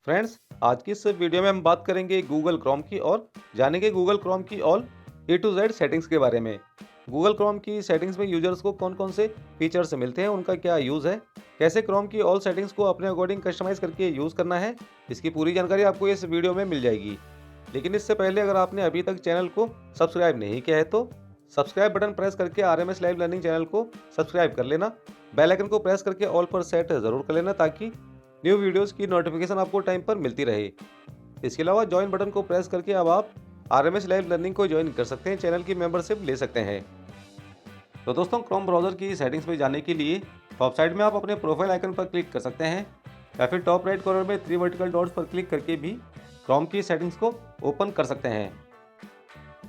Friends, आज की इस वीडियो में हम बात करेंगे गूगल क्रोम की और जानेंगे गूगल क्रोम की all A to Z settings के बारे में। गूगल क्रोम की सेटिंग्स में यूजर्स को कौन कौन से फीचर्स मिलते हैं, उनका क्या यूज़ है, कैसे क्रोम की ऑल सेटिंग्स को अपने अकॉर्डिंग कस्टमाइज़ करके यूज़ करना है, इसकी पूरी जानकारी आपको इस वीडियो में मिल जाएगी। लेकिन इससे पहले अगर आपने अभी तक चैनल को सब्सक्राइब नहीं किया है तो सब्सक्राइब बटन प्रेस करके आरएमएस लाइव लर्निंग चैनल को सब्सक्राइब कर लेना। बेल आइकन को प्रेस करके ऑल पर सेट ज़रूर कर लेना ताकि न्यू वीडियोस की नोटिफिकेशन आपको टाइम पर मिलती रहे। इसके अलावा ज्वाइन बटन को प्रेस करके अब आप आरएमएस लाइव लर्निंग को ज्वाइन कर सकते हैं, चैनल की मेंबरशिप ले सकते हैं। तो दोस्तों, क्रोम ब्राउज़र की सेटिंग्स में जाने के लिए टॉप साइड में आप अपने प्रोफाइल आइकन पर क्लिक कर सकते हैं या फिर टॉप राइट कॉर्नर में 3 वर्टिकल डॉट्स पर क्लिक करके भी क्रोम की सेटिंग्स को ओपन कर सकते हैं।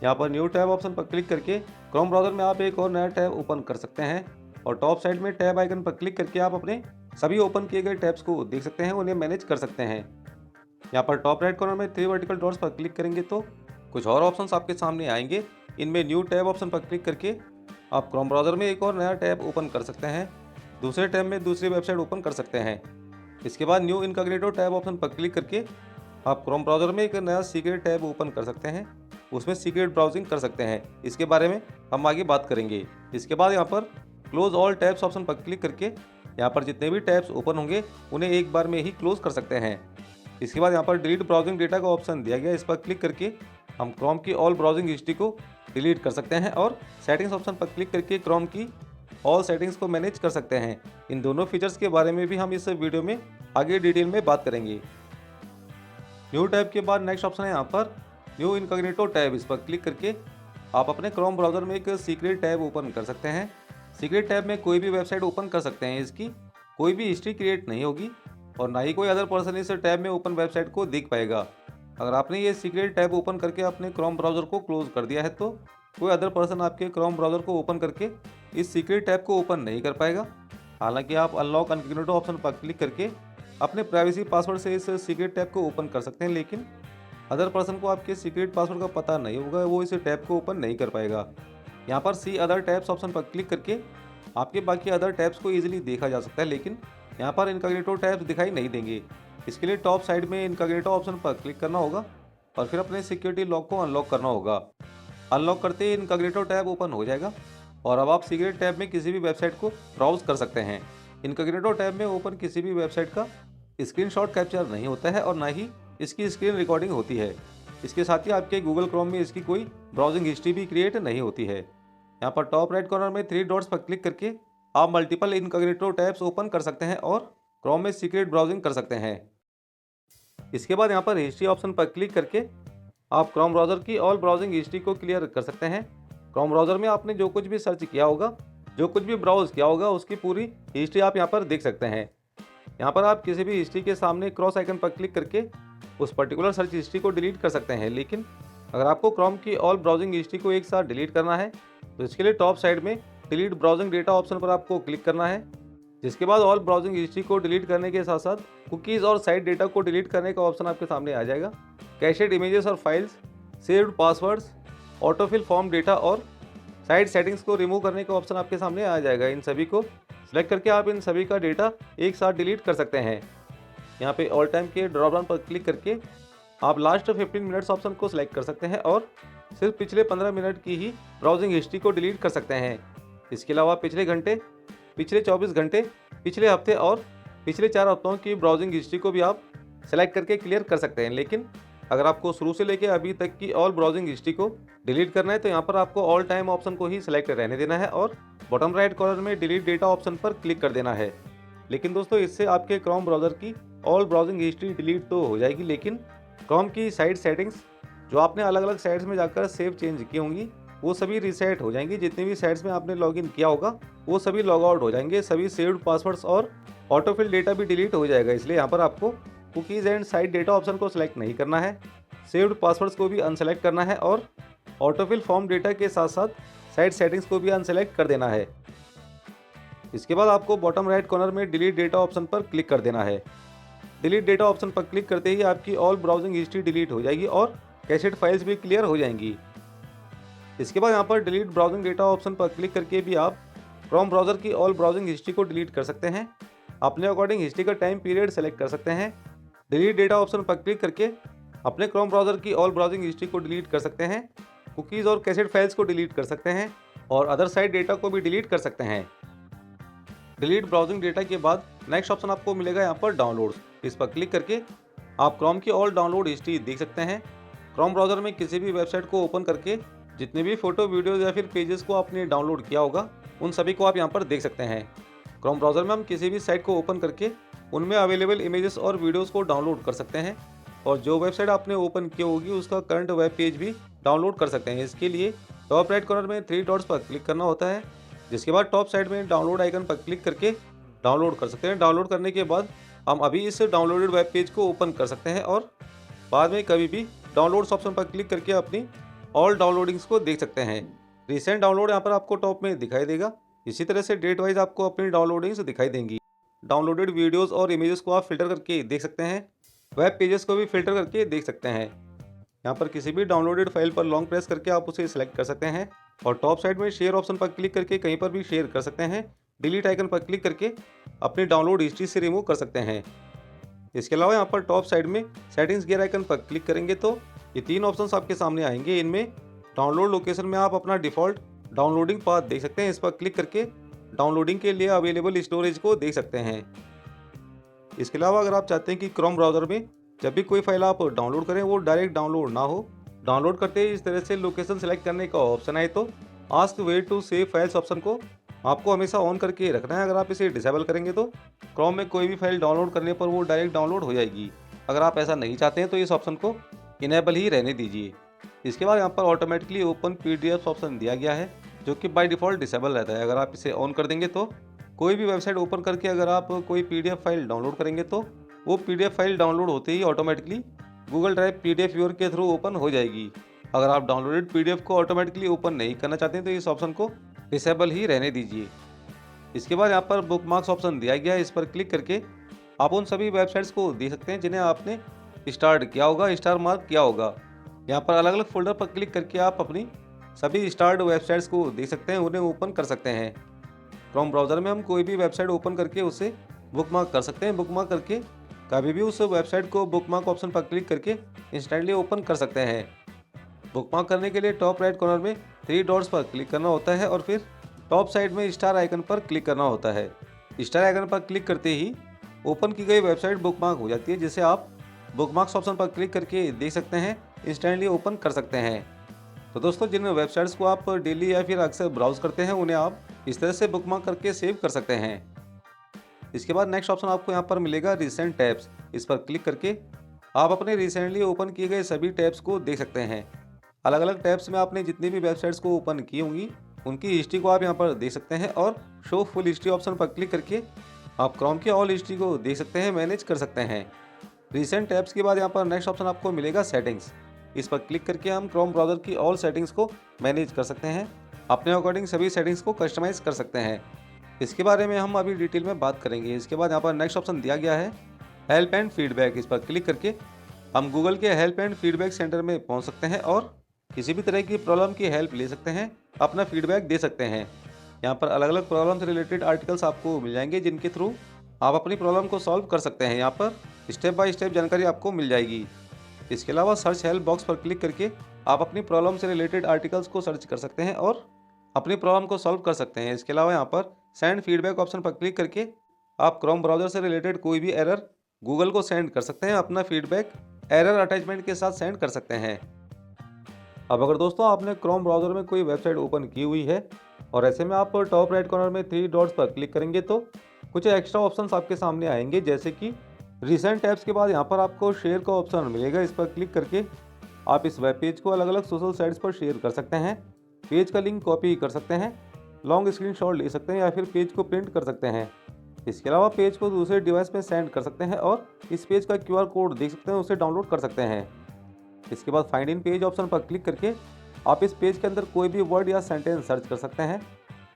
यहाँ पर न्यू टैब ऑप्शन पर क्लिक करके क्रोम ब्राउज़र में आप एक और नया टैब ओपन कर सकते हैं और टॉप साइड में टैब आइकन पर क्लिक करके आप अपने सभी ओपन किए गए टैब्स को देख सकते हैं, उन्हें मैनेज कर सकते हैं। यहाँ पर टॉप राइट कॉर्नर में 3 वर्टिकल डॉट्स पर क्लिक करेंगे तो कुछ और ऑप्शंस आपके सामने आएंगे। इनमें न्यू टैब ऑप्शन पर क्लिक करके आप क्रोम ब्राउज़र में एक और नया टैब ओपन कर सकते हैं, दूसरे टैब में दूसरी वेबसाइट ओपन कर सकते हैं। इसके बाद न्यू इनकॉग्निटो टैब ऑप्शन पर क्लिक करके आप क्रोम ब्राउज़र में एक नया सीक्रेट टैब ओपन कर सकते हैं, उसमें सीक्रेट ब्राउजिंग कर सकते हैं। इसके बारे में हम आगे बात करेंगे। इसके बाद यहाँ पर क्लोज ऑल टैब्स ऑप्शन पर क्लिक करके यहाँ पर जितने भी टैब्स ओपन होंगे उन्हें एक बार में ही क्लोज कर सकते हैं। इसके बाद यहाँ पर डिलीट ब्राउजिंग डेटा का ऑप्शन दिया गया, इस पर क्लिक करके हम क्रोम की ऑल ब्राउजिंग हिस्ट्री को डिलीट कर सकते हैं और सेटिंग्स ऑप्शन पर क्लिक करके क्रोम की ऑल सेटिंग्स को मैनेज कर सकते हैं। इन दोनों फीचर्स के बारे में भी हम इस वीडियो में आगे डिटेल में बात करेंगे। न्यू टैब के बाद नेक्स्ट ऑप्शन है यहाँ पर न्यू इनकॉग्निटो टैब, इस पर क्लिक करके आप अपने क्रोम ब्राउज़र में एक सीक्रेट टैब ओपन कर सकते हैं। सीक्रेट टैब में कोई भी वेबसाइट ओपन कर सकते हैं, इसकी कोई भी हिस्ट्री क्रिएट नहीं होगी और ना ही कोई अदर पर्सन इस टैब में ओपन वेबसाइट को देख पाएगा। अगर आपने ये सीक्रेट टैब ओपन करके अपने क्रोम ब्राउज़र को क्लोज कर दिया है तो कोई अदर पर्सन आपके क्रोम ब्राउज़र को ओपन करके इस सीक्रेट टैब को ओपन नहीं कर पाएगा। हालांकि आप अनलॉक इनकॉग्निटो ऑप्शन पर क्लिक करके अपने प्राइवेसी पासवर्ड से इस सीक्रेट टैब को ओपन कर सकते हैं, लेकिन अदर पर्सन को आपके सीक्रेट पासवर्ड का पता नहीं होगा, वो इस टैब को ओपन नहीं कर पाएगा। यहाँ पर सी अदर टैब्स ऑप्शन पर क्लिक करके आपके बाकी अदर टैब्स को ईजिली देखा जा सकता है, लेकिन यहाँ पर इनकॉग्निटो टैब्स दिखाई नहीं देंगे। इसके लिए टॉप साइड में इनकॉग्निटो ऑप्शन पर क्लिक करना होगा और फिर अपने सिक्योरिटी लॉक को अनलॉक करना होगा। अनलॉक करते ही इनकॉग्निटो टैब ओपन हो जाएगा और अब आप सीक्रेट टैब में किसी भी वेबसाइट को ब्राउज कर सकते हैं। इनकॉग्निटो टैब में ओपन किसी भी वेबसाइट का स्क्रीनशॉट कैप्चर नहीं होता है और ना ही इसकी स्क्रीन रिकॉर्डिंग होती है। इसके साथ ही आपके गूगल क्रोम में इसकी कोई ब्राउजिंग हिस्ट्री भी क्रिएट नहीं होती है। यहाँ पर टॉप राइट कॉर्नर में 3 डॉट्स पर क्लिक करके आप मल्टीपल इनकॉग्निटो टैब्स ओपन कर सकते हैं और क्रोम में सीक्रेट ब्राउजिंग कर सकते हैं। इसके बाद यहाँ पर हिस्ट्री ऑप्शन पर क्लिक करके आप क्रोम ब्राउज़र की ऑल ब्राउजिंग हिस्ट्री को क्लियर कर सकते हैं। क्रोम ब्राउज़र में आपने जो कुछ भी सर्च किया होगा, जो कुछ भी ब्राउज किया होगा, उसकी पूरी हिस्ट्री आप यहाँ पर देख सकते हैं। यहाँ पर आप किसी भी हिस्ट्री के सामने क्रॉस आइकन पर क्लिक करके उस पर्टिकुलर सर्च हिस्ट्री को डिलीट कर सकते हैं, लेकिन अगर आपको क्रोम की ऑल ब्राउजिंग हिस्ट्री को एक साथ डिलीट करना है तो इसके लिए टॉप साइड में डिलीट ब्राउजिंग डेटा ऑप्शन पर आपको क्लिक करना है। जिसके बाद ऑल ब्राउजिंग हिस्ट्री को डिलीट करने के साथ साथ कुकीज़ और साइट डेटा को डिलीट करने का ऑप्शन आपके सामने आ जाएगा। कैशेड इमेजेस और files, saved passwords, autofill form data और साइट सेटिंग्स को रिमूव करने का ऑप्शन आपके सामने आ जाएगा। इन सभी को सिलेक्ट करके आप इन सभी का डेटा एक साथ डिलीट कर सकते हैं। यहाँ पे ऑल टाइम के ड्रॉप डाउन पर क्लिक करके आप लास्ट 15 मिनट्स ऑप्शन को सिलेक्ट कर सकते हैं और सिर्फ पिछले 15 मिनट की ही ब्राउजिंग हिस्ट्री को डिलीट कर सकते हैं। इसके अलावा पिछले घंटे, पिछले 24 घंटे, पिछले हफ्ते और पिछले 4 हफ्तों की ब्राउजिंग हिस्ट्री को भी आप सेलेक्ट करके क्लियर कर सकते हैं। लेकिन अगर आपको शुरू से लेकर अभी तक की ऑल ब्राउजिंग हिस्ट्री को डिलीट करना है तो यहाँ पर आपको ऑल टाइम ऑप्शन को ही सिलेक्ट रहने देना है और बॉटम राइट कॉर्नर में डिलीट डेटा ऑप्शन पर क्लिक कर देना है। लेकिन दोस्तों, इससे आपके क्रोम ब्राउज़र की ऑल ब्राउजिंग हिस्ट्री डिलीट तो हो जाएगी, लेकिन क्रोम की साइट सेटिंग्स जो आपने अलग अलग साइट्स में जाकर सेव चेंज की होंगी वो सभी रीसेट हो जाएंगी। जितनी भी साइट्स में आपने लॉगिन किया होगा वो सभी लॉग आउट हो जाएंगे, सभी सेव्ड पासवर्ड्स और ऑटोफिल डेटा भी डिलीट हो जाएगा। इसलिए यहाँ पर आपको cookies and site data option को सिलेक्ट नहीं करना है, सेव्ड पासवर्ड्स को भी अनसेलेक्ट करना है और ऑटोफिल फॉर्म डेटा के साथ साथ साइट सेटिंग्स को भी अनसेलेक्ट कर देना है। इसके बाद आपको बॉटम राइट कॉर्नर में डिलीट डेटा ऑप्शन पर क्लिक कर देना है। डिलीट डेटा ऑप्शन पर क्लिक करते ही आपकी ऑल ब्राउजिंग हिस्ट्री डिलीट हो जाएगी और कैशेड फाइल्स भी क्लियर हो जाएंगी। इसके बाद यहाँ पर डिलीट ब्राउजिंग डेटा ऑप्शन पर क्लिक करके भी आप क्रोम ब्राउज़र की ऑल ब्राउजिंग हिस्ट्री को डिलीट कर सकते हैं। अपने अकॉर्डिंग हिस्ट्री का टाइम पीरियड सेलेक्ट कर सकते हैं। डिलीट डेटा ऑप्शन पर क्लिक करके अपने क्रोम ब्राउज़र की ऑल ब्राउजिंग हिस्ट्री को डिलीट कर सकते हैं, कुकीज़ और कैसेट फाइल्स को डिलीट कर सकते हैं और अदर साइट डेटा को भी डिलीट कर सकते हैं। डिलीट ब्राउजिंग डेटा के बाद नेक्स्ट ऑप्शन आपको मिलेगा यहाँ पर डाउनलोड्स। इस पर क्लिक करके आप क्रोम की ऑल डाउनलोड हिस्ट्री देख सकते हैं। क्रोम ब्राउज़र में किसी भी वेबसाइट को ओपन करके जितने भी फोटो, वीडियोज़ या फिर पेजेस को आपने डाउनलोड किया होगा उन सभी को आप यहाँ पर देख सकते हैं। क्रोम ब्राउज़र में हम किसी भी साइट को ओपन करके उनमें अवेलेबल इमेजेस और वीडियोज़ को डाउनलोड कर सकते हैं और जो वेबसाइट आपने ओपन की होगी उसका करंट वेब पेज भी डाउनलोड कर सकते हैं। इसके लिए टॉप राइट कॉर्नर में 3 डॉट्स पर क्लिक करना होता है, जिसके बाद टॉप साइड में डाउनलोड आइकन पर क्लिक करके डाउनलोड कर सकते हैं। डाउनलोड करने के बाद हम अभी इस डाउनलोडेड वेब पेज को ओपन कर सकते हैं और बाद में कभी भी डाउनलोड्स ऑप्शन पर क्लिक करके अपनी ऑल डाउनलोडिंग्स को देख सकते हैं। रिसेंट डाउनलोड यहाँ पर आपको टॉप में दिखाई देगा। इसी तरह से डेट वाइज आपको अपनी डाउनलोडिंग्स दिखाई देंगी। डाउनलोडेड वीडियोस और इमेजेस को आप फिल्टर करके देख सकते हैं। वेब पेजेस को भी फिल्टर करके देख सकते हैं। यहाँ पर किसी भी डाउनलोडेड फाइल पर लॉन्ग प्रेस करके आप उसे सिलेक्ट कर सकते हैं और टॉप साइड में शेयर ऑप्शन पर क्लिक करके कहीं पर भी शेयर कर सकते हैं। डिलीट आइकन पर क्लिक करके अपनी डाउनलोड हिस्ट्री से रिमूव कर सकते हैं। इसके अलावा यहाँ पर टॉप साइड में सेटिंग्स गियर आइकन पर क्लिक करेंगे तो ये 3 ऑप्शंस आपके सामने आएंगे। इनमें डाउनलोड लोकेशन में आप अपना डिफ़ॉल्ट डाउनलोडिंग पाथ देख सकते हैं। इस पर क्लिक करके डाउनलोडिंग के लिए अवेलेबल स्टोरेज को देख सकते हैं। इसके अलावा अगर आप चाहते हैं कि क्रोम ब्राउज़र में जब भी कोई फाइल आप डाउनलोड करें वो डायरेक्ट डाउनलोड ना हो, डाउनलोड करते ही इस तरह से लोकेशन सेलेक्ट करने का ऑप्शन आए तो ask where to save files option को आपको हमेशा ऑन करके रखना है। अगर आप इसे डिसेबल करेंगे तो क्रोम में कोई भी फाइल डाउनलोड करने पर वो डायरेक्ट डाउनलोड हो जाएगी। अगर आप ऐसा नहीं चाहते हैं तो इस ऑप्शन को इनेबल ही रहने दीजिए। इसके बाद यहाँ पर ऑटोमेटिकली ओपन पीडीएफ ऑप्शन दिया गया है जो कि बाय डिफ़ॉल्ट डिसेबल रहता है। अगर आप इसे ऑन कर देंगे तो कोई भी वेबसाइट ओपन करके अगर आप कोई पीडीएफ फाइल डाउनलोड करेंगे तो वो पीडीएफ फाइल डाउनलोड होते ही automatically Google Drive PDF viewer के थ्रू ओपन हो जाएगी। अगर आप डाउनलोडेड पीडीएफ को ऑटोमेटिकली ओपन नहीं करना चाहते हैं तो इस ऑप्शन को डिसेबल ही रहने दीजिए। इसके बाद यहाँ पर बुकमार्क्स ऑप्शन दिया गया है। इस पर क्लिक करके आप उन सभी वेबसाइट्स को देख सकते हैं जिन्हें आपने स्टार्ट किया होगा, स्टार मार्क किया होगा। यहाँ पर अलग अलग फोल्डर पर क्लिक करके आप अपनी सभी स्टार्ड वेबसाइट्स को देख सकते हैं, उन्हें ओपन कर सकते हैं। क्रोम ब्राउज़र में हम कोई भी वेबसाइट ओपन करके उसे बुकमार्क कर सकते हैं। बुकमार्क करके कभी भी उस वेबसाइट को बुकमार्क ऑप्शन पर क्लिक करके इंस्टेंटली ओपन कर सकते हैं। बुकमार्क करने के लिए टॉप राइट कॉर्नर में 3 डॉट्स पर क्लिक करना होता है और फिर टॉप साइड में स्टार आइकन पर क्लिक करना होता है। स्टार आइकन पर क्लिक करते ही ओपन की गई वेबसाइट बुकमार्क हो जाती है, जिसे आप बुकमार्क्स ऑप्शन पर क्लिक करके देख सकते हैं, इंस्टेंटली ओपन कर सकते हैं। तो दोस्तों, जिन वेबसाइट्स को आप डेली या फिर अक्सर ब्राउज़ करते हैं उन्हें आप इस तरह से बुकमार्क करके सेव कर सकते हैं। इसके बाद नेक्स्ट ऑप्शन आपको यहाँ पर मिलेगा रिसेंट टैब्स। इस पर क्लिक करके आप अपने रिसेंटली ओपन किए गए सभी टैब्स को देख सकते हैं। अलग अलग टैब्स में आपने जितनी भी वेबसाइट्स को ओपन की होंगी उनकी हिस्ट्री को आप यहाँ पर देख सकते हैं और शो फुल हिस्ट्री ऑप्शन पर क्लिक करके आप क्रोम की ऑल हिस्ट्री को देख सकते हैं, मैनेज कर सकते हैं। रिसेंट टैब्स के बाद यहाँ पर नेक्स्ट ऑप्शन आपको मिलेगा सेटिंग्स। इस पर क्लिक करके हम क्रोम ब्राउज़र की ऑल सेटिंग्स को मैनेज कर सकते हैं, अपने अकॉर्डिंग सभी सेटिंग्स को कस्टमाइज़ कर सकते हैं। इसके बारे में हम अभी डिटेल में बात करेंगे। इसके बाद यहाँ पर नेक्स्ट ऑप्शन दिया गया है हेल्प एंड फीडबैक। इस पर क्लिक करके हम गूगल के हेल्प एंड फीडबैक सेंटर में पहुँच सकते हैं और किसी भी तरह की प्रॉब्लम की हेल्प ले सकते हैं, अपना फीडबैक दे सकते हैं। यहाँ पर अलग अलग प्रॉब्लम से रिलेटेड आर्टिकल्स आपको मिल जाएंगे जिनके थ्रू आप अपनी प्रॉब्लम को सॉल्व कर सकते हैं। यहाँ पर स्टेप बाय स्टेप जानकारी आपको मिल जाएगी। इसके अलावा सर्च हेल्प बॉक्स पर क्लिक करके आप अपनी प्रॉब्लम से रिलेटेड आर्टिकल्स को सर्च कर सकते हैं और अपनी प्रॉब्लम को सॉल्व कर सकते हैं। इसके अलावा यहाँ पर सेंड फीडबैक ऑप्शन पर क्लिक करके आप क्रोम ब्राउज़र से रिलेटेड कोई भी एरर गूगल को सेंड कर सकते हैं, अपना फीडबैक एरर अटैचमेंट के साथ सेंड कर सकते हैं। अब अगर दोस्तों आपने क्रोम ब्राउज़र में कोई वेबसाइट ओपन की हुई है और ऐसे में आप टॉप राइट कॉर्नर में 3 डॉट्स पर क्लिक करेंगे तो कुछ एक्स्ट्रा ऑप्शंस आपके सामने आएंगे, जैसे कि रिसेंट टैब्स के बाद यहाँ पर आपको शेयर का ऑप्शन मिलेगा। इस पर क्लिक करके आप इस वेब पेज को अलग अलग सोशल साइट्स पर शेयर कर सकते हैं, पेज का लिंक कॉपी कर सकते हैं, लॉन्ग स्क्रीनशॉट ले सकते हैं या फिर पेज को प्रिंट कर सकते हैं। इसके अलावा पेज को दूसरे डिवाइस में सेंड कर सकते हैं और इस पेज का QR कोड देख सकते हैं, उसे डाउनलोड कर सकते हैं। इसके बाद फाइंड इन पेज ऑप्शन पर क्लिक करके आप इस पेज के अंदर कोई भी वर्ड या सेंटेंस सर्च कर सकते हैं।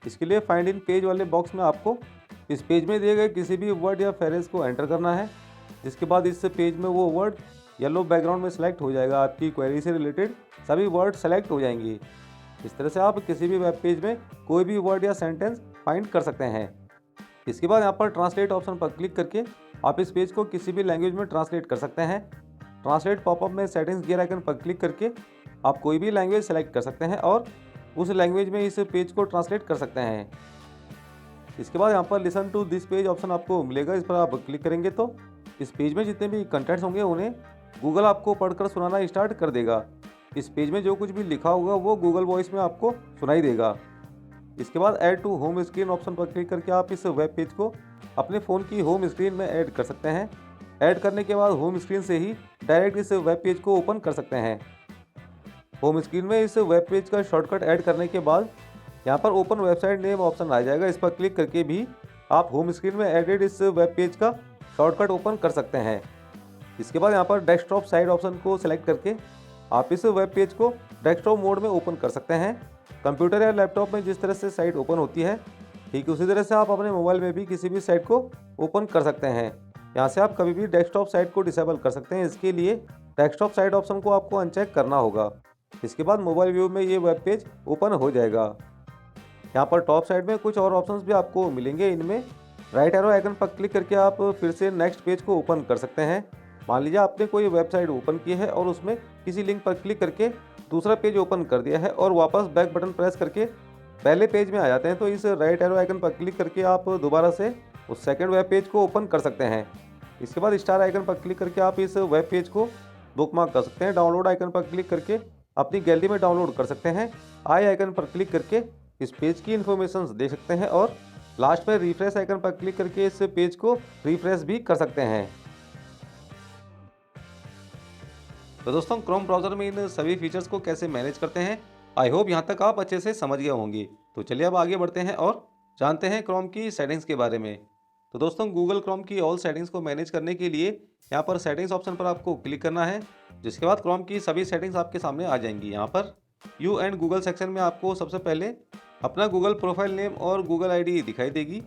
इसके लिए फाइंड इन पेज वाले बॉक्स में आपको इस पेज में दिए गए किसी भी वर्ड या फ्रेज को एंटर करना है, जिसके बाद इस पेज में वो वर्ड येलो बैकग्राउंड में सेलेक्ट हो जाएगा। आपकी क्वेरी से रिलेटेड सभी वर्ड सेलेक्ट हो जाएंगे। इस तरह से आप किसी भी वेब पेज में कोई भी वर्ड या सेंटेंस फाइंड कर सकते हैं। इसके बाद यहाँ पर ट्रांसलेट ऑप्शन पर क्लिक करके आप इस पेज को किसी भी लैंग्वेज में ट्रांसलेट कर सकते हैं। ट्रांसलेट पॉपअप में सेटिंग्स गियर आइकन पर क्लिक करके आप कोई भी लैंग्वेज सेलेक्ट कर सकते हैं और उस लैंग्वेज में इस पेज को ट्रांसलेट कर सकते हैं। इसके बाद यहाँ पर listen to this page option आपको मिलेगा, इस पर आप क्लिक करेंगे तो इस पेज में जितने भी कंटेंट्स होंगे उन्हें गूगल आपको पढ़कर सुनाना स्टार्ट कर देगा। इस पेज में जो कुछ भी लिखा होगा वो गूगल वॉइस में आपको सुनाई देगा। इसके बाद add to home screen option पर क्लिक करके आप इस वेब पेज को अपने फ़ोन की होम स्क्रीन में ऐड कर सकते हैं। ऐड करने के बाद होम स्क्रीन से ही डायरेक्ट इस वेब पेज को ओपन कर सकते हैं। होम स्क्रीन में इस वेब पेज का शॉर्टकट ऐड करने के बाद यहाँ पर ओपन वेबसाइट नेम ऑप्शन आ जाएगा, इस पर क्लिक करके भी आप होम स्क्रीन में एडेड इस वेब पेज का शॉर्टकट ओपन कर सकते हैं। इसके बाद यहाँ पर डेस्कटॉप साइड ऑप्शन को सिलेक्ट करके आप इस वेब पेज को डेस्कटॉप मोड में ओपन कर सकते हैं। कंप्यूटर या लैपटॉप में जिस तरह से साइट ओपन होती है ठीक उसी तरह से आप अपने मोबाइल में भी किसी भी साइट को ओपन कर सकते हैं। यहाँ से आप कभी भी डेस्कटॉप साइट को डिसेबल कर सकते हैं। इसके लिए डेस्कटॉप साइट ऑप्शन को आपको अनचेक करना होगा। इसके बाद मोबाइल व्यू में ये वेब पेज ओपन हो जाएगा। यहाँ पर टॉप साइड में कुछ और ऑप्शंस भी आपको मिलेंगे। इनमें राइट एरो आइकन पर क्लिक करके आप फिर से नेक्स्ट पेज को ओपन कर सकते हैं। मान लीजिए आपने कोई वेबसाइट ओपन की है और उसमें किसी लिंक पर क्लिक करके दूसरा पेज ओपन कर दिया है और वापस बैक बटन प्रेस करके पहले पेज में आ जाते हैं, तो इस राइट एरो आइकन पर क्लिक करके आप दोबारा से उस सेकंड वेब पेज को ओपन कर सकते हैं। इसके बाद स्टार आइकन पर क्लिक करके आप इस वेब पेज को बुकमार्क कर सकते हैं। डाउनलोड आइकन पर क्लिक करके अपनी गैलरी में डाउनलोड कर सकते हैं। आई आइकन पर क्लिक करके इस पेज की इन्फॉर्मेशन देख सकते हैं और लास्ट में रिफ्रेश आइकन पर क्लिक करके इस पेज को रिफ्रेश भी कर सकते हैं। तो दोस्तों क्रोम ब्राउज़र में इन सभी फीचर्स को कैसे मैनेज करते हैं, आई होप यहाँ तक आप अच्छे से समझ गए होंगे। तो चलिए अब आगे बढ़ते हैं और जानते हैं क्रोम की सेटिंग्स के बारे में। तो दोस्तों गूगल क्रोम की ऑल सेटिंग्स को मैनेज करने के लिए यहाँ पर सेटिंग्स ऑप्शन पर आपको क्लिक करना है, जिसके बाद क्रोम की सभी सेटिंग्स आपके सामने आ जाएंगी। यहाँ पर यू एंड गूगल सेक्शन में आपको सबसे पहले अपना गूगल प्रोफाइल नेम और गूगल आईडी दिखाई देगी।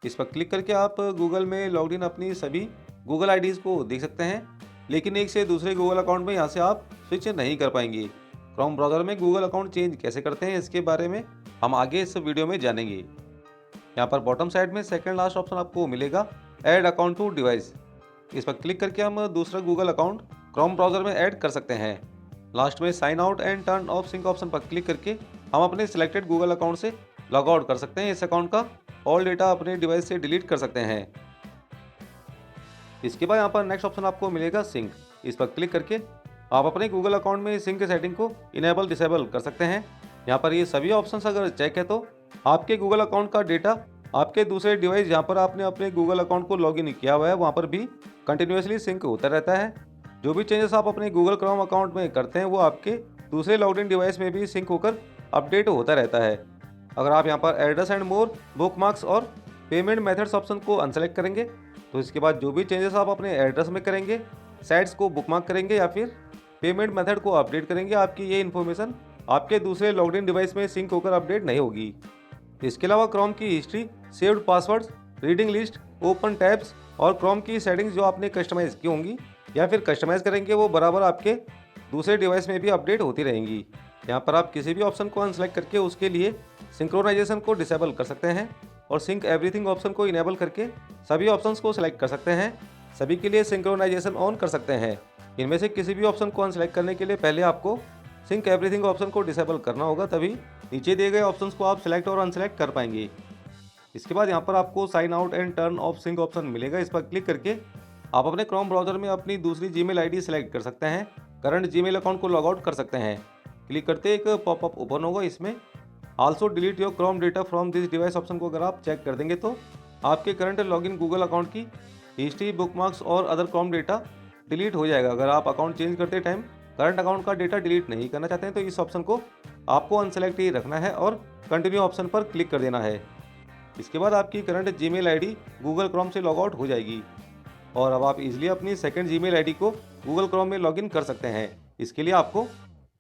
इस पर क्लिक करके आप गूगल में लॉगिन अपनी सभी गूगल आईडीज़ को देख सकते हैं, लेकिन एक से दूसरे गूगल अकाउंट में यहाँ से आप स्विच नहीं कर पाएंगे। क्रोम ब्राउज़र में गूगल अकाउंट चेंज कैसे करते हैं इसके बारे में हम आगे इस वीडियो में जानेंगे। यहाँ पर बॉटम साइड में सेकंड लास्ट ऑप्शन आपको मिलेगा ऐड अकाउंट टू डिवाइस। इस पर क्लिक करके हम दूसरा गूगल अकाउंट क्रोम ब्राउज़र में ऐड कर सकते हैं। लास्ट में sign out and turn off sync option पर क्लिक करके हम अपने सिलेक्टेड गूगल अकाउंट से लॉग आउट कर सकते हैं। इस अकाउंट का ऑल डेटा अपने डिवाइस से डिलीट कर सकते हैं। इसके बाद यहाँ पर नेक्स्ट ऑप्शन आपको मिलेगा सिंक। इस पर क्लिक करके आप अपने गूगल अकाउंट में सिंक सेटिंग को इनेबल डिसेबल कर सकते हैं। यहाँ पर ये सभी ऑप्शंस अगर चेक है तो आपके गूगल अकाउंट का डेटा आपके दूसरे डिवाइस जहाँ पर आपने अपने गूगल अकाउंट को लॉगिन किया हुआ है वहाँ पर भी कंटिन्यूसली सिंक होता रहता है। जो भी चेंजेस आप अपने गूगल क्रोम अकाउंट में करते हैं वो आपके दूसरे लॉग्ड इन डिवाइस में भी सिंक होकर अपडेट होता रहता है। अगर आप यहाँ पर एड्रेस एंड मोर, बुकमार्क्स और पेमेंट मेथड्स ऑप्शन को अनसेलेक्ट करेंगे तो इसके बाद जो भी चेंजेस आप अपने एड्रेस में करेंगे, साइट्स को बुकमार्क करेंगे या फिर पेमेंट मेथड को अपडेट करेंगे, आपकी ये इन्फॉर्मेशन आपके दूसरे लॉग्ड इन डिवाइस में सिंक होकर अपडेट नहीं होगी। इसके अलावा क्रोम की history, saved passwords, reading list, open tabs और क्रोम की सेटिंग्स जो आपने कस्टमाइज़ की होंगी या फिर कस्टमाइज़ करेंगे वो बराबर आपके दूसरे डिवाइस में भी अपडेट होती रहेंगी। यहाँ पर आप किसी भी ऑप्शन को अनसेलेक्ट करके उसके लिए सिंक्रोनाइजेशन को डिसेबल कर सकते हैं और सिंक एवरीथिंग ऑप्शन को इनेबल करके सभी ऑप्शंस को सिलेक्ट कर सकते हैं। सभी के लिए सिंक्रोनाइजेशन ऑन कर सकते हैं। इनमें से किसी भी ऑप्शन को अनसेलेक्ट करने के लिए पहले आपको सिंक एवरीथिंग ऑप्शन को डिसेबल करना होगा, तभी नीचे दिए गए ऑप्शंस को आप सिलेक्ट और अनसेलेक्ट कर पाएंगे। इसके बाद यहाँ पर आपको sign out and turn off sync option मिलेगा। इस पर क्लिक करके आप अपने क्रोम ब्राउज़र में अपनी दूसरी जीमेल आईडी सेलेक्ट कर सकते हैं, करंट जीमेल अकाउंट को लॉग आउट कर सकते हैं। क्लिक करते एक पॉपअप ओपन होगा, इसमें also delete your Chrome data from this device option को अगर आप चेक कर देंगे तो आपके करंट लॉगिन गूगल अकाउंट की हिस्ट्री, बुकमार्क्स और अदर क्रोम डेटा डिलीट हो जाएगा। अगर आप अकाउंट चेंज करते टाइम करंट अकाउंट का डेटा डिलीट नहीं करना चाहते हैं तो इस ऑप्शन को आपको अनसेलेक्ट ही रखना है और कंटिन्यू ऑप्शन पर क्लिक कर देना है। इसके बाद आपकी current Gmail ID Google Chrome से लॉग आउट हो जाएगी और अब आप इजीली अपनी सेकंड जीमेल आईडी को गूगल क्रोम में लॉगिन कर सकते हैं। इसके लिए आपको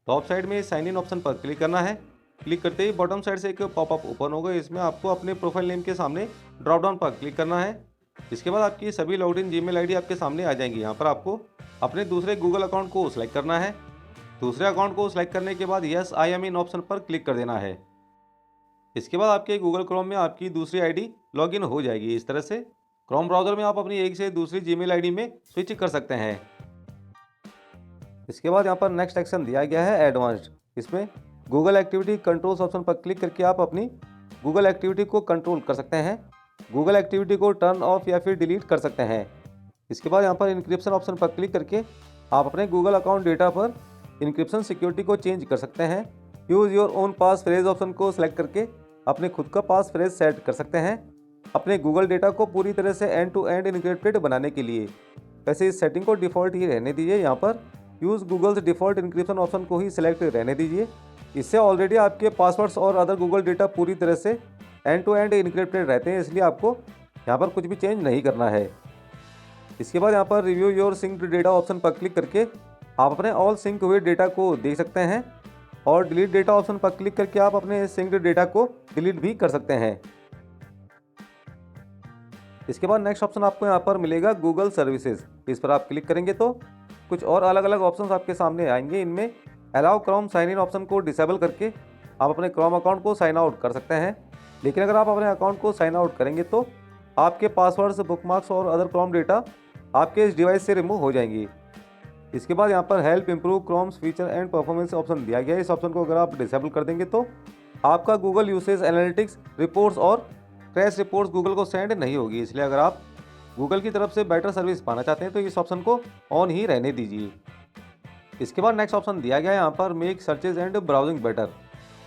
टॉप साइड में साइन इन ऑप्शन पर क्लिक करना है। क्लिक करते ही बॉटम साइड से एक पॉपअप ओपन होगा, इसमें आपको अपने प्रोफाइल नेम के सामने ड्रॉप डाउन पर क्लिक करना है। इसके बाद आपकी सभी लॉग्ड इन जीमेल आईडी आपके सामने आ जाएंगी। यहाँ पर आपको अपने दूसरे गूगल अकाउंट को सिलेक्ट करना है। दूसरे अकाउंट को सिलेक्ट करने के बाद yes I am in option पर क्लिक कर देना है। इसके बाद आपके गूगल क्रोम में आपकी दूसरी आईडी लॉगिन हो जाएगी। इस तरह से क्रोम ब्राउज़र में आप अपनी एक से दूसरी जीमेल आईडी में स्विच कर सकते हैं। इसके बाद यहाँ पर नेक्स्ट सेक्शन दिया गया है एडवांस्ड। इसमें गूगल एक्टिविटी कंट्रोल्स ऑप्शन पर क्लिक करके आप अपनी गूगल एक्टिविटी को कंट्रोल कर सकते हैं। गूगल एक्टिविटी को टर्न ऑफ या फिर डिलीट कर सकते हैं। इसके बाद यहाँ पर इंक्रिप्शन ऑप्शन पर क्लिक करके आप अपने गूगल अकाउंट डेटा पर इंक्रिप्शन सिक्योरिटी को चेंज कर सकते हैं। Use your own pass phrase option को सिलेक्ट करके अपने खुद का पास फ्रेज सेट कर सकते हैं अपने गूगल डेटा को पूरी तरह से एंड टू एंड इनक्रिप्टेड बनाने के लिए। वैसे इस सेटिंग को डिफ़ॉल्ट ही रहने दीजिए। यहाँ पर use Google's default encryption option को ही सिलेक्ट रहने दीजिए। इससे ऑलरेडी आपके पासवर्ड्स और अदर गूगल डेटा पूरी तरह से एंड टू एंड इनक्रिप्टेड रहते हैं, इसलिए आपको यहाँ पर कुछ भी चेंज नहीं करना है। इसके बाद यहाँ पर review your synced data option पर क्लिक करके आप अपने ऑल सिंक हुए डेटा को देख सकते हैं और डिलीट डेटा ऑप्शन पर क्लिक करके आप अपने सिंक्ड डेटा को डिलीट भी कर सकते हैं। इसके बाद नेक्स्ट ऑप्शन आपको यहाँ पर मिलेगा गूगल सर्विसेज। इस पर आप क्लिक करेंगे तो कुछ और अलग अलग ऑप्शंस आपके सामने आएंगे। इनमें allow Chrome sign in option को डिसेबल करके आप अपने क्रोम अकाउंट को साइन आउट कर सकते हैं। लेकिन अगर आप अपने अकाउंट को साइन आउट करेंगे तो आपके पासवर्ड्स, बुकमार्क्स और अदर क्रोम डेटा आपके इस डिवाइस से रिमूव हो जाएंगी। इसके बाद यहाँ पर help improve chromes feature and performance option दिया गया है। इस ऑप्शन को अगर आप डिसेबल कर देंगे तो आपका गूगल यूसेज एनालिटिक्स रिपोर्ट्स और क्रैश रिपोर्ट्स गूगल को सेंड नहीं होगी। इसलिए अगर आप गूगल की तरफ से बेटर सर्विस पाना चाहते हैं तो इस ऑप्शन को ऑन ही रहने दीजिए। इसके बाद नेक्स्ट ऑप्शन दिया गया है यहाँ पर make searches and browsing better.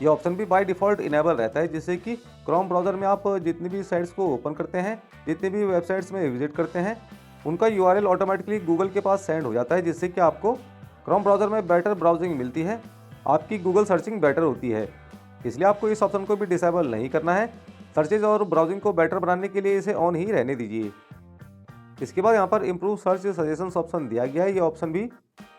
ये ऑप्शन भी बाय डिफ़ॉल्ट इनेबल रहता है, जिससे कि क्रोम ब्राउज़र में आप जितनी भी साइट्स को ओपन करते हैं, जितनी भी वेबसाइट्स में विजिट करते हैं, उनका यूआरएल ऑटोमेटिकली गूगल के पास सेंड हो जाता है, जिससे कि आपको क्रोम ब्राउज़र में बेटर ब्राउजिंग मिलती है, आपकी गूगल सर्चिंग बेटर होती है। इसलिए आपको इस ऑप्शन को भी डिसेबल नहीं करना है। सर्चेज और ब्राउजिंग को बेटर बनाने के लिए इसे ऑन ही रहने दीजिए। इसके बाद यहाँ पर इम्प्रूव सर्च सजेशंस ऑप्शन दिया गया है। ये ऑप्शन भी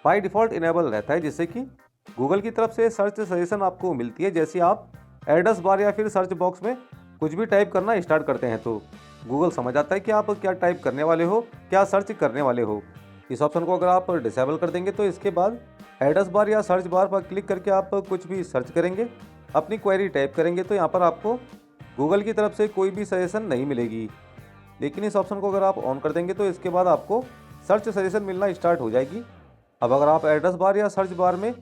बाय डिफ़ॉल्ट इनेबल रहता है, जिससे कि गूगल की तरफ से सर्च सजेशन आपको मिलती है। जैसे आप एड्रेस बार या फिर सर्च बॉक्स में कुछ भी टाइप करना स्टार्ट करते हैं तो गूगल समझ आता है कि आप क्या टाइप करने वाले हो, क्या सर्च करने वाले हो। इस ऑप्शन को अगर आप डिसेबल कर देंगे तो इसके बाद एड्रेस बार या सर्च बार पर क्लिक करके आप कुछ भी सर्च करेंगे, अपनी क्वेरी टाइप करेंगे तो यहाँ पर आपको गूगल की तरफ से कोई भी सजेशन नहीं मिलेगी। लेकिन इस ऑप्शन को अगर आप ऑन कर देंगे तो इसके बाद आपको सर्च सजेशन मिलना स्टार्ट हो जाएगी। अब अगर आप एड्रेस बार या सर्च बार में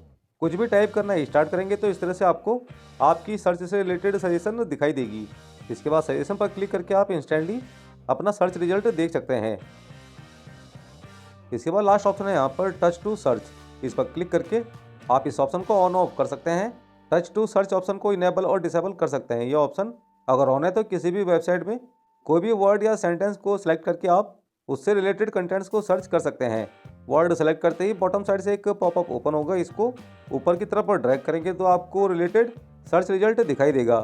कुछ भी टाइप करना स्टार्ट करेंगे तो इस तरह से आपको आपकी सर्च से रिलेटेड सजेशन दिखाई देगी। इसके बाद सजेशन पर क्लिक करके आप इंस्टेंटली अपना सर्च रिजल्ट देख सकते हैं। इसके बाद लास्ट ऑप्शन है यहाँ पर टच टू सर्च। इस पर क्लिक करके आप इस ऑप्शन को ऑन ऑफ कर सकते हैं। टच टू सर्च ऑप्शन को इनेबल और डिसेबल कर सकते हैं। यह ऑप्शन अगर ऑन है तो किसी भी वेबसाइट में कोई भी वर्ड या सेंटेंस को सिलेक्ट करके आप उससे रिलेटेड कंटेंट्स को सर्च कर सकते हैं। वर्ड सेलेक्ट करते ही बॉटम साइड से एक पॉपअप ओपन होगा, इसको ऊपर की तरफ ड्रैग करेंगे तो आपको रिलेटेड सर्च रिजल्ट दिखाई देगा।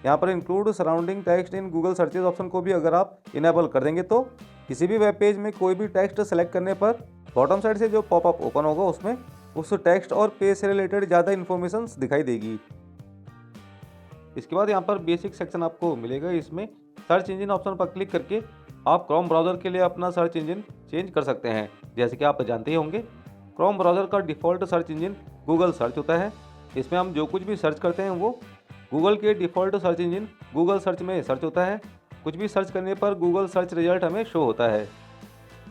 यहाँ पर include surrounding text in Google searches option को भी अगर आप इनेबल कर देंगे तो किसी भी वेब पेज में कोई भी टेक्स्ट सेलेक्ट करने पर बॉटम साइड से जो पॉपअप ओपन होगा उसमें उस टेक्स्ट और पेज से रिलेटेड ज़्यादा इन्फॉर्मेशन दिखाई देगी। इसके बाद यहाँ पर बेसिक सेक्शन आपको मिलेगा। इसमें सर्च इंजन ऑप्शन पर क्लिक करके आप क्रोम ब्राउज़र के लिए अपना सर्च इंजन चेंज कर सकते हैं। जैसे कि आप जानते ही होंगे क्रोम ब्राउज़र का default search engine Google search होता है। इसमें हम जो कुछ भी सर्च करते हैं वो गूगल के default search engine Google search में सर्च होता है। कुछ भी सर्च करने पर गूगल सर्च रिजल्ट हमें शो होता है।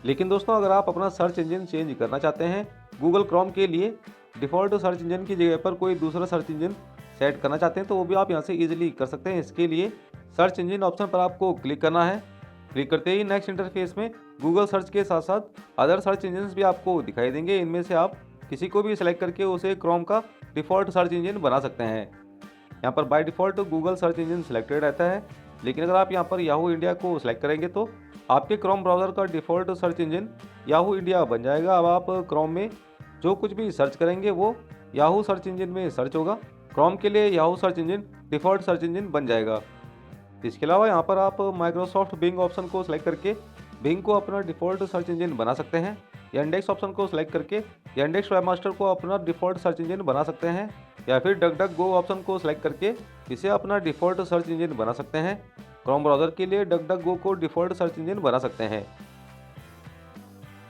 लेकिन दोस्तों अगर आप अपना सर्च इंजन चेंज करना चाहते हैं, गूगल क्रोम के लिए डिफ़ॉल्ट सर्च इंजन की जगह पर कोई दूसरा सर्च इंजन सेट करना चाहते हैं तो वो भी आप यहाँ से ईजिली कर सकते हैं। इसके लिए सर्च इंजन ऑप्शन पर आपको क्लिक करना है। क्लिक करते ही नेक्स्ट इंटरफेस में गूगल सर्च के साथ साथ अदर सर्च इंजन भी आपको दिखाई देंगे। इनमें से आप किसी को भी सिलेक्ट करके उसे क्रोम का डिफ़ॉल्ट सर्च इंजन बना सकते हैं। यहाँ पर by default Google search engine selected रहता है, लेकिन अगर आप यहाँ पर याहू इंडिया को सिलेक्ट करेंगे तो आपके क्रोम ब्राउज़र का default search engine Yahoo India बन जाएगा। अब आप क्रोम में जो कुछ भी सर्च करेंगे वो याहू सर्च इंजन में सर्च होगा। क्रोम के लिए Yahoo search engine default search engine बन जाएगा। इसके अलावा यहाँ पर आप माइक्रोसॉफ्ट बिंग ऑप्शन को सिलेक्ट करके बिंग को अपना डिफ़ॉल्ट सर्च इंजन बना सकते हैं। यांडेक्स ऑप्शन को सिलेक्ट करके यांडेक्स वेबमास्टर को अपना डिफ़ॉल्ट सर्च इंजन बना सकते हैं, या फिर डक गो ऑप्शन को सिलेक्ट करके इसे अपना डिफ़ॉल्ट सर्च इंजन बना सकते हैं। क्रोम ब्राउज़र के लिए डक गो को डिफ़ॉल्ट सर्च इंजन बना सकते हैं।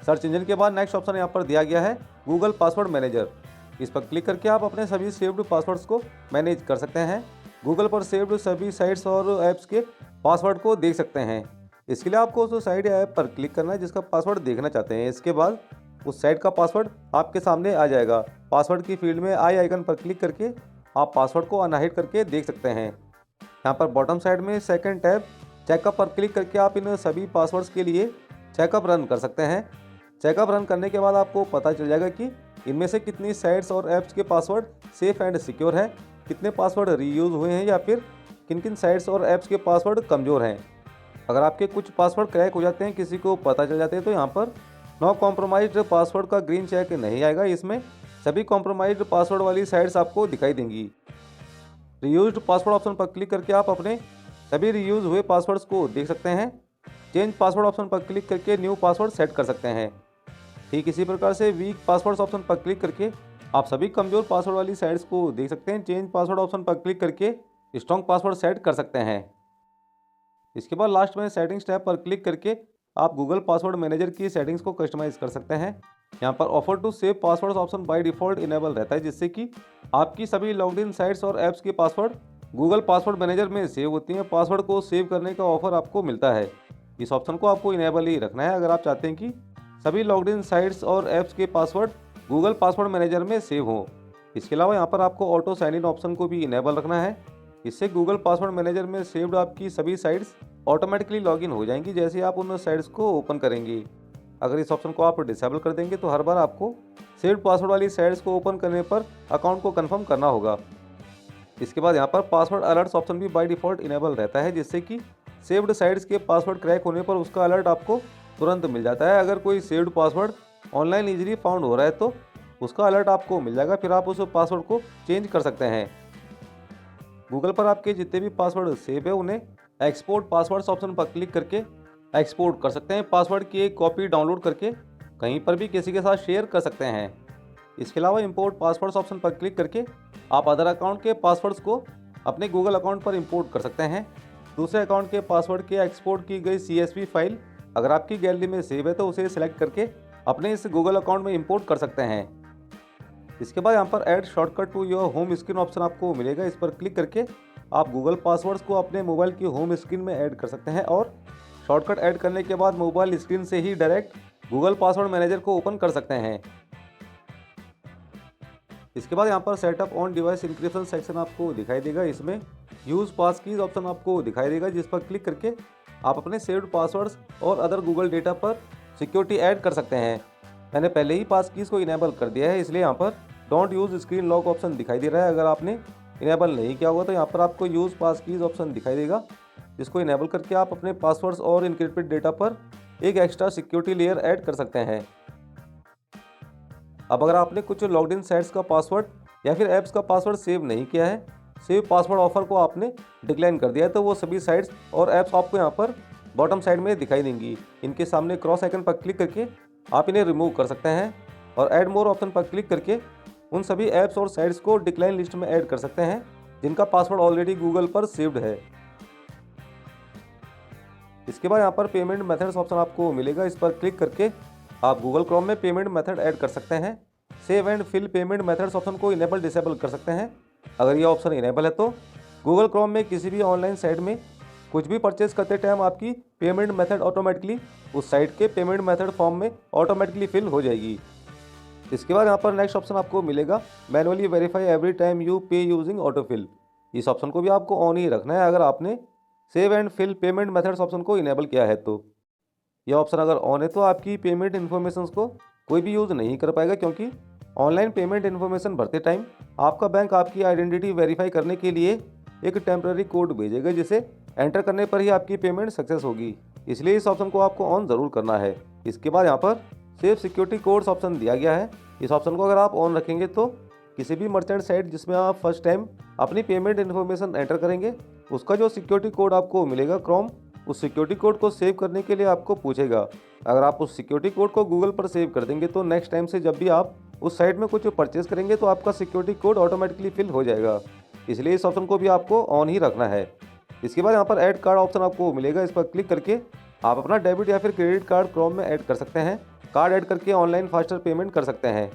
सर्च इंजन के बाद नेक्स्ट ऑप्शन यहाँ पर दिया गया है गूगल पासवर्ड मैनेजर। इस पर क्लिक करके आप अपने सभी सेव्ड पासवर्ड्स को मैनेज कर सकते हैं। गूगल पर सेव्ड सभी साइट्स और ऐप्स के पासवर्ड को देख सकते हैं। इसके लिए आपको उस साइट या ऐप पर क्लिक करना है जिसका पासवर्ड देखना चाहते हैं। इसके बाद उस साइट का पासवर्ड आपके सामने आ जाएगा। पासवर्ड की फील्ड में आई आइकन पर क्लिक करके आप पासवर्ड को अनहाइड करके देख सकते हैं। यहाँ पर बॉटम साइड में सेकंड टैब चेकअप पर क्लिक करके आप इन सभी पासवर्ड्स के लिए चेकअप रन कर सकते हैं। चेकअप रन करने के बाद आपको पता चल जाएगा कि इनमें से कितनी साइट्स और ऐप्स के पासवर्ड सेफ एंड सिक्योर हैं, कितने पासवर्ड रीयूज़ हुए हैं या फिर किन किन साइट्स और ऐप्स के पासवर्ड कमज़ोर हैं। अगर आपके कुछ पासवर्ड क्रैक हो जाते हैं, किसी को पता चल जाते हैं, तो यहाँ पर नो कॉम्प्रोमाइज्ड पासवर्ड का ग्रीन चेक नहीं आएगा। इसमें सभी कॉम्प्रोमाइज्ड पासवर्ड वाली साइट्स आपको दिखाई देंगी। रीयूज्ड पासवर्ड ऑप्शन पर क्लिक करके आप अपने सभी रीयूज़ हुए पासवर्ड्स को देख सकते हैं। चेंज पासवर्ड ऑप्शन पर क्लिक करके न्यू पासवर्ड सेट कर सकते हैं। ठीक इसी प्रकार से वीक पासवर्ड्स ऑप्शन पर क्लिक करके आप सभी कमज़ोर पासवर्ड वाली साइट्स को देख सकते हैं। चेंज पासवर्ड ऑप्शन पर क्लिक करके स्ट्रॉन्ग पासवर्ड सेट कर सकते हैं। इसके बाद लास्ट में सेटिंग्स टैब पर क्लिक करके आप गूगल पासवर्ड मैनेजर की सेटिंग्स को कस्टमाइज़ कर सकते हैं। यहाँ पर offer to save passwords option by default enable रहता है, जिससे कि आपकी सभी लॉग्ड इन साइट्स और ऐप्स के पासवर्ड गूगल पासवर्ड मैनेजर में सेव होती हैं। पासवर्ड को सेव करने का ऑफर आपको मिलता है। इस ऑप्शन को आपको इनेबल ही रखना है अगर आप चाहते हैं कि सभी लॉग्ड इन साइट्स और ऐप्स के पासवर्ड गूगल पासवर्ड मैनेजर में सेव हो। इसके अलावा यहाँ पर आपको ऑटो साइन इन ऑप्शन को भी इनेबल रखना है। इससे गूगल पासवर्ड मैनेजर में सेव्ड आपकी सभी साइट्स ऑटोमेटिकली लॉगिन हो जाएंगी जैसे ही आप उन साइट्स को ओपन करेंगे। अगर इस ऑप्शन को आप डिसेबल कर देंगे तो हर बार आपको सेव्ड पासवर्ड वाली साइट्स को ओपन करने पर अकाउंट को कंफर्म करना होगा। इसके बाद यहाँ पर पासवर्ड अलर्ट्स ऑप्शन भी बाय डिफ़ॉल्ट इनेबल रहता है, जिससे कि सेव्ड साइट्स के पासवर्ड क्रैक होने पर उसका अलर्ट आपको तुरंत मिल जाता है। अगर कोई saved password online easily found हो रहा है तो उसका अलर्ट आपको मिल जाएगा, फिर आप उस पासवर्ड को चेंज कर सकते हैं। गूगल पर आपके जितने भी पासवर्ड सेव है उन्हें एक्सपोर्ट पासवर्ड्स ऑप्शन पर क्लिक करके एक्सपोर्ट कर सकते हैं। पासवर्ड की एक कॉपी डाउनलोड करके कहीं पर भी किसी के साथ शेयर कर सकते हैं। इसके अलावा इंपोर्ट पासवर्ड्स ऑप्शन पर क्लिक करके आप अदर अकाउंट के पासवर्ड्स को अपने गूगल अकाउंट पर इंपोर्ट कर सकते हैं। दूसरे अकाउंट के पासवर्ड के एक्सपोर्ट की गई CSV फाइल अगर आपकी गैलरी में सेव है तो उसे सिलेक्ट करके अपने इस गूगल अकाउंट में इंपोर्ट कर सकते हैं। इसके बाद यहाँ पर add shortcut to your home screen option आपको मिलेगा। इस पर क्लिक करके आप गूगल पासवर्ड्स को अपने मोबाइल की होम स्क्रीन में ऐड कर सकते हैं और शॉर्टकट ऐड करने के बाद मोबाइल स्क्रीन से ही डायरेक्ट गूगल पासवर्ड मैनेजर को ओपन कर सकते हैं। इसके बाद यहाँ पर setup on device encryption section आपको दिखाई देगा। इसमें यूज़ पास कीज ऑप्शन आपको दिखाई देगा, जिस पर क्लिक करके आप अपने सेव्ड पासवर्ड्स और अदर गूगल डेटा पर सिक्योरिटी ऐड कर सकते हैं। मैंने पहले ही पास कीज़ को इनेबल कर दिया है, इसलिए यहाँ पर don't use screen lock option दिखाई दे रहा है। अगर आपने इनेबल नहीं किया होगा तो यहाँ पर आपको यूज़ पास कीज़ ऑप्शन दिखाई देगा, जिसको इनेबल करके आप अपने पासवर्ड्स और इनक्रिप्टेड डेटा पर एक एक्स्ट्रा सिक्योरिटी लेयर ऐड कर सकते हैं। अब अगर आपने कुछ लॉग्ड इन साइट्स का पासवर्ड या फिर ऐप्स का पासवर्ड सेव नहीं किया है, सेव पासवर्ड ऑफर को आपने डिक्लाइन कर दिया है, तो वो सभी साइट्स और ऐप्स आपको यहाँ पर बॉटम साइड में दिखाई देंगी। इनके सामने क्रॉस आइकन पर क्लिक करके आप इन्हें रिमूव कर सकते हैं और ऐड मोर ऑप्शन पर क्लिक करके उन सभी ऐप्स और साइट्स को डिक्लाइन लिस्ट में ऐड कर सकते हैं जिनका पासवर्ड ऑलरेडी गूगल पर सेव्ड है। इसके बाद यहाँ पर पेमेंट मेथड्स ऑप्शन आपको मिलेगा। इस पर क्लिक करके आप गूगल क्रोम में पेमेंट मेथड ऐड कर सकते हैं। Save and fill payment methods option को इनेबल डिसेबल कर सकते हैं। अगर ये ऑप्शन इनेबल है तो गूगल क्रोम में किसी भी ऑनलाइन साइट में कुछ भी परचेज करते टाइम आपकी पेमेंट मेथड ऑटोमेटिकली उस साइट के पेमेंट मेथड फॉर्म में ऑटोमेटिकली फिल हो जाएगी। इसके बाद यहाँ पर नेक्स्ट ऑप्शन आपको मिलेगा manually verify every time you pay using autofill. इस ऑप्शन को भी आपको ऑन ही रखना है अगर आपने save and fill payment methods option को इनेबल किया है तो। यह ऑप्शन अगर ऑन है तो आपकी पेमेंट इन्फॉर्मेशन को कोई भी यूज़ नहीं कर पाएगा, क्योंकि ऑनलाइन पेमेंट इन्फॉर्मेशन भरते टाइम आपका बैंक आपकी आइडेंटिटी वेरीफाई करने के लिए एक टेम्प्रेरी कोड भेजेगा, जिसे एंटर करने पर ही आपकी पेमेंट सक्सेस होगी। इसलिए इस ऑप्शन को आपको ऑन ज़रूर करना है। इसके बाद यहाँ पर सेव सिक्योरिटी कोड्स ऑप्शन दिया गया है। इस ऑप्शन को अगर आप ऑन रखेंगे तो किसी भी मर्चेंट साइट जिसमें आप फर्स्ट टाइम अपनी पेमेंट इन्फॉर्मेशन एंटर करेंगे, उसका जो सिक्योरिटी कोड आपको मिलेगा क्रोम, उस सिक्योरिटी कोड को सेव करने के लिए आपको पूछेगा। अगर आप उस सिक्योरिटी कोड को गूगल पर सेव कर देंगे तो नेक्स्ट टाइम से जब भी आप उस साइट में कुछ परचेज करेंगे तो आपका सिक्योरिटी कोड ऑटोमेटिकली फिल हो जाएगा। इसलिए इस ऑप्शन को भी आपको ऑन ही रखना है। इसके बाद यहाँ पर ऐड कार्ड ऑप्शन आपको मिलेगा। इस पर क्लिक करके आप अपना डेबिट या फिर क्रेडिट कार्ड क्रोम में ऐड कर सकते हैं। कार्ड ऐड करके ऑनलाइन फास्टर पेमेंट कर सकते हैं।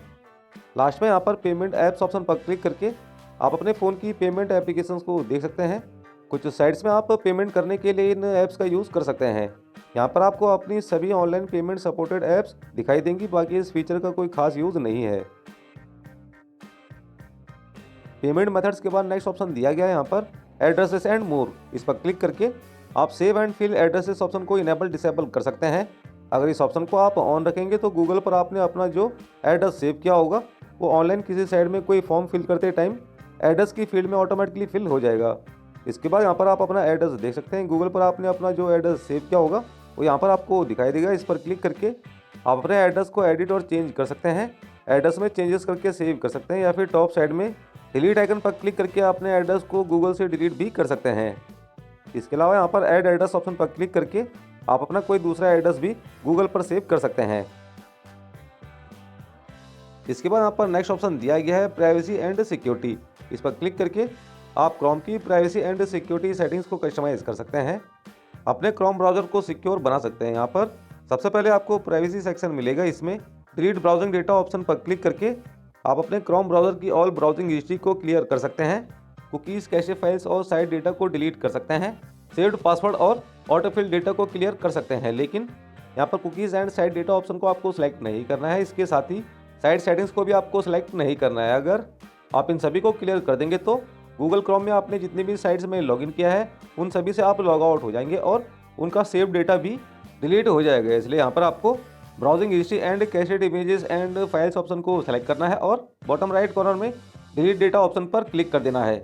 लास्ट में यहाँ पर पेमेंट ऐप्स ऑप्शन पर क्लिक करके आप अपने फ़ोन की पेमेंट एप्लीकेशंस को देख सकते हैं। कुछ साइट्स में आप पेमेंट करने के लिए इन ऐप्स का यूज़ कर सकते हैं। यहाँ पर आपको अपनी सभी ऑनलाइन पेमेंट सपोर्टेड ऐप्स दिखाई देंगी, बाकी इस फीचर का कोई खास यूज़ नहीं है। पेमेंट मेथड्स के बाद नेक्स्ट ऑप्शन दिया गया है यहाँ पर एड्रेसेस एंड मोर। इस पर क्लिक करके आप save and fill addresses option को इनेबल डिसेबल कर सकते हैं। अगर इस ऑप्शन को आप ऑन रखेंगे तो गूगल पर आपने अपना जो एड्रेस सेव किया होगा वो ऑनलाइन किसी साइट में कोई फॉर्म फिल करते टाइम एड्रेस की फील्ड में ऑटोमेटिकली फिल हो जाएगा। इसके बाद यहाँ पर आप अपना एड्रेस देख सकते हैं। गूगल पर आपने अपना जो एड्रेस सेव किया होगा वो यहाँ पर आपको दिखाई देगा। इस पर क्लिक करके आप अपने एड्रेस को एडिट और चेंज कर सकते हैं। एड्रेस में चेंजेस करके सेव कर सकते हैं या फिर टॉप साइड में डिलीट आइकन पर क्लिक करके अपने एड्रेस को गूगल से डिलीट भी कर सकते हैं। इसके अलावा यहाँ पर ऐड एड्रेस ऑप्शन पर क्लिक करके आप अपना कोई दूसरा एड्रेस भी गूगल पर सेव कर सकते हैं। इसके बाद यहाँ पर नेक्स्ट ऑप्शन दिया गया है प्राइवेसी एंड सिक्योरिटी। इस पर क्लिक करके आप क्रोम की प्राइवेसी एंड सिक्योरिटी सेटिंग्स को कस्टमाइज कर सकते हैं। अपने क्रोम ब्राउज़र को सिक्योर बना सकते हैं। यहाँ पर सबसे पहले आपको प्राइवेसी सेक्शन मिलेगा। इसमें डिलीट ब्राउजिंग डेटा ऑप्शन पर क्लिक करके आप अपने क्रोम ब्राउज़र की ऑल ब्राउजिंग हिस्ट्री को क्लियर कर सकते हैं। कुकीज़, कैशे फाइल्स और साइट डेटा को डिलीट कर सकते हैं। सेव्ड पासवर्ड और ऑटोफिल डेटा को क्लियर कर सकते हैं। लेकिन यहाँ पर cookies and site data option को आपको सेलेक्ट नहीं करना है। इसके साथ ही साइट सेटिंग्स को भी आपको सेलेक्ट नहीं करना है। अगर आप इन सभी को क्लियर कर देंगे तो गूगल क्रोम में आपने जितनी भी साइट्स में लॉगिन किया है उन सभी से आप लॉग आउट हो जाएंगे और उनका सेव डेटा भी डिलीट हो जाएगा। इसलिए यहाँ पर आपको browsing history and cached images and files option को सेलेक्ट करना है और बॉटम राइट कॉर्नर में डिलीट डेटा ऑप्शन पर क्लिक कर देना है।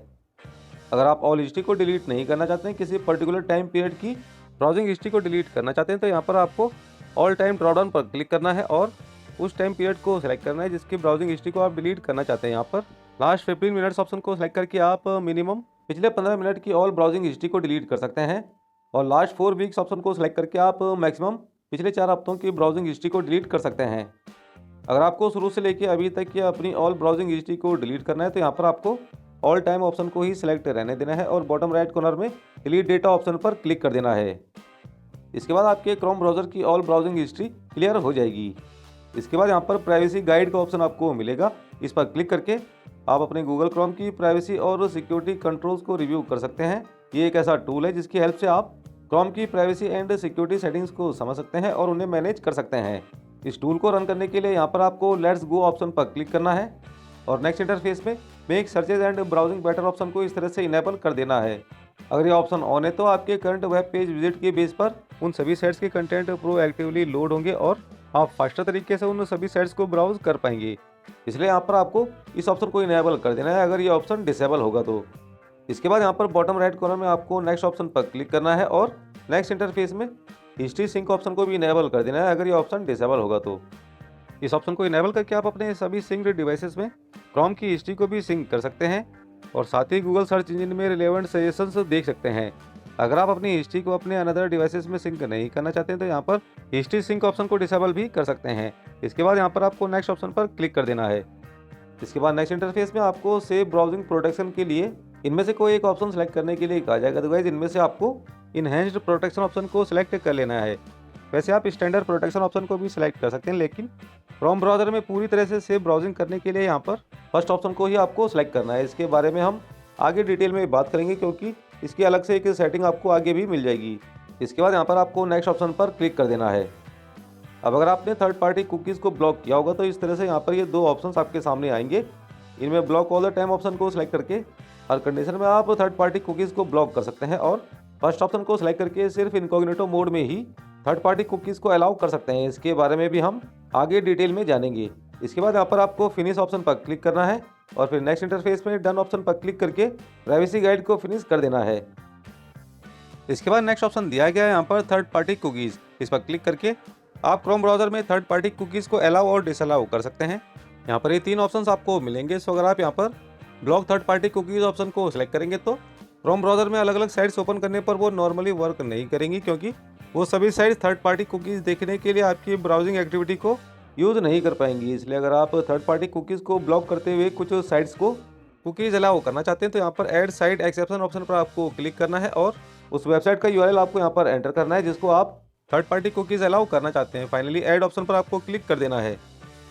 अगर आप ऑल हिस्ट्री को डिलीट नहीं करना चाहते हैं, किसी पर्टिकुलर टाइम पीरियड की ब्राउजिंग हिस्ट्री को डिलीट करना चाहते हैं, तो यहाँ पर आपको ऑल टाइम ड्रॉडाउन पर क्लिक करना है और उस टाइम पीरियड को सेलेक्ट करना है जिसकी ब्राउजिंग हिस्ट्री को आप डिलीट करना चाहते हैं। यहाँ पर लास्ट 15 मिनट्स ऑप्शन को सेलेक्ट करके आप मिनिमम पिछले 15 मिनट की ऑल ब्राउजिंग हिस्ट्री को डिलीट कर सकते हैं और लास्ट 4 वीक्स ऑप्शन को सेलेक्ट करके आप मैक्सिमम पिछले 4 हफ्तों की ब्राउजिंग हिस्ट्री को डिलीट कर सकते हैं। अगर आपको शुरू से लेकर अभी तक की अपनी ऑल ब्राउजिंग हिस्ट्री को डिलीट करना है तो यहाँ पर आपको ऑल टाइम ऑप्शन को ही सिलेक्ट रहने देना है और बॉटम राइट कॉर्नर में डिलीट डेटा ऑप्शन पर क्लिक कर देना है। इसके बाद आपके क्रोम ब्राउज़र की ऑल ब्राउजिंग हिस्ट्री क्लियर हो जाएगी। इसके बाद यहाँ पर प्राइवेसी गाइड का ऑप्शन आपको मिलेगा। इस पर क्लिक करके आप अपने गूगल क्रोम की प्राइवेसी और सिक्योरिटी कंट्रोल्स को रिव्यू कर सकते हैं। ये एक ऐसा टूल है जिसकी हेल्प से आप क्रोम की प्राइवेसी एंड सिक्योरिटी सेटिंग्स को समझ सकते हैं और उन्हें मैनेज कर सकते हैं। इस टूल को रन करने के लिए यहाँ पर आपको लेट्स गो ऑप्शन पर क्लिक करना है और नेक्स्ट इंटरफेस में make searches and browsing better option को इस तरह से इनेबल कर देना है। अगर ये ऑप्शन ऑन है तो आपके करंट वेब पेज विजिट के बेस पर उन सभी साइट्स के कंटेंट प्रोएक्टिवली लोड होंगे और आप फास्टर तरीके से उन सभी साइट्स को ब्राउज कर पाएंगे। इसलिए यहाँ पर आपको इस ऑप्शन को इनेबल कर देना है अगर ये ऑप्शन डिसेबल होगा तो। इसके बाद यहाँ पर बॉटम राइट कॉर्नर में आपको नेक्स्ट ऑप्शन पर क्लिक करना है और नेक्स्ट इंटरफेस में हिस्ट्री सिंक ऑप्शन को भी इनेबल कर देना है अगर ये ऑप्शन डिसेबल होगा तो। इस ऑप्शन को इनेबल करके आप अपने सभी सिंक्ड डिवाइसेस में क्रोम की हिस्ट्री को भी सिंक कर सकते हैं और साथ ही गूगल सर्च इंजन में रिलेवेंट सजेशंस देख सकते हैं। अगर आप अपनी हिस्ट्री को अपने अनदर डिवाइसेस में सिंक नहीं करना चाहते हैं तो यहाँ पर हिस्ट्री सिंक ऑप्शन को डिसेबल भी कर सकते हैं। इसके बाद यहाँ पर आपको नेक्स्ट ऑप्शन पर क्लिक कर देना है। इसके बाद नेक्स्ट इंटरफेस में आपको सेव ब्राउजिंग प्रोटेक्शन के लिए इनमें से कोई एक ऑप्शन सेलेक्ट करने के लिए कहा जाएगा। तो गाइस इनमें से आपको इनहेंस्ड प्रोटेक्शन ऑप्शन को सिलेक्ट कर लेना है। वैसे आप स्टैंडर्ड प्रोटेक्शन ऑप्शन को भी सिलेक्ट कर सकते हैं, लेकिन क्रोम ब्राउज़र में पूरी तरह से सेफ ब्राउजिंग करने के लिए यहाँ पर फर्स्ट ऑप्शन को ही आपको सेलेक्ट करना है। इसके बारे में हम आगे डिटेल में बात करेंगे क्योंकि इसकी अलग से एक सेटिंग आपको आगे भी मिल जाएगी। इसके बाद यहाँ पर आपको नेक्स्ट ऑप्शन पर क्लिक कर देना है। अब अगर आपने थर्ड पार्टी कुकीज़ को ब्लॉक किया होगा तो इस तरह से यहाँ पर ये दो ऑप्शंस आपके सामने आएंगे। इनमें block all the time option को सिलेक्ट करके हर कंडीशन में आप थर्ड पार्टी कुकीज़ को ब्लॉक कर सकते हैं और फर्स्ट ऑप्शन को सिलेक्ट करके सिर्फ इनकॉग्निटो मोड में ही थर्ड पार्टी कुकीज़ को अलाउ कर सकते हैं। इसके बारे में भी हम आगे डिटेल में जानेंगे। इसके बाद यहाँ पर आपको फिनिश ऑप्शन पर क्लिक करना है और फिर नेक्स्ट इंटरफेस में डन ऑप्शन पर क्लिक करके प्राइवेसी गाइड को फिनिश कर देना है। इसके बाद नेक्स्ट ऑप्शन दिया गया है यहाँ पर थर्ड पार्टी कुकीज़। इस पर क्लिक करके आप क्रोम ब्राउज़र में थर्ड पार्टी कुकीज़ को अलाउ और डिसअलाउ कर सकते हैं। यहाँ पर ये तीन ऑप्शंस आपको मिलेंगे। सो अगर आप यहाँ पर block third party cookies option को सिलेक्ट करेंगे तो क्रोम ब्राउज़र में अलग अलग साइट्स ओपन करने पर वो नॉर्मली वर्क नहीं करेंगी क्योंकि वो सभी साइट्स थर्ड पार्टी कुकीज़ देखने के लिए आपकी ब्राउजिंग एक्टिविटी को यूज़ नहीं कर पाएंगी। इसलिए अगर आप थर्ड पार्टी कुकीज़ को ब्लॉक करते हुए कुछ साइट्स को कुकीज़ अलाउ करना चाहते हैं तो यहाँ पर ऐड साइट एक्सेप्शन ऑप्शन पर आपको क्लिक करना है और उस वेबसाइट का यूआरएल आपको यहाँ पर एंटर करना है जिसको आप थर्ड पार्टी कुकीज़ अलाउ करना चाहते हैं। फाइनली ऐड ऑप्शन पर आपको क्लिक कर देना है।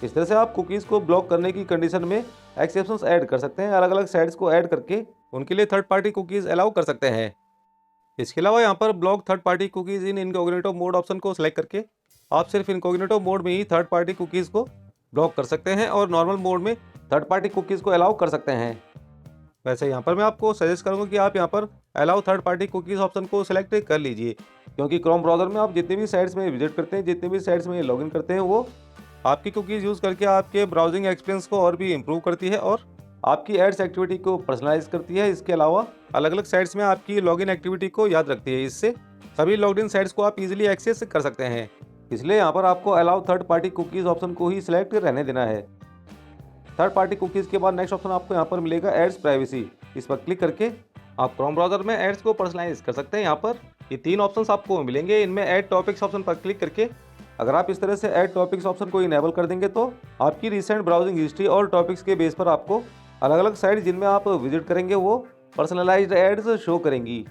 इस तरह से आप कुकीज़ को ब्लॉक करने की कंडीशन में एक्सेप्शंस ऐड कर सकते हैं। अलग अलग साइट्स को ऐड करके उनके लिए थर्ड पार्टी कुकीज़ अलाउ कर सकते हैं। इसके अलावा यहाँ पर block third party cookies in incognito mode option को सिलेक्ट करके आप सिर्फ इनकॉग्निटो मोड में ही थर्ड पार्टी कुकीज़ को ब्लॉक कर सकते हैं और नॉर्मल मोड में थर्ड पार्टी कुकीज़ को अलाउ कर सकते हैं। वैसे यहाँ पर मैं आपको सजेस्ट करूँगा कि आप यहाँ पर allow third party cookies option को सिलेक्ट कर लीजिए, क्योंकि क्रोम ब्राउज़र में आप जितनी भी साइट्स में विजिट करते हैं, जितनी भी साइट्स में लॉगिन करते हैं, वो आपकी कुकीज़ यूज़ करके आपके ब्राउजिंग एक्सपीरियंस को और भी इम्प्रूव करती है और आपकी एड्स एक्टिविटी को पर्सनलाइज करती है। इसके अलावा अलग अलग साइट्स में आपकी लॉगिन एक्टिविटी को याद रखती है। इससे सभी लॉगिन साइट्स को आप इजीली एक्सेस कर सकते हैं। इसलिए यहाँ पर आपको allow third party cookies option को ही सिलेक्ट रहने देना है। थर्ड पार्टी कुकीज़ के बाद नेक्स्ट ऑप्शन आपको यहाँ पर मिलेगा एड्स प्राइवेसी। इस पर क्लिक करके आप क्रोम ब्राउज़र में एड्स को पर्सनलाइज कर सकते हैं। यहाँ पर ये 3 ऑप्शंस आपको मिलेंगे। इनमें ऐड टॉपिक्स ऑप्शन पर क्लिक करके अगर आप इस तरह से ऐड टॉपिक्स ऑप्शन को इनेबल कर देंगे तो आपकी रिसेंट ब्राउजिंग हिस्ट्री और टॉपिक्स के बेस पर आपको अलग अलग साइट जिनमें आप विजिट करेंगे वो पर्सनलाइज्ड एड्स शो करेंगी।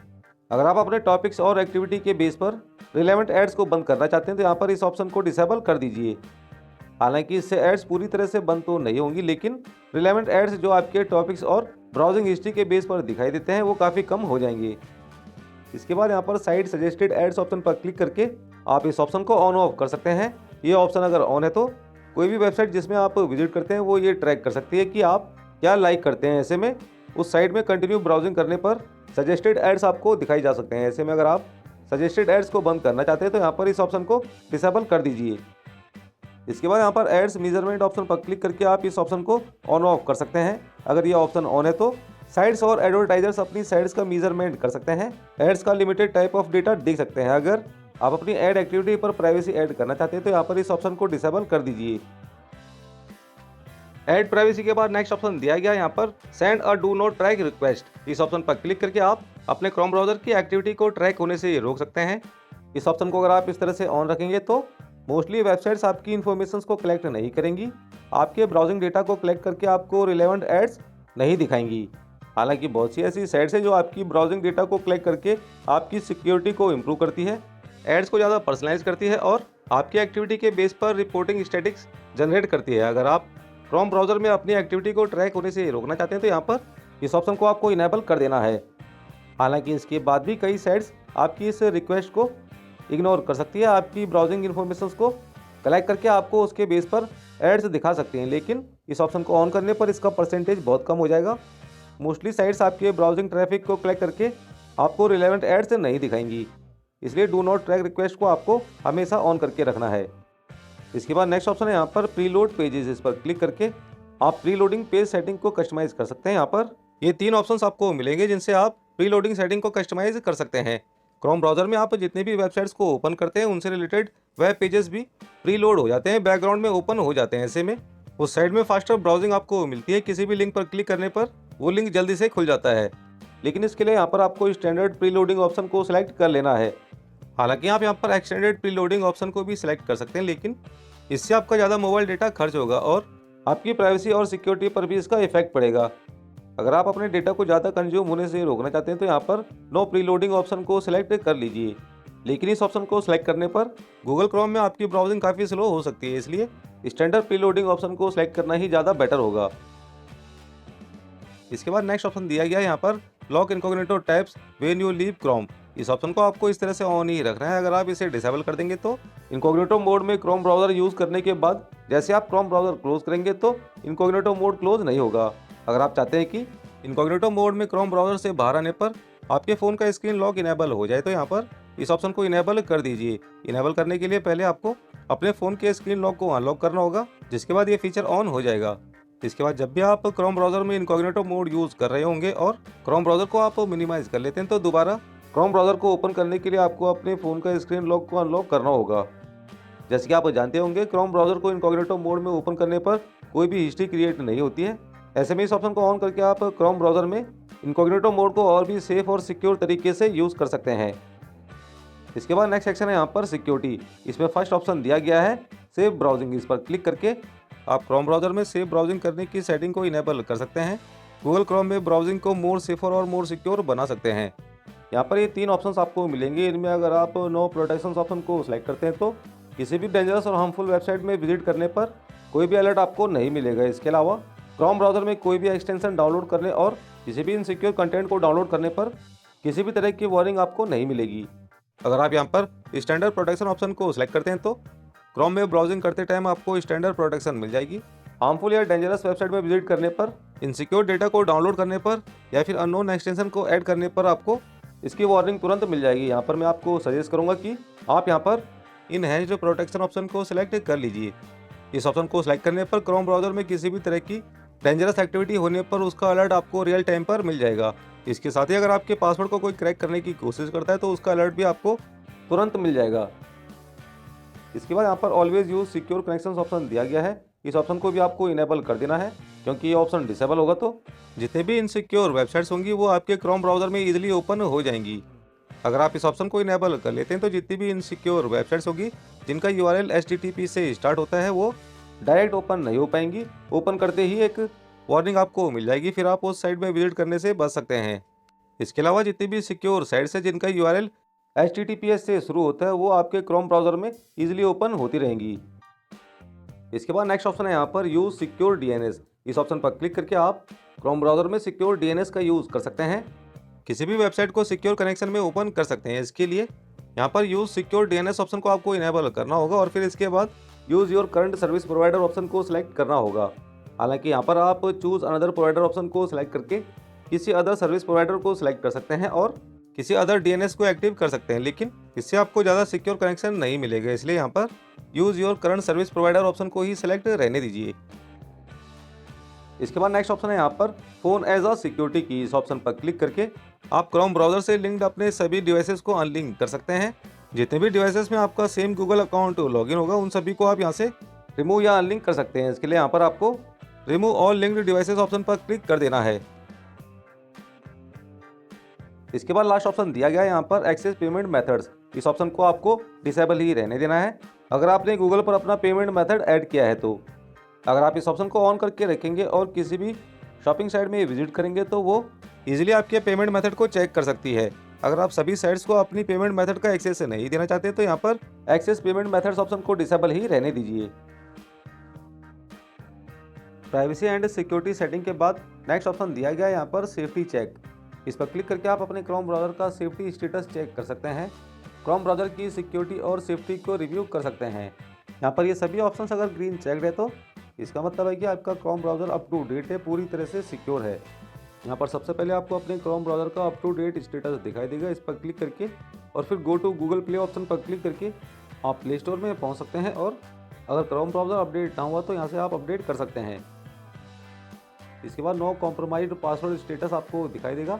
अगर आप अपने टॉपिक्स और एक्टिविटी के बेस पर रिलेवेंट एड्स को बंद करना चाहते हैं तो यहाँ पर इस ऑप्शन को डिसेबल कर दीजिए। हालांकि इससे एड्स पूरी तरह से बंद तो नहीं होंगी, लेकिन रिलेवेंट एड्स जो आपके टॉपिक्स और ब्राउजिंग हिस्ट्री के बेस पर दिखाई देते हैं वो काफ़ी कम हो जाएंगे। इसके बाद यहाँ पर साइट सजेस्टेड एड्स ऑप्शन पर क्लिक करके आप इस ऑप्शन को ऑन ऑफ कर सकते हैं। ये ऑप्शन अगर ऑन है तो कोई भी वेबसाइट जिसमें आप विजिट करते हैं वो ये ट्रैक कर सकती है कि आप क्या लाइक करते हैं। ऐसे में उस साइट में कंटिन्यू ब्राउजिंग करने पर सजेस्टेड एड्स आपको दिखाई जा सकते हैं। ऐसे में अगर आप सजेस्टेड एड्स को बंद करना चाहते हैं तो यहाँ पर इस ऑप्शन को डिसेबल कर दीजिए। इसके बाद यहाँ पर एड्स मेजरमेंट ऑप्शन पर क्लिक करके आप इस ऑप्शन को ऑन ऑफ कर सकते हैं। अगर ये ऑप्शन ऑन है तो साइट्स और एडवर्टाइजर्स अपनी साइट्स का मेजरमेंट कर सकते हैं, एड्स का लिमिटेड टाइप ऑफ डेटा देख सकते हैं। अगर आप अपनी एड एक्टिविटी पर प्राइवेसी ऐड करना चाहते हैं तो यहाँ पर इस ऑप्शन को डिसेबल कर दीजिए। ऐड प्राइवेसी के बाद नेक्स्ट ऑप्शन दिया गया यहाँ पर send a do not track request. इस ऑप्शन पर क्लिक करके आप अपने क्रोम ब्राउजर की एक्टिविटी को ट्रैक होने से रोक सकते हैं। इस ऑप्शन को अगर आप इस तरह से ऑन रखेंगे तो मोस्टली वेबसाइट्स आपकी इन्फॉर्मेशन को कलेक्ट नहीं करेंगी, आपके ब्राउजिंग डेटा को कलेक्ट करके आपको रिलेवेंट एड्स नहीं दिखाएंगी। हालांकि बहुत सी ऐसी साइट्स हैं जो आपकी ब्राउजिंग डेटा को कलेक्ट करके आपकी सिक्योरिटी को इम्प्रूव करती है, एड्स को ज़्यादा पर्सनलाइज करती है और आपकी एक्टिविटी के बेस पर रिपोर्टिंग स्टैटिक्स जनरेट करती है। अगर आप क्रोम ब्राउज़र में अपनी एक्टिविटी को ट्रैक होने से रोकना चाहते हैं तो यहाँ पर इस ऑप्शन को आपको इनेबल कर देना है। हालांकि इसके बाद भी कई साइट्स आपकी इस रिक्वेस्ट को इग्नोर कर सकती है, आपकी ब्राउजिंग इन्फॉर्मेशन को कलेक्ट करके आपको उसके बेस पर एड्स दिखा सकती हैं, लेकिन इस ऑप्शन को ऑन करने पर इसका परसेंटेज बहुत कम हो जाएगा। मोस्टली साइट्स आपके ब्राउजिंग ट्रैफिक को कलेक्ट करके आपको रिलेवेंट एड्स नहीं दिखाएंगी, इसलिए डू नॉट ट्रैक रिक्वेस्ट को आपको हमेशा ऑन करके रखना है। इसके बाद नेक्स्ट ऑप्शन है यहाँ पर प्रीलोड पेजेस। इस पर क्लिक करके आप प्रीलोडिंग पेज सेटिंग को कस्टमाइज कर सकते हैं। यहाँ पर ये 3 ऑप्शंस आपको मिलेंगे जिनसे आप प्रीलोडिंग सेटिंग को कस्टमाइज कर सकते हैं। क्रोम ब्राउज़र में आप जितने भी वेबसाइट्स को ओपन करते हैं उनसे रिलेटेड वेब पेजेस भी प्रीलोड हो जाते हैं, बैकग्राउंड में ओपन हो जाते हैं। ऐसे में उस साइट में फास्टर ब्राउजिंग आपको मिलती है, किसी भी लिंक पर क्लिक करने पर वो लिंक जल्दी से खुल जाता है। लेकिन इसके लिए यहाँ पर आपको स्टैंडर्ड प्रीलोडिंग ऑप्शन को सिलेक्ट कर लेना है। हालांकि आप यहाँ पर एक्सटेंडेड प्रीलोडिंग ऑप्शन को भी सिलेक्ट कर सकते हैं, लेकिन इससे आपका ज़्यादा मोबाइल डेटा खर्च होगा और आपकी प्राइवेसी और सिक्योरिटी पर भी इसका इफेक्ट पड़ेगा। अगर आप अपने डेटा को ज़्यादा कंज्यूम होने से रोकना चाहते हैं तो यहाँ पर नो प्रीलोडिंग ऑप्शन को सिलेक्ट कर लीजिए। लेकिन इस ऑप्शन को सिलेक्ट करने पर गूगल क्रोम में आपकी ब्राउजिंग काफ़ी स्लो हो सकती है, इसलिए स्टैंडर्ड प्रीलोडिंग ऑप्शन को सिलेक्ट करना ही ज़्यादा बेटर होगा। इसके बाद नेक्स्ट ऑप्शन दिया गया यहाँ पर lock incognito tabs when you leave Chrome. इस ऑप्शन को आपको इस तरह से ऑन ही रखना है। अगर आप इसे डिसेबल कर देंगे तो इनकॉग्निटो मोड में क्रोम ब्राउज़र यूज़ करने के बाद जैसे आप क्रोम ब्राउज़र क्लोज करेंगे तो इनकॉग्निटो मोड क्लोज नहीं होगा। अगर आप चाहते हैं कि इनकॉग्निटो मोड में क्रोम ब्राउज़र से बाहर आने पर आपके फ़ोन का स्क्रीन लॉक इनेबल हो जाए तो यहाँ पर इस ऑप्शन को इनेबल कर दीजिए। इनेबल करने के लिए पहले आपको अपने फ़ोन के स्क्रीन लॉक को अनलॉक करना होगा, जिसके बाद ये फीचर ऑन हो जाएगा। इसके बाद जब भी आप क्रोम ब्राउज़र में इनकॉग्निटो मोड यूज़ कर रहे होंगे और क्रोम ब्राउज़र को आप मिनिमाइज कर लेते हैं तो दोबारा क्रोम ब्राउज़र को ओपन करने के लिए आपको अपने फ़ोन का स्क्रीन लॉक को अनलॉक करना होगा। जैसे कि आप जानते होंगे क्रोम ब्राउज़र को इनकॉग्निटो मोड में ओपन करने पर कोई भी हिस्ट्री क्रिएट नहीं होती है। ऐसे में इस ऑप्शन को ऑन करके आप क्रोम ब्राउज़र में इनकॉग्निटो मोड को और भी सेफ और सिक्योर तरीके से यूज़ कर सकते हैं। इसके बाद नेक्स्ट सेक्शन है यहाँ पर सिक्योरिटी। इसमें फर्स्ट ऑप्शन दिया गया है सेफ ब्राउजिंग। इस पर क्लिक करके आप क्रोम ब्राउज़र में सेफ ब्राउजिंग करने की सेटिंग को इनेबल कर सकते हैं। गूगल क्रोम में ब्राउजिंग को मोर सेफर और मोर सिक्योर बना सकते हैं। यहाँ पर ये 3 ऑप्शंस आपको मिलेंगे। इनमें अगर आप नो प्रोटेक्शन ऑप्शन को सिलेक्ट करते हैं तो किसी भी डेंजरस और हार्मफुल वेबसाइट में विजिट करने पर कोई भी अलर्ट आपको नहीं मिलेगा। इसके अलावा क्रोम ब्राउज़र में कोई भी एक्सटेंशन डाउनलोड करने और किसी भी इनसिक्योर कंटेंट को डाउनलोड करने पर किसी भी तरह की वार्निंग आपको नहीं मिलेगी। अगर आप यहाँ पर स्टैंडर्ड प्रोटेक्शन ऑप्शन को सिलेक्ट करते हैं तो क्रोम में ब्राउजिंग करते टाइम आपको स्टैंडर्ड प्रोटेक्शन मिल जाएगी। हार्मफुल या डेंजरस वेबसाइट में विजिट करने पर, इनसिक्योर डेटा को डाउनलोड करने पर या फिर अननोन एक्सटेंशन को ऐड करने पर आपको इसकी वार्निंग तुरंत मिल जाएगी। यहाँ पर मैं आपको सजेस्ट करूँगा कि आप यहाँ पर इनहैंस्ड प्रोटेक्शन ऑप्शन को सिलेक्ट कर लीजिए। इस ऑप्शन को सिलेक्ट करने पर क्रोम ब्राउज़र में किसी भी तरह की डेंजरस एक्टिविटी होने पर उसका अलर्ट आपको रियल टाइम पर मिल जाएगा। इसके साथ ही अगर आपके पासवर्ड को कोई क्रैक करने की कोशिश करता है तो उसका अलर्ट भी आपको तुरंत मिल जाएगा। इसके बाद यहाँ पर always use secure connections option दिया गया है। इस ऑप्शन को भी आपको इनेबल कर देना है, क्योंकि ये ऑप्शन डिसेबल होगा तो जितने भी इनसिक्योर वेबसाइट्स होंगी वो आपके क्रोम ब्राउज़र में इजीली ओपन हो जाएंगी। अगर आप इस ऑप्शन को इनेबल कर लेते हैं तो जितनी भी इनसिक्योर वेबसाइट्स होगी जिनका URL HTTP से स्टार्ट होता है वो डायरेक्ट ओपन नहीं हो पाएंगी। ओपन करते ही एक वार्निंग आपको मिल जाएगी, फिर आप उस साइट में विजिट करने से बच सकते हैं। इसके अलावा जितनी भी सिक्योर साइट्स है जिनका URL HTTPS से शुरू होता है वो आपके क्रोम ब्राउज़र में इजीली ओपन होती रहेंगी। इसके बाद नेक्स्ट ऑप्शन है यहाँ पर यूज़ सिक्योर DNS। इस ऑप्शन पर क्लिक करके आप क्रोम ब्राउज़र में सिक्योर DNS का यूज़ कर सकते हैं। किसी भी वेबसाइट को सिक्योर कनेक्शन में ओपन कर सकते हैं। इसके लिए यहाँ पर यूज़ सिक्योर DNS ऑप्शन को आपको इनेबल करना होगा और फिर इसके बाद use your current service provider option को सिलेक्ट करना होगा। हालांकि यहाँ पर आप चूज़ अनदर प्रोवाइडर ऑप्शन को सिलेक्ट करके किसी अदर सर्विस प्रोवाइडर को सिलेक्ट कर सकते हैं और किसी अदर DNS को एक्टिव कर सकते हैं, लेकिन इससे आपको ज़्यादा सिक्योर कनेक्शन नहीं मिलेगा। इसलिए यहाँ पर use your current service provider option को ही सिलेक्ट रहने दीजिए। इसके बाद नेक्स्ट ऑप्शन है यहाँ पर फ़ोन एज अ सिक्योरिटी की। इस ऑप्शन पर क्लिक करके आप क्रोम ब्राउज़र से लिंक्ड अपने सभी डिवाइसेस को अनलिंक कर सकते हैं। जितने भी डिवाइसेस में आपका सेम गूगल अकाउंट लॉगिन होगा उन सभी को आप यहाँ से रिमूव या अनलिंक कर सकते हैं। इसके लिए यहाँ पर आपको remove all linked devices option पर क्लिक कर देना है। इसके बाद लास्ट ऑप्शन दिया गया है यहाँ पर एक्सेस पेमेंट मेथड्स। इस ऑप्शन को आपको डिसेबल ही रहने देना है अगर आपने गूगल पर अपना पेमेंट मेथड ऐड किया है तो। अगर आप इस ऑप्शन को ऑन करके रखेंगे और किसी भी शॉपिंग साइट में विजिट करेंगे तो वो इजीली आपके पेमेंट मेथड को चेक कर सकती है। अगर आप सभी साइट्स को अपनी पेमेंट मेथड का एक्सेस नहीं देना चाहते तो यहाँ पर एक्सेस पेमेंट मेथड्स ऑप्शन को डिसेबल ही रहने दीजिए। प्राइवेसी एंड सिक्योरिटी सेटिंग के बाद नेक्स्ट ऑप्शन दिया गया है यहाँ पर सेफ्टी चेक। इस पर क्लिक करके आप अपने क्रोम ब्राउज़र का सेफ्टी स्टेटस चेक कर सकते हैं। क्रोम ब्राउज़र की सिक्योरिटी और सेफ्टी को रिव्यू कर सकते हैं। यहाँ पर ये सभी ऑप्शंस अगर ग्रीन चेकड है तो इसका मतलब है कि आपका Chrome browser up to date है, पूरी तरह से सिक्योर है। यहाँ पर सबसे पहले आपको अपने क्रोम ब्राउज़र का अप टू डेट स्टेटस दिखाई देगा। इस पर क्लिक करके और फिर go to Google Play option पर क्लिक करके आप प्ले स्टोर में पहुँच सकते हैं और अगर क्रोम ब्राउज़र अपडेट ना हुआ तो यहाँ से आप अपडेट कर सकते हैं। इसके बाद नो कॉम्प्रोमाइज्ड पासवर्ड स्टेटस आपको दिखाई देगा,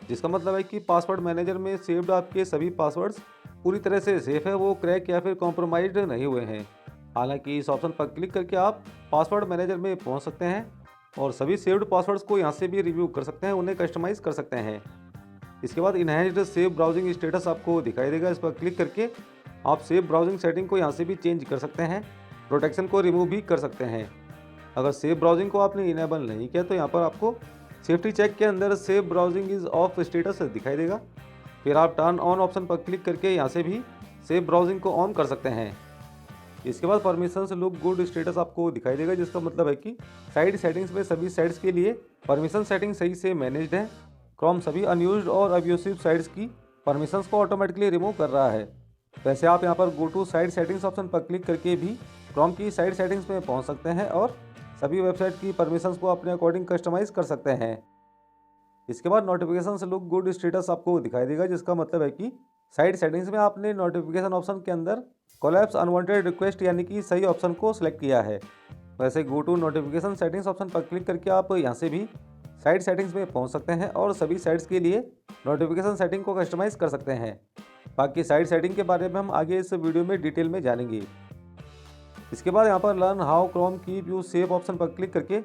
जिसका मतलब है कि पासवर्ड मैनेजर में सेव्ड आपके सभी पासवर्ड्स पूरी तरह से सेफ है, वो क्रैक या फिर कॉम्प्रोमाइज्ड नहीं हुए हैं। हालांकि इस ऑप्शन पर क्लिक करके आप पासवर्ड मैनेजर में पहुंच सकते हैं और सभी सेव्ड पासवर्ड्स को यहां से भी रिव्यू कर सकते हैं, उन्हें कस्टमाइज़ कर सकते हैं। इसके बाद इनहैंस्ड सेव ब्राउजिंग स्टेटस आपको दिखाई देगा। इस पर क्लिक करके आप सेव ब्राउजिंग सेटिंग को यहाँ से भी चेंज कर सकते हैं, प्रोटेक्शन को रिमूव भी कर सकते हैं। अगर सेव ब्राउजिंग को आपने इनेबल नहीं किया तो यहाँ पर आपको सेफ्टी चेक के अंदर save browsing is of status दिखाई देगा। फिर आप टर्न ऑन ऑप्शन पर क्लिक करके यहाँ से भी सेव ब्राउजिंग को ऑन कर सकते हैं। इसके बाद परमिशंस लुक गुड स्टेटस आपको दिखाई देगा, जिसका मतलब है कि साइड सेटिंग्स में सभी साइट्स के लिए परमिशन सेटिंग सही से मैनेज्ड है। क्रोम सभी अनयूज्ड और अब्यूसिव साइट्स की परमिशंस को ऑटोमेटिकली रिमूव कर रहा है। वैसे आप यहाँ पर go to site settings option पर क्लिक करके भी क्रोम की साइट सेटिंग्स में पहुँच सकते हैं और सभी वेबसाइट की परमिशंस को अपने अकॉर्डिंग कस्टमाइज़ कर सकते हैं। इसके बाद नोटिफिकेशंस लुक गुड स्टेटस आपको दिखाई देगा, जिसका मतलब है कि साइट सेटिंग्स में आपने नोटिफिकेशन ऑप्शन के अंदर कोलैप्स अनवांटेड रिक्वेस्ट यानी कि सही ऑप्शन को सिलेक्ट किया है। वैसे go to notification settings option पर क्लिक करके आप यहाँ से भी साइट सेटिंग्स में पहुँच सकते हैं और सभी साइट्स के लिए नोटिफिकेशन सेटिंग को कस्टमाइज़ कर सकते हैं। बाकी साइट सेटिंग के बारे में हम आगे इस वीडियो में डिटेल में जानेंगे। इसके बाद यहाँ पर learn how Chrome keep you safe option पर क्लिक करके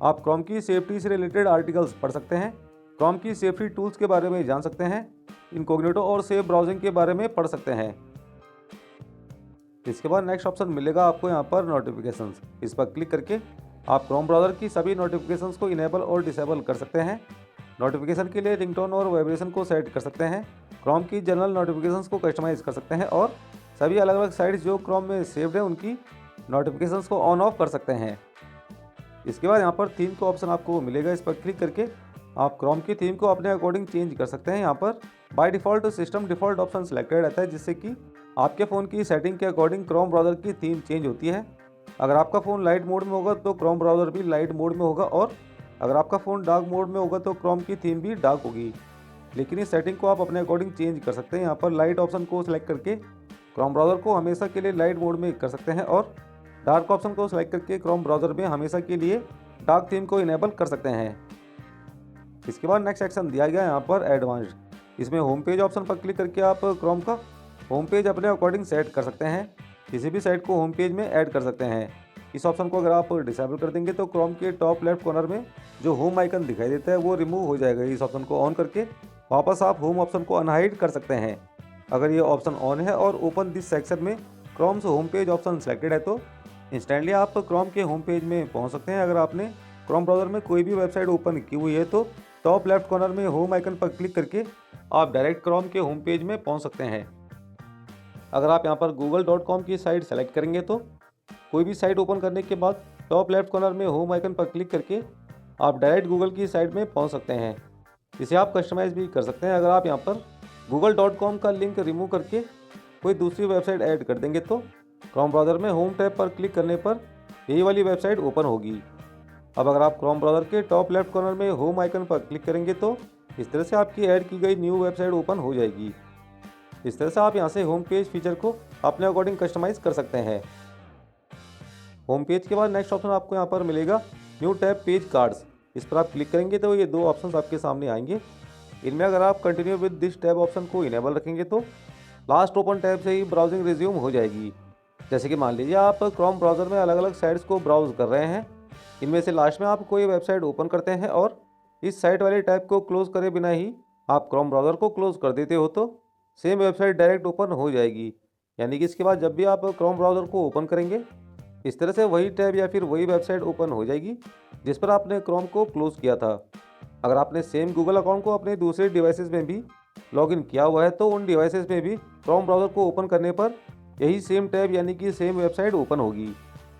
आप क्रोम की सेफ्टी से रिलेटेड आर्टिकल्स पढ़ सकते हैं, क्रोम की सेफ्टी टूल्स के बारे में जान सकते हैं, इनकॉग्निटो और सेफ ब्राउजिंग के बारे में पढ़ सकते हैं। इसके बाद नेक्स्ट ऑप्शन मिलेगा आपको यहाँ पर नोटिफिकेशंस। इस पर क्लिक करके आप क्रोम ब्राउज़र की सभी नोटिफिकेशंस को इनेबल और डिसेबल कर सकते हैं। नोटिफिकेशन के लिए रिंगटोन और वाइब्रेशन को सेट कर सकते हैं, क्रोम की जनरल नोटिफिकेशंस को कस्टमाइज़ कर सकते हैं और सभी अलग अलग साइट्स जो क्रोम में सेव्ड है उनकी नोटिफिकेशंस को ऑन ऑफ कर सकते हैं। इसके बाद यहाँ पर थीम का ऑप्शन आपको मिलेगा, इस पर क्लिक करके आप क्रोम की थीम को अपने अकॉर्डिंग चेंज कर सकते हैं। यहाँ पर by default system default option selected रहता है, जिससे कि आपके फ़ोन की सेटिंग के अकॉर्डिंग क्रोम ब्राउज़र की थीम चेंज होती है। अगर आपका फ़ोन लाइट मोड में होगा तो क्रोम ब्राउज़र भी लाइट मोड में होगा, और अगर आपका फ़ोन डार्क मोड में होगा तो क्रोम की थीम भी डार्क होगी। लेकिन इस सेटिंग को आप अपने अकॉर्डिंग चेंज कर सकते हैं। यहाँ पर लाइट ऑप्शन को सिलेक्ट करके क्रोम ब्राउज़र को हमेशा के लिए लाइट मोड में कर सकते हैं, और डार्क ऑप्शन को सिलेक्ट करके क्रोम ब्राउज़र में हमेशा के लिए डार्क थीम को इनेबल कर सकते हैं। इसके बाद नेक्स्ट सेक्शन दिया गया यहाँ पर एडवांस्ड। इसमें होम पेज ऑप्शन पर क्लिक करके आप क्रोम का होम पेज अपने अकॉर्डिंग सेट कर सकते हैं। किसी भी साइट को होम पेज में ऐड कर सकते हैं। इस ऑप्शन को अगर आप डिसेबल कर देंगे तो क्रोम के टॉप लेफ्ट कॉर्नर में जो होम आइकन दिखाई देता है वो रिमूव हो जाएगा। इस ऑप्शन को ऑन करके वापस आप होम ऑप्शन को अनहाइड कर सकते हैं। अगर ये ऑप्शन ऑन है और ओपन दिस सेक्शन में क्रोम से होम पेज ऑप्शन सेलेक्टेड है तो इंस्टेंटली आप क्रोम के होम पेज में पहुंच सकते हैं। अगर आपने क्रोम ब्राउज़र में कोई भी वेबसाइट ओपन की हुई है तो टॉप लेफ्ट कॉर्नर में होम आइकन पर क्लिक करके आप डायरेक्ट क्रोम के होम पेज में पहुंच सकते हैं। अगर आप यहां पर google.com की साइट सेलेक्ट करेंगे तो कोई भी साइट ओपन करने के बाद टॉप लेफ्ट कॉर्नर में होम आइकन पर क्लिक करके आप डायरेक्ट गूगल की साइट में पहुंच सकते हैं। इसे आप कस्टमाइज़ भी कर सकते हैं। अगर आप यहां पर google.com का लिंक रिमूव करके कोई दूसरी वेबसाइट ऐड कर देंगे तो क्रोम ब्राउज़र में होम टैब पर क्लिक करने पर यही वाली वेबसाइट ओपन होगी। अब अगर आप क्रोम ब्राउज़र के टॉप लेफ्ट कॉर्नर में होम आइकन पर क्लिक करेंगे तो इस तरह से आपकी ऐड की गई न्यू वेबसाइट ओपन हो जाएगी। इस तरह से आप यहां से होम पेज फीचर को अपने अकॉर्डिंग कस्टमाइज़ कर सकते हैं। होम पेज के बाद नेक्स्ट ऑप्शन आपको यहाँ पर मिलेगा न्यू टैब पेज कार्ड्स। इस पर आप क्लिक करेंगे तो ये दो ऑप्शंस आपके सामने आएंगे। इनमें अगर आप continue with this tab option को इनेबल रखेंगे तो लास्ट ओपन टैब से ही ब्राउजिंग रिज्यूम हो जाएगी। जैसे कि मान लीजिए आप क्रोम ब्राउज़र में अलग अलग साइट्स को ब्राउज़ कर रहे हैं, इनमें से लास्ट में आप कोई वेबसाइट ओपन करते हैं और इस साइट वाले टैब को क्लोज़ करे बिना ही आप क्रोम ब्राउज़र को क्लोज़ कर देते हो तो सेम वेबसाइट डायरेक्ट ओपन हो जाएगी। यानी कि इसके बाद जब भी आप क्रोम ब्राउज़र को ओपन करेंगे इस तरह से वही टैब या फिर वही वेबसाइट ओपन हो जाएगी जिस पर आपने क्रोम को क्लोज़ किया था। अगर आपने सेम गूगल अकाउंट को अपने दूसरे डिवाइसेस में भी लॉगिन किया हुआ है तो उन डिवाइसेस में भी क्रोम ब्राउज़र को ओपन करने पर यही सेम टैब यानी कि सेम वेबसाइट ओपन होगी।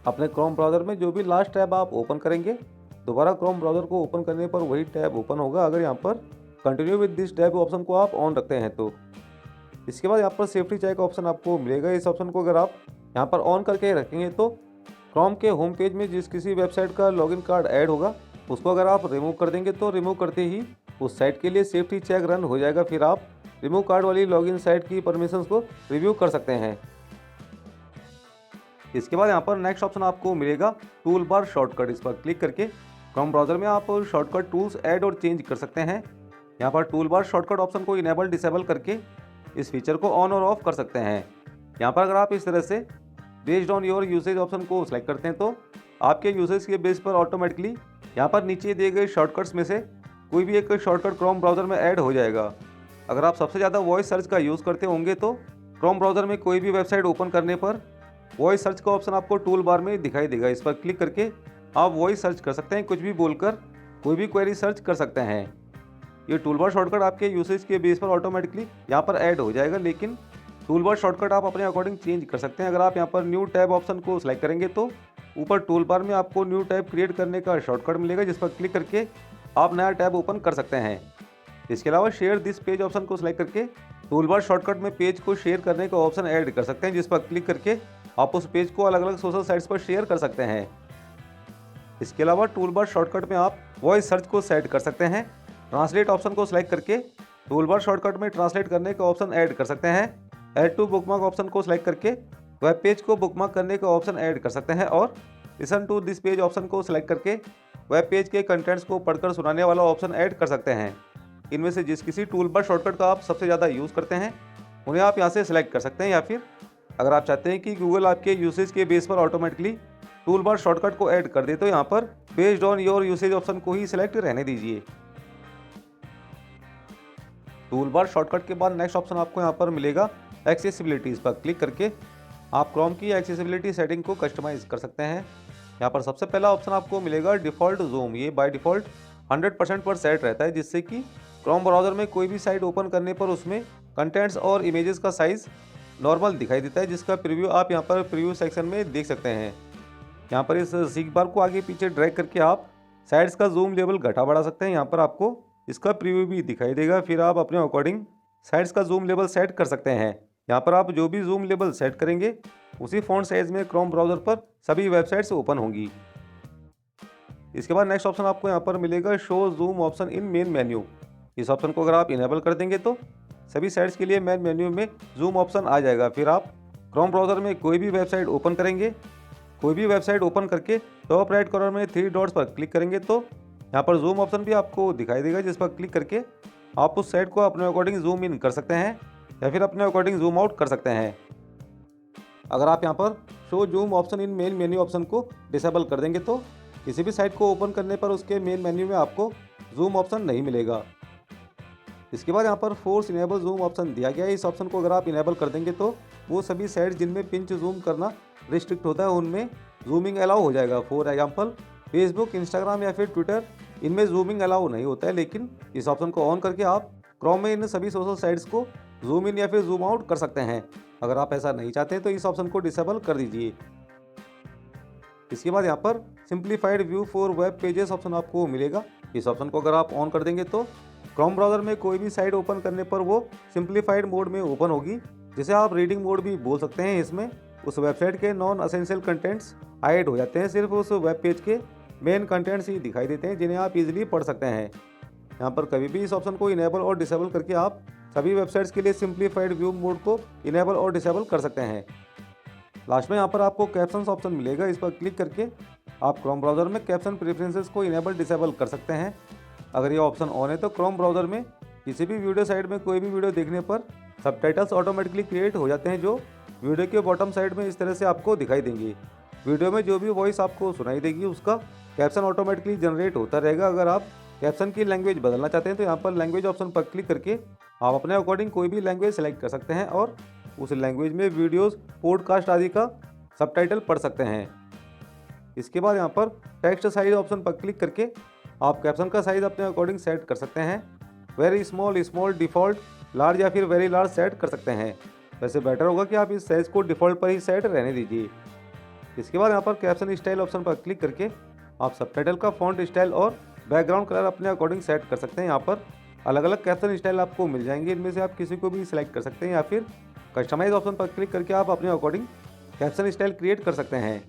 अपने क्रोम ब्राउज़र में जो भी लास्ट टैब आप ओपन करेंगे दोबारा क्रोम ब्राउज़र को ओपन करने पर वही टैब ओपन होगा, अगर यहाँ पर continue with this tab option को आप ऑन रखते हैं तो। इसके बाद यहाँ पर सेफ्टी चेक ऑप्शन आपको मिलेगा। इस ऑप्शन को अगर आप यहाँ पर ऑन करके रखेंगे तो क्रोम के होम पेज में जिस किसी वेबसाइट का लॉगिन कार्ड ऐड होगा उसको अगर आप रिमूव कर देंगे तो रिमूव करते ही उस साइट के लिए सेफ्टी चेक रन हो जाएगा। फिर आप रिमूव कार्ड वाली लॉगिन साइट की परमिशंस को रिव्यू कर सकते हैं। इसके बाद यहाँ पर नेक्स्ट ऑप्शन आपको मिलेगा टूल बार शॉर्टकट। इस पर क्लिक करके क्रोम ब्राउज़र में आप शॉर्टकट टूल्स ऐड और चेंज कर सकते हैं। यहाँ पर टूल बार शॉर्टकट ऑप्शन को इनेबल डिसेबल करके इस फीचर को ऑन और ऑफ कर सकते हैं। यहाँ पर अगर आप इस तरह से based on your usage option को सिलेक्ट करते हैं तो आपके यूसेज के बेस पर ऑटोमेटिकली यहाँ पर नीचे दिए गए शॉर्टकट्स में से कोई भी एक शॉर्टकट क्रोम ब्राउज़र में ऐड हो जाएगा। अगर आप सबसे ज़्यादा वॉइस सर्च का यूज़ करते होंगे तो क्रोम ब्राउज़र में कोई भी वेबसाइट ओपन करने पर वॉइस सर्च का ऑप्शन आपको टूल बार में दिखाई देगा। इस पर क्लिक करके आप वॉइस सर्च कर सकते हैं, कुछ भी बोलकर कोई भी क्वेरी सर्च कर सकते हैं। ये टूल बार शॉर्टकट आपके यूसेज के बेस पर ऑटोमेटिकली यहाँ पर ऐड हो जाएगा, लेकिन टूल बार शॉर्टकट आप अपने अकॉर्डिंग चेंज कर सकते हैं। अगर आप यहाँ पर न्यू टैब ऑप्शन को सिलेक्ट करेंगे तो ऊपर टूल बार में आपको न्यू टैब क्रिएट करने का शॉर्टकट मिलेगा, जिस पर क्लिक करके आप नया टैब ओपन कर सकते हैं। इसके अलावा शेयर दिस पेज ऑप्शन को सिलेक्ट करके टूल बार शॉर्टकट में पेज को शेयर करने का ऑप्शन ऐड कर सकते हैं, जिस पर क्लिक करके आप उस पेज को अलग अलग सोशल साइट्स पर शेयर कर सकते हैं। इसके अलावा टूल बार शॉर्टकट में आप वॉइस सर्च को सेट कर सकते हैं। ट्रांसलेट ऑप्शन को सिलेक्ट करके टूल बार शॉर्टकट में ट्रांसलेट करने का ऑप्शन ऐड कर सकते हैं। ऐड टू बुकमार्क ऑप्शन को सिलेक्ट करके वेब पेज को बुकमार्क करने का ऑप्शन ऐड कर सकते हैं। और listen to this page option को सिलेक्ट करके वेब पेज के कंटेंट्स को पढ़कर सुनाने वाला ऑप्शन ऐड कर सकते हैं। इनमें से जिस किसी टूल बार शॉर्टकट का आप सबसे ज़्यादा यूज़ करते हैं उन्हें आप यहाँ से सिलेक्ट कर सकते हैं, या फिर अगर आप चाहते हैं कि गूगल आपके यूसेज के बेस पर ऑटोमेटिकली टूल बार शॉर्टकट को ऐड कर दे तो यहाँ पर based on your usage option को ही सिलेक्ट रहने दीजिए। टूल बार शॉर्टकट के बाद नेक्स्ट ऑप्शन आपको यहाँ पर मिलेगा एक्सेसिबिलिटीज़ पर क्लिक करके आप क्रोम की एक्सेसिबिलिटी सेटिंग को कस्टमाइज़ कर सकते हैं। यहाँ पर सबसे पहला ऑप्शन आपको मिलेगा डिफ़ॉल्ट जूम। ये बाय डिफ़ॉल्ट 100% पर सेट रहता है, जिससे कि क्रोम ब्राउज़र में कोई भी साइट ओपन करने पर उसमें कंटेंट्स और इमेजेस का साइज़ नॉर्मल दिखाई देता है, जिसका प्रीव्यू आप यहाँ पर प्रीव्यू सेक्शन में देख सकते हैं। यहाँ पर इस सीख बार को आगे पीछे ड्रैग करके आप साइड्स का जूम लेवल घटा बढ़ा सकते हैं। यहाँ पर आपको इसका प्रीव्यू भी दिखाई देगा, फिर आप अपने अकॉर्डिंग साइड्स का जूम लेवल सेट कर सकते हैं। यहाँ पर आप जो भी जूम लेवल सेट करेंगे उसी फ़ॉन्ट साइज में क्रोम ब्राउज़र पर सभी वेबसाइट्स ओपन होंगी। इसके बाद नेक्स्ट ऑप्शन आपको यहाँ पर मिलेगा show zoom option in main menu. इस ऑप्शन को अगर आप इनेबल कर देंगे तो सभी साइट्स के लिए मेन मेन्यू में जूम ऑप्शन आ जाएगा। फिर आप क्रोम ब्राउज़र में कोई भी वेबसाइट ओपन करेंगे, कोई भी वेबसाइट ओपन करके टॉप राइट कॉर्नर में 3 डॉट्स पर क्लिक करेंगे तो यहाँ पर जूम ऑप्शन भी आपको दिखाई देगा, जिस पर क्लिक करके आप उस साइट को अपने अकॉर्डिंग जूम इन कर सकते हैं या फिर अपने अकॉर्डिंग जूम आउट कर सकते हैं। अगर आप यहाँ पर show zoom option in main menu option को डिसेबल कर देंगे तो किसी भी साइट को ओपन करने पर उसके मेन मेन्यू में आपको जूम ऑप्शन नहीं मिलेगा। इसके बाद यहाँ पर फोर्स इनेबल जूम ऑप्शन दिया गया है। इस ऑप्शन को अगर आप इनेबल कर देंगे तो वो सभी साइट्स जिनमें पिंच जूम करना रिस्ट्रिक्ट होता है उनमें जूमिंग अलाउ हो जाएगा। फॉर एग्जांपल फेसबुक, इंस्टाग्राम या फिर ट्विटर, इनमें जूमिंग अलाउ नहीं होता है, लेकिन इस ऑप्शन को ऑन करके आप क्रोम में इन सभी सोशल साइट्स को जूम इन या फिर जूम आउट कर सकते हैं। अगर आप ऐसा नहीं चाहते तो इस ऑप्शन को डिसेबल कर दीजिए। इसके बाद यहाँ पर simplified view for web pages option आपको मिलेगा। इस ऑप्शन को अगर आप ऑन कर देंगे तो क्रोम ब्राउज़र में कोई भी साइट ओपन करने पर वो सिंप्लीफाइड मोड में ओपन होगी, जिसे आप रीडिंग मोड भी बोल सकते हैं। इसमें उस वेबसाइट के नॉन असेंशियल कंटेंट्स हाइड हो जाते हैं, सिर्फ उस वेब पेज के मेन कंटेंट्स ही दिखाई देते हैं जिन्हें आप इजीली पढ़ सकते हैं। यहाँ पर कभी भी इस ऑप्शन को इनेबल और डिसेबल करके आप सभी वेबसाइट्स के लिए सिंप्लीफाइड व्यू मोड को इनेबल और डिसेबल कर सकते हैं। लास्ट में यहाँ पर आपको कैप्शंस ऑप्शन मिलेगा। इस पर क्लिक करके आप क्रोम ब्राउज़र में कैप्शन प्रेफरेंसेस को इनेबल डिसेबल कर सकते हैं। अगर ये ऑप्शन ऑन है तो क्रोम ब्राउज़र में किसी भी वीडियो साइट में कोई भी वीडियो देखने पर सबटाइटल्स ऑटोमेटिकली क्रिएट हो जाते हैं, जो वीडियो के बॉटम साइड में इस तरह से आपको दिखाई देंगी। वीडियो में जो भी वॉइस आपको सुनाई देगी उसका कैप्शन ऑटोमेटिकली जनरेट होता रहेगा। अगर आप कैप्शन की लैंग्वेज बदलना चाहते हैं तो यहाँ पर लैंग्वेज ऑप्शन पर क्लिक करके आप अपने अकॉर्डिंग कोई भी लैंग्वेज सेलेक्ट कर सकते हैं और उस लैंग्वेज में वीडियोस, पॉडकास्ट आदि का सबटाइटल पढ़ सकते हैं। इसके बाद यहाँ पर टेक्स्ट साइज ऑप्शन पर क्लिक करके आप कैप्शन का साइज़ अपने अकॉर्डिंग सेट कर सकते हैं। Very small, small, default, large या फिर वेरी लार्ज सेट कर सकते हैं। वैसे बेटर होगा कि आप इस साइज़ को डिफ़ॉल्ट पर ही सेट रहने दीजिए। इसके बाद यहाँ पर कैप्शन स्टाइल ऑप्शन पर क्लिक करके आप सबटाइटल का फॉन्ट स्टाइल और बैकग्राउंड कलर अपने अकॉर्डिंग सेट कर सकते हैं। यहाँ पर अलग अलग कैप्शन स्टाइल आपको मिल जाएंगे, इनमें से आप किसी को भी सिलेक्ट कर सकते हैं या फिर कस्टमाइज ऑप्शन पर क्लिक करके आप अपने अकॉर्डिंग कैप्शन स्टाइल क्रिएट कर सकते हैं।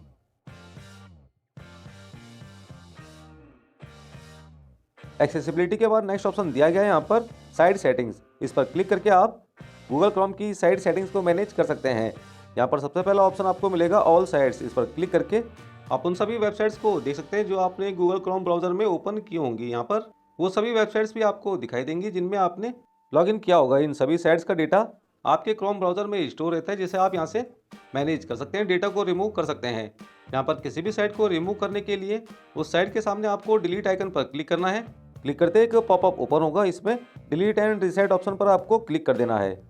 एक्सेसिबिलिटी के बाद नेक्स्ट ऑप्शन दिया गया है यहाँ पर साइड सेटिंग्स। इस पर क्लिक करके आप गूगल क्रोम की साइड सेटिंग्स को मैनेज कर सकते हैं। यहाँ पर सबसे पहला ऑप्शन आपको मिलेगा ऑल साइट्स। इस पर क्लिक करके आप उन सभी वेबसाइट्स को देख सकते हैं जो आपने गूगल क्रोम ब्राउज़र में ओपन की होंगी। यहाँ पर वो सभी वेबसाइट्स भी आपको दिखाई देंगी जिनमें आपने लॉगिन किया होगा। इन सभी साइट्स का डेटा आपके क्रोम ब्राउज़र में स्टोर रहता है, जिसे आप यहाँ से मैनेज कर सकते हैं, डेटा को रिमूव कर सकते हैं। यहाँ पर किसी भी साइट को रिमूव करने के लिए उस साइट के सामने आपको डिलीट आइकन पर क्लिक करना है। क्लिक करते एक पॉपअप ओपन होगा, इसमें डिलीट एंड रीसेट ऑप्शन पर आपको क्लिक कर देना है।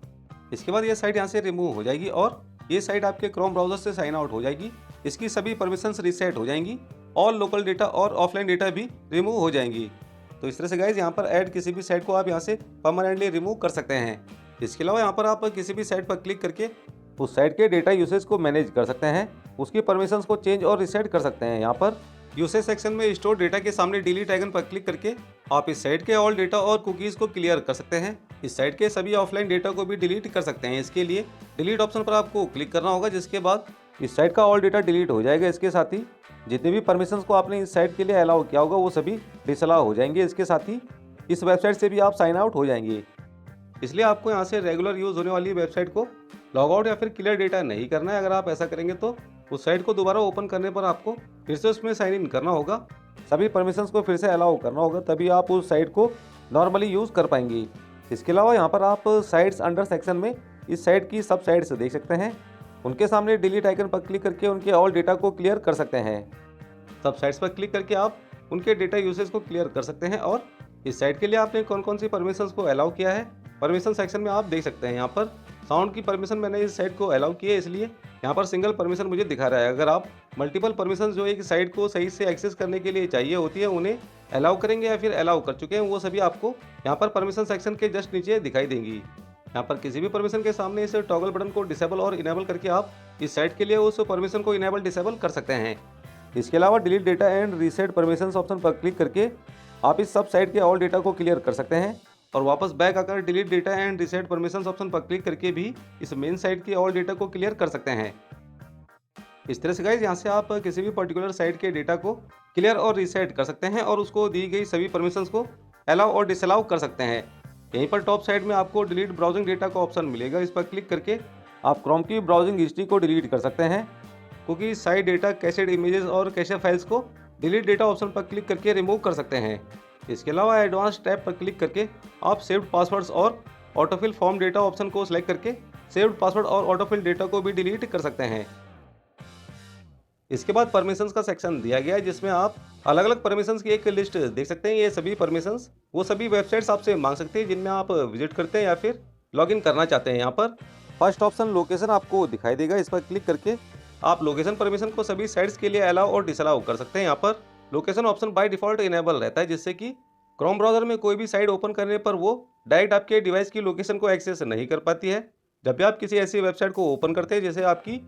इसके बाद ये साइट यहाँ से रिमूव हो जाएगी और ये साइट आपके क्रोम ब्राउज़र से साइन आउट हो जाएगी। इसकी सभी परमिशंस रीसेट हो जाएंगी और लोकल डेटा और ऑफलाइन डेटा भी रिमूव हो जाएंगी। तो इस तरह से गाइज यहाँ पर ऐड किसी भी साइट को आप यहाँ से परमानेंटली रिमूव कर सकते हैं। इसके अलावा यहाँ पर आप किसी भी साइट पर क्लिक करके उस साइट के डेटा यूसेज को मैनेज कर सकते हैं, उसकी परमिशंस को चेंज और रीसेट कर सकते हैं। यहाँ पर यूसेज सेक्शन में स्टोर डेटा के सामने डिलीट आइकन पर क्लिक करके आप इस साइट के ऑल डेटा और कुकीज़ को क्लियर कर सकते हैं। इस साइट के सभी ऑफलाइन डेटा को भी डिलीट कर सकते हैं। इसके लिए डिलीट ऑप्शन पर आपको क्लिक करना होगा, जिसके बाद इस साइट का ऑल डेटा डिलीट हो जाएगा। इसके साथ ही जितने भी परमिशंस को आपने इस साइट के लिए अलाउ किया होगा वो सभी डिसअलाउ हो जाएंगे। इसके साथ ही इस वेबसाइट से भी आप साइन आउट हो जाएंगे। इसलिए आपको यहाँ से रेगुलर यूज़ होने वाली वेबसाइट को लॉग आउट या फिर क्लियर डेटा नहीं करना है। अगर आप ऐसा करेंगे तो उस साइट को दोबारा ओपन करने पर आपको फिर से उसमें साइन इन करना होगा, सभी परमिशंस को फिर से अलाउ करना होगा, तभी आप उस साइट को नॉर्मली यूज़ कर पाएंगे। इसके अलावा यहाँ पर आप साइट्स अंडर सेक्शन में इस साइट की सब साइट्स देख सकते हैं। उनके सामने डिलीट आइकन पर क्लिक करके उनके ऑल डेटा को क्लियर कर सकते हैं। सब साइट्स पर क्लिक करके आप उनके डेटा यूसेज को क्लियर कर सकते हैं और इस साइट के लिए आपने कौन कौन सी परमिशंस को अलाउ किया है परमिशन सेक्शन में आप देख सकते हैं। यहाँ पर साउंड की परमिशन मैंने इस साइट को अलाउ की है, इसलिए यहाँ पर सिंगल परमिशन मुझे दिखा रहा है। अगर आप मल्टीपल परमिशन जो एक साइट को सही से एक्सेस करने के लिए चाहिए होती है उन्हें अलाउ करेंगे या फिर अलाउ कर चुके हैं, वो सभी आपको यहाँ पर परमिशन सेक्शन के जस्ट नीचे दिखाई देंगी। यहाँ पर किसी भी परमिशन के सामने इस टॉगल बटन को डिसेबल और इनेबल करके आप इस साइट के लिए उस परमिशन को इनेबल डिसेबल कर सकते हैं। इसके अलावा delete data and reset permissions option पर क्लिक करके आप इस सब साइट के ऑल डेटा को क्लियर कर सकते हैं और वापस बैक आकर delete data and reset permissions option पर क्लिक करके भी इस मेन साइट के ऑल डेटा को क्लियर कर सकते हैं। इस तरह से गाइस यहाँ से आप किसी भी पर्टिकुलर साइट के डेटा को क्लियर और रीसेट कर सकते हैं और उसको दी गई सभी परमिशंस को अलाउ और डिसअलाउ कर सकते हैं। यहीं पर टॉप साइड में आपको डिलीट ब्राउजिंग डेटा का ऑप्शन मिलेगा। इस पर क्लिक करके आप क्रोम की ब्राउजिंग हिस्ट्री को डिलीट कर सकते हैं। क्योंकि साइट डेटा, कैशेड इमेजेस और कैशे फाइल्स को डिलीट डेटा ऑप्शन पर क्लिक करके रिमूव कर सकते हैं। इसके अलावा एडवांस टैब पर क्लिक करके आप सेव्ड पासवर्ड्स और ऑटोफिल फॉर्म डेटा ऑप्शन को सिलेक्ट करके सेव्ड पासवर्ड और ऑटोफिल डेटा को भी डिलीट कर सकते हैं। इसके बाद परमिशंस का सेक्शन दिया गया है जिसमें आप अलग अलग परमिशंस की एक लिस्ट देख सकते हैं। ये सभी परमिशंस वो सभी वेबसाइट्स आपसे मांग सकते हैं जिनमें आप विजिट करते हैं या फिर लॉगिन करना चाहते हैं। यहाँ पर फर्स्ट ऑप्शन लोकेशन आपको दिखाई देगा। इस पर क्लिक करके आप लोकेशन परमिशन को सभी साइट्स के लिए अलाउ और डिसअलाउ कर सकते हैं। यहाँ पर location option by default enable रहता है जिससे कि क्रोम ब्राउजर में कोई भी साइट ओपन करने पर वो डायरेक्ट आपके डिवाइस की लोकेशन को एक्सेस नहीं कर पाती है। जब भी आप किसी ऐसी वेबसाइट को ओपन करते हैं जैसे आपकी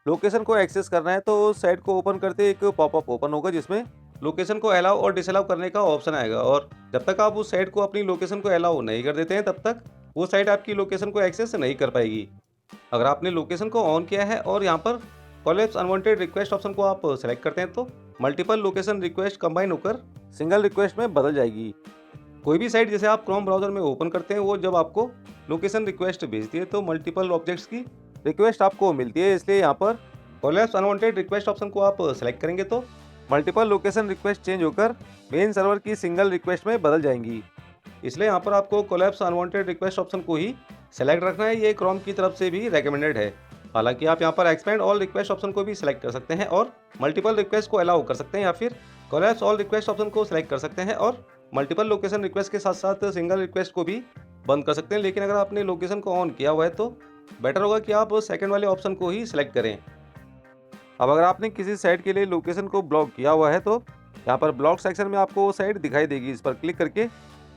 लोकेशन को एक्सेस करना है तो उस साइट को ओपन करते एक पॉपअप ओपन होगा जिसमें लोकेशन को अलाउ और डिसअलाउ करने का ऑप्शन आएगा और जब तक आप उस साइट को अपनी लोकेशन को अलाउ नहीं कर देते हैं तब तक वो साइट आपकी लोकेशन को एक्सेस नहीं कर पाएगी। अगर आपने लोकेशन को ऑन किया है और यहाँ पर कोलैप्स अनवांटेड रिक्वेस्ट ऑप्शन को आप सेलेक्ट करते हैं तो मल्टीपल लोकेशन रिक्वेस्ट कंबाइन होकर सिंगल रिक्वेस्ट में बदल जाएगी। कोई भी साइट जैसे आप क्रोम ब्राउजर में ओपन करते हैं वो जब आपको लोकेशन रिक्वेस्ट भेजती है तो मल्टीपल ऑब्जेक्ट्स की रिक्वेस्ट आपको मिलती है। इसलिए यहाँ पर कोलैप्स अनवांटेड रिक्वेस्ट ऑप्शन को आप सेलेक्ट करेंगे तो मल्टीपल लोकेशन रिक्वेस्ट चेंज होकर मेन सर्वर की सिंगल रिक्वेस्ट में बदल जाएंगी। इसलिए यहाँ पर आपको कोलैप्स अनवांटेड रिक्वेस्ट ऑप्शन को ही सेलेक्ट रखना है। ये क्रोम की तरफ से भी रेकमेंडेड है। हालांकि आप यहाँ पर एक्सपेंड ऑल रिक्वेस्ट ऑप्शन को भी सिलेक्ट कर सकते हैं और मल्टीपल रिक्वेस्ट को अलाउ कर सकते हैं या फिर कोलैप्स ऑल रिक्वेस्ट ऑप्शन को सिलेक्ट कर सकते हैं और मल्टीपल लोकेशन रिक्वेस्ट के साथ साथ सिंगल रिक्वेस्ट को भी बंद कर सकते हैं। लेकिन अगर आपने लोकेशन को ऑन किया हुआ है तो बेटर होगा कि आप सेकंड वाले ऑप्शन को ही सिलेक्ट करें। अब अगर आपने किसी साइट के लिए लोकेशन को ब्लॉक किया हुआ है तो यहाँ पर ब्लॉक सेक्शन में आपको वो साइट दिखाई देगी। इस पर क्लिक करके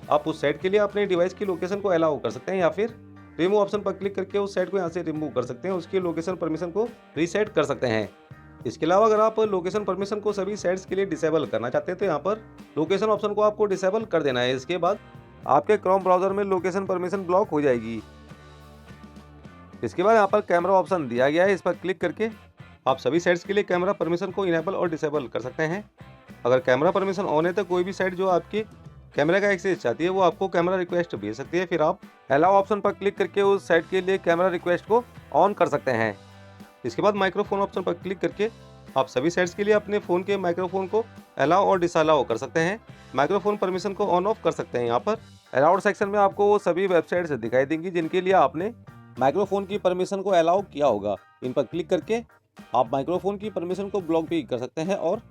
आप उस साइट के लिए अपने डिवाइस की लोकेशन को अलाउ कर सकते हैं या फिर रिमूव ऑप्शन पर क्लिक करके उस साइट को यहाँ से रिमूव कर सकते हैं, उसकी लोकेशन परमिशन को रीसेट कर सकते हैं। इसके अलावा अगर आप लोकेशन परमिशन को सभी साइट्स के लिए डिसेबल करना चाहते हैं तो यहाँ पर लोकेशन ऑप्शन को आपको डिसेबल कर देना है। इसके बाद आपके क्रोम ब्राउजर में लोकेशन परमिशन ब्लॉक हो जाएगी। इसके बाद यहाँ पर कैमरा ऑप्शन दिया गया है। इस पर क्लिक करके आप सभी साइट्स के लिए कैमरा परमिशन को इनेबल और डिसेबल कर सकते हैं। अगर कैमरा परमिशन ऑन है तो कोई भी साइट जो आपकी कैमरा का एक्सेस चाहती है वो आपको कैमरा रिक्वेस्ट भेज सकती है। फिर आप अलाउ ऑप्शन पर क्लिक करके उस साइट के लिए कैमरा रिक्वेस्ट को ऑन कर सकते हैं। इसके बाद माइक्रोफोन ऑप्शन पर क्लिक करके आप सभी साइट्स के लिए अपने फ़ोन के माइक्रोफोन को अलाउ और डिसअलाउ कर सकते हैं। माइक्रोफोन परमिशन को ऑन ऑफ कर सकते हैं। यहाँ पर अलाउड सेक्शन में आपको वो सभी वेबसाइट्स दिखाई देंगी जिनके लिए आपने माइक्रोफोन की परमिशन को अलाउ किया होगा। इन पर क्लिक करके आप माइक्रोफोन की परमिशन को ब्लॉक भी कर सकते हैं और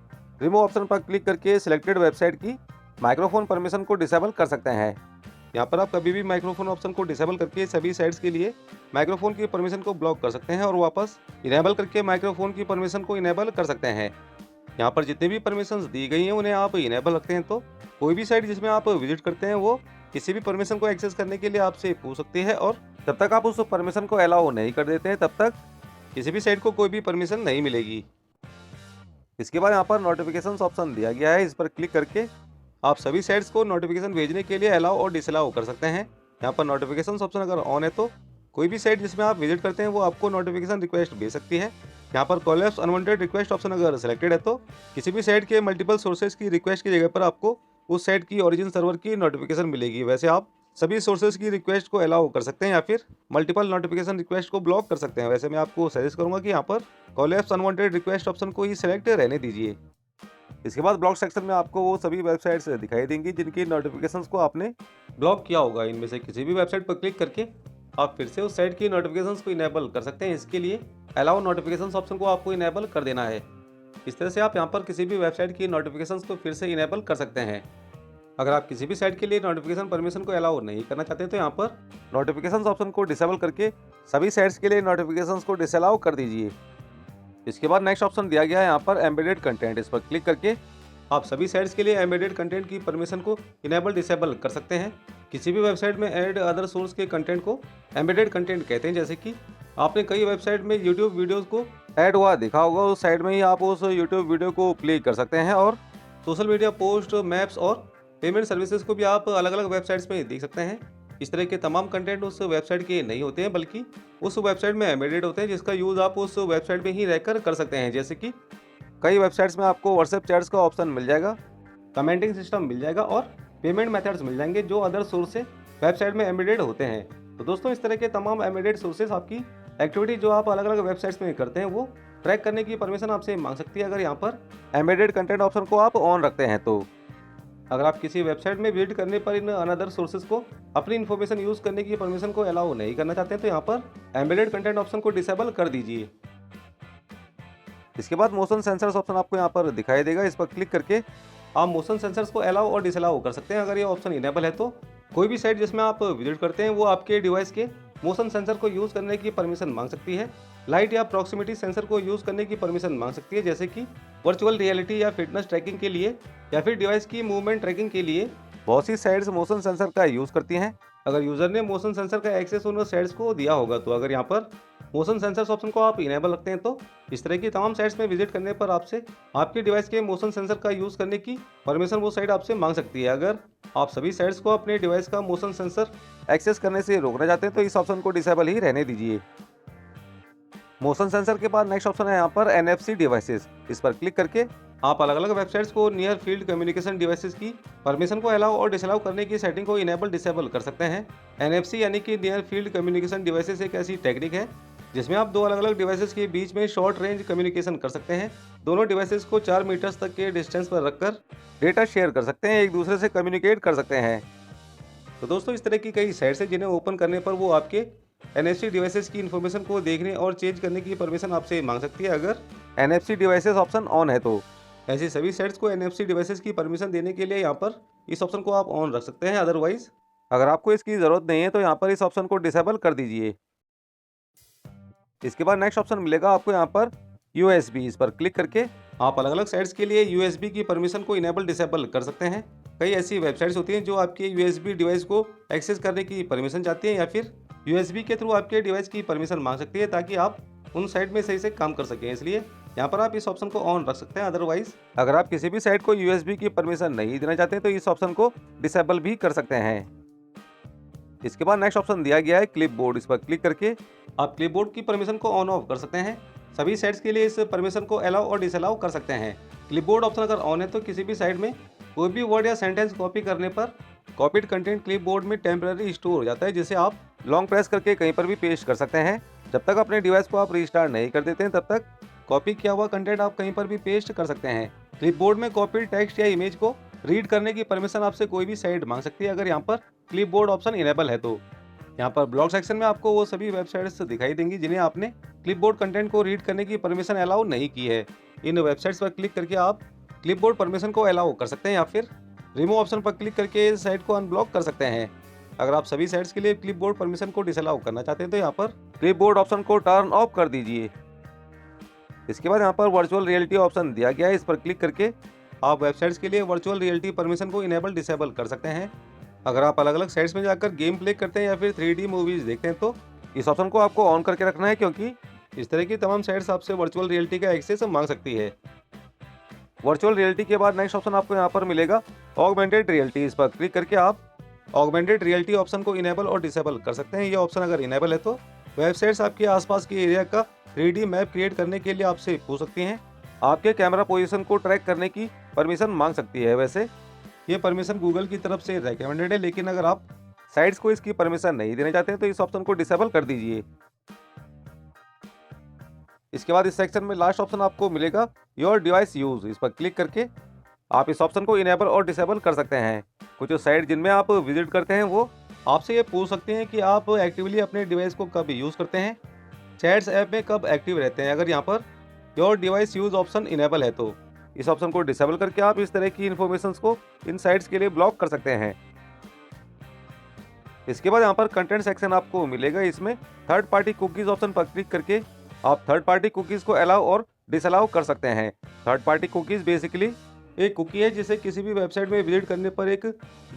रिमूव ऑप्शन पर क्लिक करके सिलेक्टेड वेबसाइट की माइक्रोफोन परमिशन को डिसेबल कर सकते हैं। यहाँ पर आप कभी भी माइक्रोफोन ऑप्शन को डिसेबल करके सभी साइट्स के लिए माइक्रोफोन की परमिशन को ब्लॉक कर सकते हैं और वापस इनेबल करके माइक्रोफोन की परमिशन को इनेबल कर सकते हैं। यहाँ पर जितनी भी परमिशंस दी गई हैं उन्हें आप इनेबल रखते हैं तो कोई भी साइट जिसमें आप विजिट करते हैं वो किसी भी परमिशन को एक्सेस करने के लिए आपसे पूछ सकती है और जब तक आप उस परमिशन को अलाउ नहीं कर देते हैं तब तक किसी भी साइट को कोई भी परमिशन नहीं मिलेगी। इसके बाद यहाँ पर नोटिफिकेशंस ऑप्शन दिया गया है। इस पर क्लिक करके आप सभी साइट्स को नोटिफिकेशन भेजने के लिए अलाउ और डिसअलाउ कर सकते हैं। यहाँ पर नोटिफिकेशंस ऑप्शन अगर ऑन है तो कोई भी साइट जिसमें आप विजिट करते हैं वो आपको नोटिफिकेशन रिक्वेस्ट भेज सकती है। यहाँ पर कोलैप्स अनवांटेड रिक्वेस्ट ऑप्शन अगर सिलेक्टेड है तो किसी भी साइट के मल्टीपल सोर्सेज की रिक्वेस्ट की जगह पर आपको उस साइट की ओरिजिन सर्वर की नोटिफिकेशन मिलेगी। वैसे आप सभी सोर्सेज की रिक्वेस्ट को अलाउ कर सकते हैं या फिर मल्टीपल नोटिफिकेशन रिक्वेस्ट को ब्लॉक कर सकते हैं। वैसे मैं आपको सजेस्ट करूंगा कि यहाँ पर कोलैप्स अनवांटेड रिक्वेस्ट ऑप्शन को ही सिलेक्ट रहने दीजिए। इसके बाद ब्लॉक सेक्शन में आपको वो सभी वेबसाइट्स दिखाई देंगी जिनकी नोटिफिकेशंस को आपने ब्लॉक किया होगा। इनमें से किसी भी वेबसाइट पर क्लिक करके आप फिर से उस साइट की नोटिफिकेशंस को इनेबल कर सकते हैं। इसके लिए अलाउ नोटिफिकेशंस ऑप्शन को आपको इनेबल कर देना है। इस तरह से आप यहाँ पर किसी भी वेबसाइट की नोटिफिकेशंस को फिर से इनेबल कर सकते हैं। अगर आप किसी भी साइट के लिए नोटिफिकेशन परमिशन को अलाउ नहीं करना चाहते तो यहाँ पर नोटिफिकेशंस ऑप्शन को डिसेबल करके सभी साइट्स के लिए नोटिफिकेशंस को डिसअलाउ कर दीजिए। इसके बाद नेक्स्ट ऑप्शन दिया गया है यहाँ पर एम्बेडेड कंटेंट। इस पर क्लिक करके आप सभी साइट्स के लिए एम्बेडेड कंटेंट की परमिशन को इनेबल डिसेबल कर सकते हैं। किसी भी वेबसाइट में ऐड अदर सोर्स के कंटेंट को एम्बेडेड कंटेंट कहते हैं। जैसे कि आपने कई वेबसाइट में यूट्यूब वीडियोस को ऐड हुआ देखा होगा, उस साइट में ही आप उस यूट्यूब वीडियो को प्ले कर सकते हैं। और सोशल मीडिया पोस्ट, मैप्स और पेमेंट सर्विसेज को भी आप अलग अलग वेबसाइट्स में देख सकते हैं। इस तरह के तमाम कंटेंट उस वेबसाइट के नहीं होते हैं, बल्कि उस वेबसाइट में एम्बेडेड होते हैं, जिसका यूज़ आप उस वेबसाइट में ही रहकर कर सकते हैं। जैसे कि कई वेबसाइट्स में आपको व्हाट्सएप चैट्स का ऑप्शन मिल जाएगा, कमेंटिंग सिस्टम मिल जाएगा और पेमेंट मेथड्स मिल जाएंगे जो अदर सोर्स से वेबसाइट में एम्बेडेड होते हैं। तो दोस्तों, इस तरह के तमाम एम्बेडेड सोर्सेस आपकी एक्टिविटी जो आप अलग अलग वेबसाइट्स में करते हैं वो ट्रैक करने की परमिशन आपसे मांग सकती है, अगर यहाँ पर एम्बेडेड कंटेंट ऑप्शन को आप ऑन रखते हैं तो। अगर आप किसी वेबसाइट में विजिट करने पर इन अनदर सोर्सेज को अपनी इन्फॉर्मेशन यूज़ करने की परमिशन को अलाउ नहीं करना चाहते हैं, तो यहाँ पर एम्बेडेड कंटेंट ऑप्शन को डिसेबल कर दीजिए। इसके बाद मोशन सेंसर्स ऑप्शन आपको यहाँ पर दिखाई देगा। इस पर क्लिक करके आप मोशन सेंसर्स को अलाउ और डिसअलाउ कर सकते हैं। अगर ये ऑप्शन इनेबल है तो कोई भी साइट जिसमें आप विजिट करते हैं वो आपके डिवाइस के मोशन सेंसर को यूज़ करने की परमिशन मांग सकती है। लाइट या प्रॉक्सिमिटी सेंसर को यूज़ करने की परमिशन मांग सकती है, जैसे कि वर्चुअल रियलिटी या फिटनेस ट्रैकिंग के लिए या फिर डिवाइस की मूवमेंट ट्रैकिंग के लिए बहुत सी साइट्स मोशन सेंसर का यूज़ करती हैं। अगर यूज़र ने मोशन सेंसर का एक्सेस उन साइट्स को दिया होगा, तो अगर यहाँ पर मोशन सेंसर्स ऑप्शन को आप इनेबल रखते हैं तो इस तरह की तमाम साइट्स में विजिट करने पर आपसे आपके डिवाइस के मोशन सेंसर का यूज़ करने की परमिशन वो साइट आपसे मांग सकती है। अगर आप सभी साइट्स को अपने डिवाइस का मोशन सेंसर एक्सेस करने से रोकना चाहते हैं तो इस ऑप्शन को डिसेबल ही रहने दीजिए। मोशन सेंसर के बाद नेक्स्ट ऑप्शन है यहाँ पर NFC डिवाइसेस। इस पर क्लिक करके आप अलग अलग वेबसाइट्स को नियर फील्ड कम्युनिकेशन डिवाइसेस की परमिशन को अलाउ और डिसअलाउ करने की सेटिंग को इनेबल डिसेबल कर सकते हैं। NFC यानी कि नियर फील्ड कम्युनिकेशन डिवाइसेस एक ऐसी टेक्निक है जिसमें आप दो अलग अलग डिवाइसेस के बीच में शॉर्ट रेंज कम्युनिकेशन कर सकते हैं। दोनों डिवाइसेस को 4 मीटर्स तक के डिस्टेंस पर रखकर डेटा शेयर कर सकते हैं, एक दूसरे से कम्युनिकेट कर सकते हैं। तो दोस्तों, इस तरह की कई साइट्स हैं जिन्हें ओपन करने पर वो आपके NFC डिवाइसेस की इन्फॉर्मेशन को देखने और चेंज करने की परमिशन आपसे मांग सकती है, अगर NFC डिवाइसेस ऑप्शन ऑन है तो। ऐसी सभी साइट्स को NFC डिवाइसेस की परमिशन देने के लिए यहाँ पर इस ऑप्शन को आप ऑन रख सकते हैं। अदरवाइज अगर आपको इसकी ज़रूरत नहीं है तो यहाँ पर इस ऑप्शन को डिसेबल कर दीजिए। इसके बाद नेक्स्ट ऑप्शन मिलेगा आपको यहाँ पर USB। इस पर क्लिक करके आप अलग अलग साइट्स के लिए USB की परमिशन को इनेबल डिसेबल कर सकते हैं। कई ऐसी वेबसाइट्स होती हैं जो आपके USB डिवाइस को एक्सेस करने की परमिशन चाहती हैं या फिर USB के थ्रू आपके डिवाइस की परमिशन मांग सकती है, ताकि आप उन साइट में सही से काम कर सकें। इसलिए यहाँ पर आप इस ऑप्शन को ऑन रख सकते हैं। अदरवाइज अगर आप किसी भी साइट को USB की परमिशन नहीं देना चाहते तो इस ऑप्शन को डिसेबल भी कर सकते हैं। इसके बाद नेक्स्ट ऑप्शन दिया गया है क्लिपबोर्ड। इस पर क्लिक करके आप क्लिपबोर्ड की परमिशन को ऑन ऑफ कर सकते हैं। सभी साइट्स के लिए इस परमिशन को अलाउ और डिसअलाउ कर सकते हैं। क्लिपबोर्ड ऑप्शन अगर ऑन है तो किसी भी साइट में कोई भी वर्ड या सेंटेंस कॉपी करने पर कॉपीड कंटेंट क्लिपबोर्ड में टेम्पररी स्टोर हो जाता है, जिसे आप लॉन्ग प्रेस करके कहीं पर भी पेस्ट कर सकते हैं। जब तक अपने डिवाइस को आप रीस्टार्ट नहीं कर देते हैं तब तक कॉपी किया हुआ कंटेंट आप कहीं पर भी पेस्ट कर सकते हैं। क्लिपबोर्ड में कॉपीड टेक्स्ट या इमेज को रीड करने की परमिशन आपसे कोई भी साइट मांग सकती है, अगर यहाँ पर क्लिपबोर्ड ऑप्शन इनेबल है तो। यहाँ पर ब्लॉग सेक्शन में आपको वो सभी वेबसाइट्स दिखाई देंगी जिन्हें आपने क्लिपबोर्ड कंटेंट को रीड करने की परमिशन अलाउ नहीं की है। इन वेबसाइट्स पर क्लिक करके आप क्लिपबोर्ड परमिशन को अलाउ कर सकते हैं या फिर रिमूव ऑप्शन पर क्लिक करके इस साइट को अनब्लॉक कर सकते हैं। अगर आप सभी साइट्स के लिए क्लिपबोर्ड परमिशन को डिसअलाउ करना चाहते हैं तो यहाँ पर क्लिपबोर्ड ऑप्शन को टर्न ऑफ कर दीजिए। इसके बाद यहाँ पर वर्चुअल रियलिटी ऑप्शन दिया गया है। इस पर क्लिक करके आप वेबसाइट्स के लिए वर्चुअल रियलिटी परमिशन को इनेबल डिसेबल कर सकते हैं। अगर आप अलग अलग साइट्स में जाकर गेम प्ले करते हैं या फिर 3D मूवीज़ देखते हैं तो इस ऑप्शन को आपको ऑन करके रखना है, क्योंकि इस तरह की तमाम साइट्स आपसे वर्चुअल रियलिटी का एक्सेस मांग सकती है। वर्चुअल रियलिटी के बाद नेक्स्ट ऑप्शन आपको यहाँ पर मिलेगा ऑगमेंटेड रियलिटी। इस पर क्लिक करके आप ऑगमेंटेड रियलिटी ऑप्शन को इनेबल और डिसेबल कर सकते हैं। ये ऑप्शन अगर इनेबल है तो वेबसाइट्स आपके आसपास के एरिया का 3D मैप क्रिएट करने के लिए आपसे पूछ सकती हैं। आपके कैमरा पोजीशन को ट्रैक करने की परमिशन मांग सकती है। वैसे ये परमिशन गूगल की तरफ से रेकमेंडेड है, लेकिन अगर आप साइट्स को इसकी परमिशन नहीं देना चाहते हैं तो इस ऑप्शन को डिसेबल कर दीजिए। इसके बाद इस सेक्शन में लास्ट ऑप्शन आपको मिलेगा योर डिवाइस यूज। इस पर क्लिक करके आप इस ऑप्शन को इनेबल और डिसेबल कर सकते हैं। कुछ साइट जिनमें आप विजिट करते हैं वो आपसे ये पूछ सकते हैं कि आप एक्टिवली अपने डिवाइस को कब यूज़ करते हैं, चैट्स ऐप में कब एक्टिव रहते हैं। अगर यहाँ per your device use option enable है तो इस ऑप्शन को डिसेबल करके आप इस तरह की इन्फॉर्मेशंस को इन साइट्स के लिए ब्लॉक कर सकते हैं। इसके बाद यहाँ पर कंटेंट सेक्शन आपको मिलेगा। इसमें थर्ड पार्टी कुकीज़ ऑप्शन पर क्लिक करके आप थर्ड पार्टी कुकीज़ को अलाउ और डिसअलाउ कर सकते हैं। थर्ड पार्टी कुकीज़ बेसिकली एक कुकी है जिसे किसी भी वेबसाइट में विजिट करने पर एक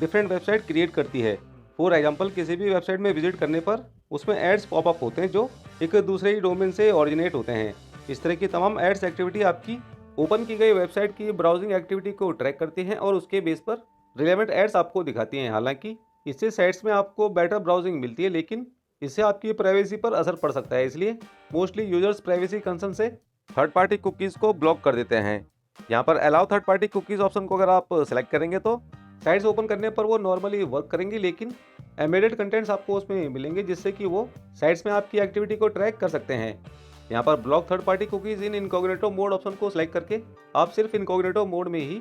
डिफरेंट वेबसाइट क्रिएट करती है। फॉर एग्जांपल, किसी भी वेबसाइट में विजिट करने पर उसमें एड्स पॉपअप होते हैं जो एक दूसरे ही डोमेन से ओरिजिनेट होते हैं। इस तरह की तमाम एड्स एक्टिविटी आपकी ओपन की गई वेबसाइट की ब्राउजिंग एक्टिविटी को ट्रैक करती हैं और उसके बेस पर रिलेवेंट एड्स आपको दिखाती हैं। हालांकि इससे साइट्स में आपको बेटर ब्राउजिंग मिलती है, लेकिन इससे आपकी प्राइवेसी पर असर पड़ सकता है। इसलिए मोस्टली यूजर्स प्राइवेसी कंसर्न से थर्ड पार्टी कुकीज़ को ब्लॉक कर देते हैं। यहाँ पर allow third party cookies option को अगर आप सेलेक्ट करेंगे तो साइट्स ओपन करने पर वो नॉर्मली वर्क करेंगी, लेकिन एम्बेडेड कंटेंट्स आपको उसमें मिलेंगे जिससे कि वो साइट्स में आपकी एक्टिविटी को ट्रैक कर सकते हैं। यहाँ पर block third party cookies in incognito mode option को सिलेक्ट करके आप सिर्फ इनकॉग्निटो मोड में ही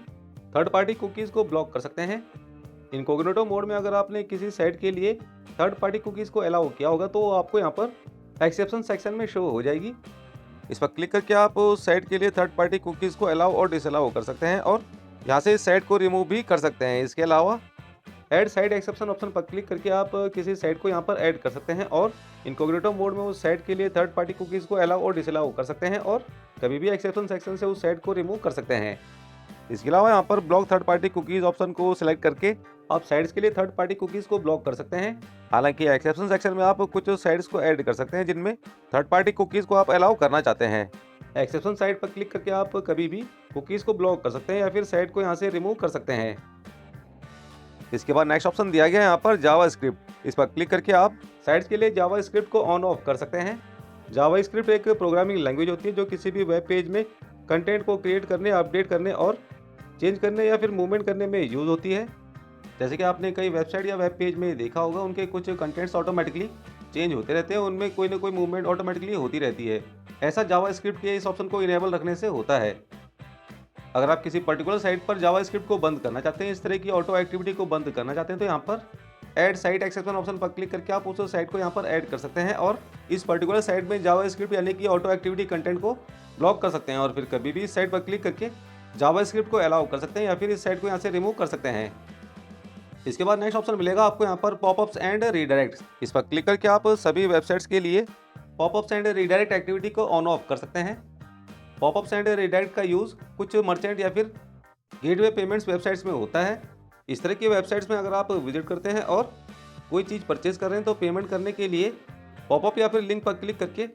थर्ड पार्टी कुकीज़ को ब्लॉक कर सकते हैं। इनकॉग्निटो मोड में अगर आपने किसी साइट के लिए थर्ड पार्टी कुकीज़ को अलाउ किया होगा तो आपको यहाँ पर एक्सेप्शन सेक्शन में शो हो जाएगी। इस पर क्लिक करके आप उस साइट के लिए थर्ड पार्टी कुकीज़ को अलाउ और डिसअलाउ कर सकते हैं और यहाँ से इस साइट को रिमूव भी कर सकते हैं। इसके अलावा ऐड साइट एक्सेप्शन ऑप्शन पर क्लिक करके आप किसी साइट को यहाँ पर ऐड कर सकते हैं और इनकॉग्निटो मोड में उस साइट के लिए थर्ड पार्टी कुकीज़ को अलाउ और डिसअलाउ कर सकते हैं और कभी भी एक्सेप्शन सेक्शन से उस साइट को रिमूव कर सकते हैं। इसके अलावा यहाँ पर block third party cookies option को सिलेक्ट करके आप साइट्स के लिए थर्ड पार्टी कुकीज़ को ब्लॉक कर सकते हैं। हालांकि एक्सेप्शन सेक्शन में आप कुछ साइट्स को ऐड कर सकते हैं जिनमें थर्ड पार्टी कुकीज़ को आप अलाउ करना चाहते हैं। एक्सेप्शन साइट पर क्लिक करके आप कभी भी कुकीज़ को ब्लॉक कर सकते हैं या फिर साइट को यहाँ से रिमूव कर सकते हैं। इसके बाद नेक्स्ट ऑप्शन दिया गया है यहाँ पर जावा स्क्रिप्ट। इस पर क्लिक करके आप साइट्स के लिए जावा स्क्रिप्ट को ऑन ऑफ कर सकते हैं। जावा स्क्रिप्ट एक प्रोग्रामिंग लैंग्वेज होती है जो किसी भी वेब पेज में कंटेंट को क्रिएट करने, अपडेट करने और चेंज करने या फिर मूवमेंट करने में यूज़ होती है। जैसे कि आपने कई वेबसाइट या वेब पेज में देखा होगा, उनके कुछ कंटेंट्स ऑटोमेटिकली चेंज होते रहते हैं, उनमें कोई ना कोई मूवमेंट ऑटोमेटिकली होती रहती है। ऐसा जावा स्क्रिप्ट के इस ऑप्शन को इनेबल रखने से होता है। अगर आप किसी पर्टिकुलर साइट पर जावा स्क्रिप्ट को बंद करना चाहते हैं, इस तरह की ऑटो एक्टिविटी को बंद करना चाहते हैं, तो यहाँ पर ऐड साइट एक्सेप्शन ऑप्शन पर क्लिक करके आप उस साइट को यहाँ पर ऐड कर सकते हैं और इस पर्टिकुलर साइट में जावा स्क्रिप्ट यानी कि ऑटो एक्टिविटी कंटेंट को ब्लॉक कर सकते हैं और फिर कभी भी इस साइट पर क्लिक करके जावा स्क्रिप्ट को अलाउ कर सकते हैं या फिर इस साइट को यहाँ से रिमूव कर सकते हैं। इसके बाद नेक्स्ट ऑप्शन मिलेगा आपको यहाँ पर पॉपअप्स एंड रीडायरेक्ट। इस पर क्लिक करके आप सभी वेबसाइट्स के लिए पॉपअप्स एंड रीडायरेक्ट एक्टिविटी को ऑन ऑफ कर सकते हैं। पॉपअप्स एंड रीडायरेक्ट का यूज़ कुछ मर्चेंट या फिर गेटवे पेमेंट्स वेबसाइट्स में होता है। इस तरह की वेबसाइट्स में अगर आप विजिट करते हैं और कोई चीज़ परचेज कर रहे हैं तो पेमेंट करने के लिए पॉपअप या फिर लिंक पर क्लिक करके